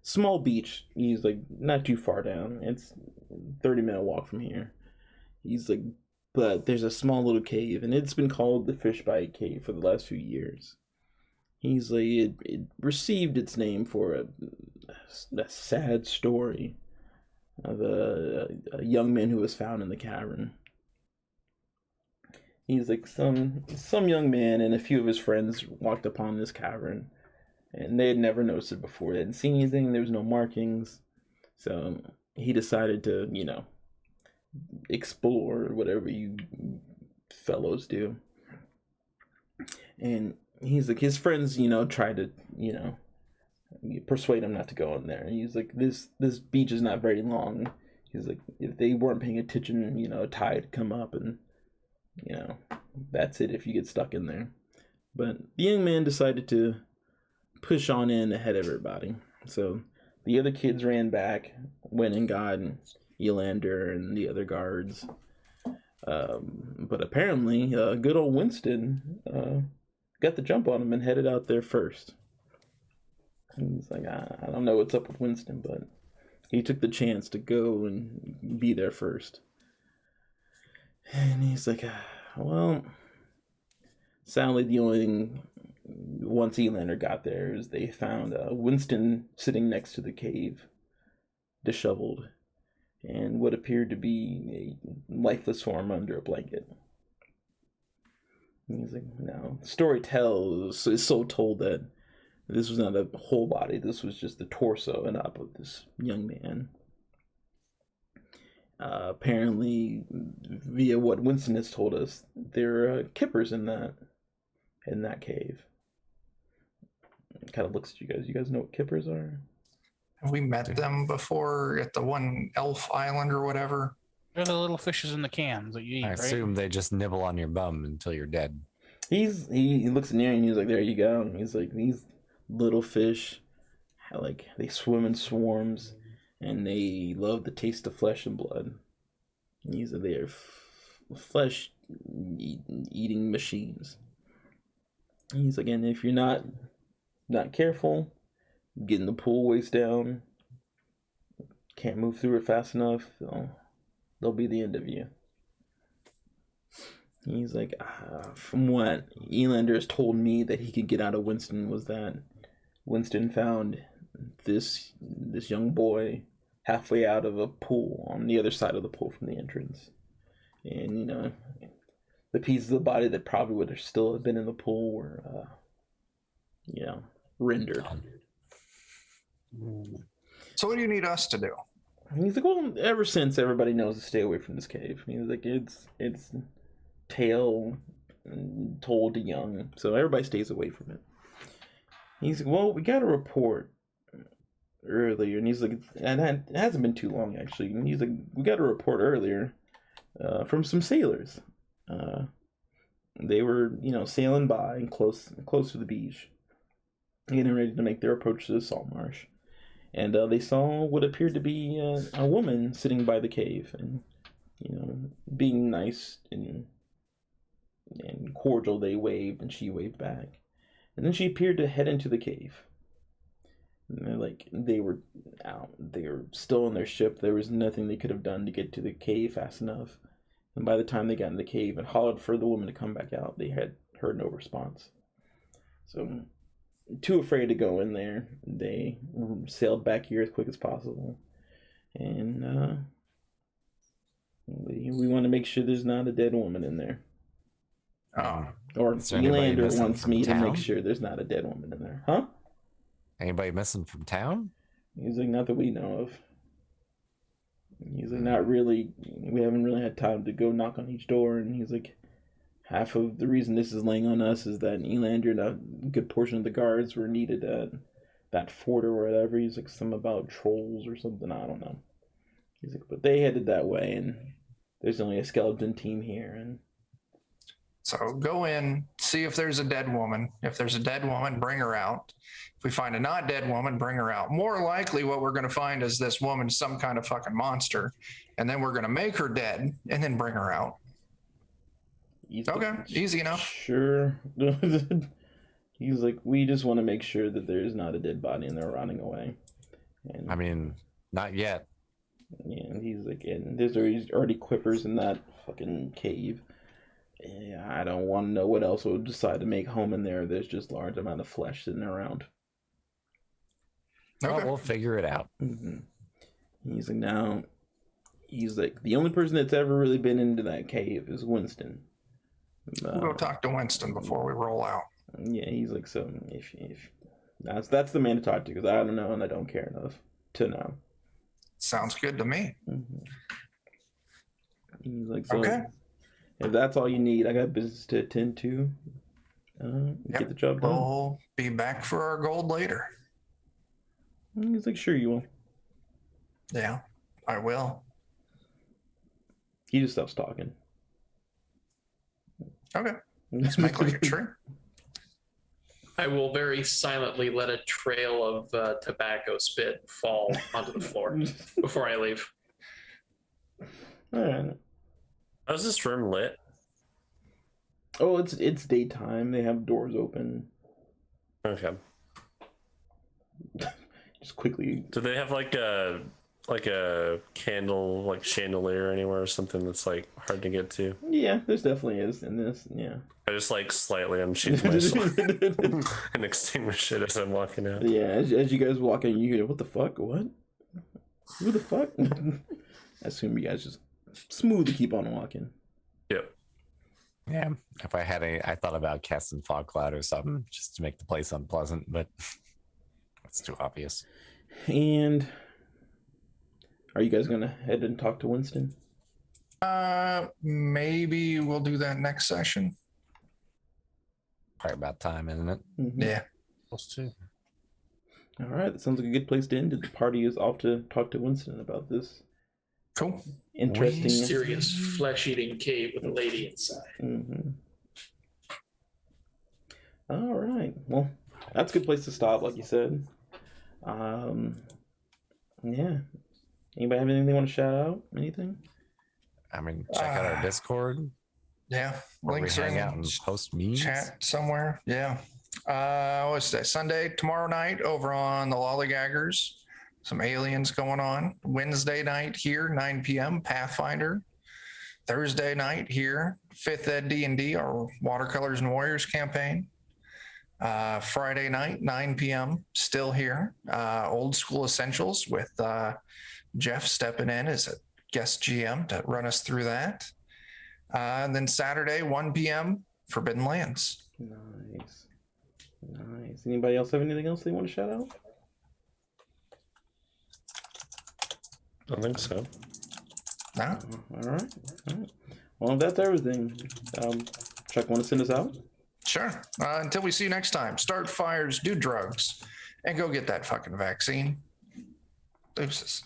small beach. He's like, not too far down. It's 30-minute walk from here. He's like, but there's a small little cave, and it's been called the Fishbite Cave for the last few years. He's like, it received its name for a sad story of a young man who was found in the cavern. He's like, some young man and a few of his friends walked upon this cavern, and they had never noticed it before. They hadn't seen anything. There was no markings. So he decided to, explore whatever you fellows do. And he's like, his friends, tried to, persuade him not to go in there. He's like, this beach is not very long. He's like, if they weren't paying attention, a tide would come up and, that's it if you get stuck in there. But the young man decided to push on in ahead of everybody. So the other kids ran back, went and got Elander and the other guards. But apparently, good old Winston got the jump on him and headed out there first. And he's like, I don't know what's up with Winston, but he took the chance to go and be there first. And he's like, well, sadly, the only thing, once Elander got there, is they found Winston sitting next to the cave, disheveled, and what appeared to be a lifeless form under a blanket. And he's like, no. The story is so told that this was not a whole body. This was just the torso and up of this young man. Apparently, via what Winston has told us, there are kippers in that cave. kind of looks at you guys. You guys know what kippers are? Have we met them before at the one elf island or whatever? They're the little fishes in the cans that you eat, I right? assume they just nibble on your bum until you're dead. He looks near you and he's like, there you go. And he's like, these little fish, like, they swim in swarms and they love the taste of flesh and blood. And he's like, they are flesh eating machines. And he's like, and if you're not careful, getting the pool waist down, can't move through it fast enough, they'll be the end of you. He's like, from what Elander has told me that he could get out of Winston was that Winston found this young boy halfway out of a pool on the other side of the pool from the entrance. And, you know, the pieces of the body that probably would have still been in the pool were, you know, rendered. So what do you need us to do? And he's like, well, ever since everybody knows to stay away from this cave. He's like, it's tale told to young, so everybody stays away from it. He's like, well, we got a report earlier, and he's like, and it hasn't been too long actually. And he's like, we got a report earlier from some sailors. They were, you know, sailing by and close to the beach, getting ready to make their approach to the Saltmarsh. And they saw what appeared to be a woman sitting by the cave and, you know, being nice and cordial. They waved and she waved back. And then she appeared to head into the cave. And they were out. They were still in their ship. There was nothing they could have done to get to the cave fast enough. And by the time they got in the cave and hollered for the woman to come back out, they had heard no response. So, too afraid to go in there, they sailed back here as quick as possible. And we want to make sure there's not a dead woman in there. Or Elander wants me to make sure there's not a dead woman in there. Huh? Anybody missing from town? He's like, not that we know of. He's like, not really. We haven't really had time to go knock on each door. And he's like, half of the reason this is laying on us is that Elander and a good portion of the guards were needed at that fort or whatever. He's like, some about trolls or something. I don't know. He's like, but they headed that way, and there's only a skeleton team here. And so go in, see if there's a dead woman. If there's a dead woman, bring her out. If we find a not dead woman, bring her out. More likely what we're going to find is this woman's some kind of fucking monster, and then we're going to make her dead and then bring her out. Okay, easy enough. Sure. He's like, we just want to make sure that there's not a dead body and they're running away. And I mean, not yet. Yeah, and he's like, and there's already quippers in that fucking cave. Yeah, I don't want to know what else would decide to make home in there. There's just large amount of flesh sitting around. Okay. Well, we'll figure it out. Mm-hmm. He's like, now, he's like, the only person that's ever really been into that cave is Winston. We'll go talk to Winston before we roll out. Yeah, he's like, so if that's the man to talk to, because I don't know and I don't care enough to know. Sounds good to me. Mm-hmm. He's like, so okay. If that's all you need, I got business to attend to. Get the job done. We'll be back for our gold later. He's like, sure you will. Yeah, I will. He just stops talking. Okay. Let's make like a tree. I will very silently let a trail of tobacco spit fall onto the floor before I leave. All right. How's this room lit? Oh, it's daytime. They have doors open. Okay. Just quickly. Do they have like a candle, like chandelier anywhere or something that's like hard to get to? Yeah, there's definitely is in this. Yeah. I just like slightly unsheath my sword and extinguish it as I'm walking out. Yeah, as you guys walk in, you hear, what the fuck? What? Who the fuck? I assume you guys just smoothly keep on walking. Yep. Yeah. If I thought about casting fog cloud or something just to make the place unpleasant, but that's too obvious. And are you guys gonna head and talk to Winston? Maybe we'll do that next session. Probably about time, isn't it? Mm-hmm. Yeah. Close to. All right, that sounds like a good place to end it. The party is off to talk to Winston about this. Cool. Interesting. Mysterious flesh-eating cave with a lady inside. Mm-hmm. All right. Well, that's a good place to stop, like you said. Yeah. Anybody have anything they want to shout out? Anything? I mean, check out our Discord. Yeah. Where we Links are hang in out and post memes. chat somewhere. Yeah. What's that? Sunday, tomorrow night over on the Lollygaggers. Some aliens going on. Wednesday night here, 9 p.m. Pathfinder. Thursday night here, 5th Ed D&D, our Watercolors and Warriors campaign. Friday night, 9 p.m. Still here. Old School Essentials with Jeff stepping in as a guest GM to run us through that. And then Saturday, 1 p.m. Forbidden Lands. Nice. Nice. Anybody else have anything else they want to shout out? I think so. No? All right. Well, if that's everything, Chuck, want to send us out? Sure. Until we see you next time, start fires, do drugs, and go get that fucking vaccine. Deuces.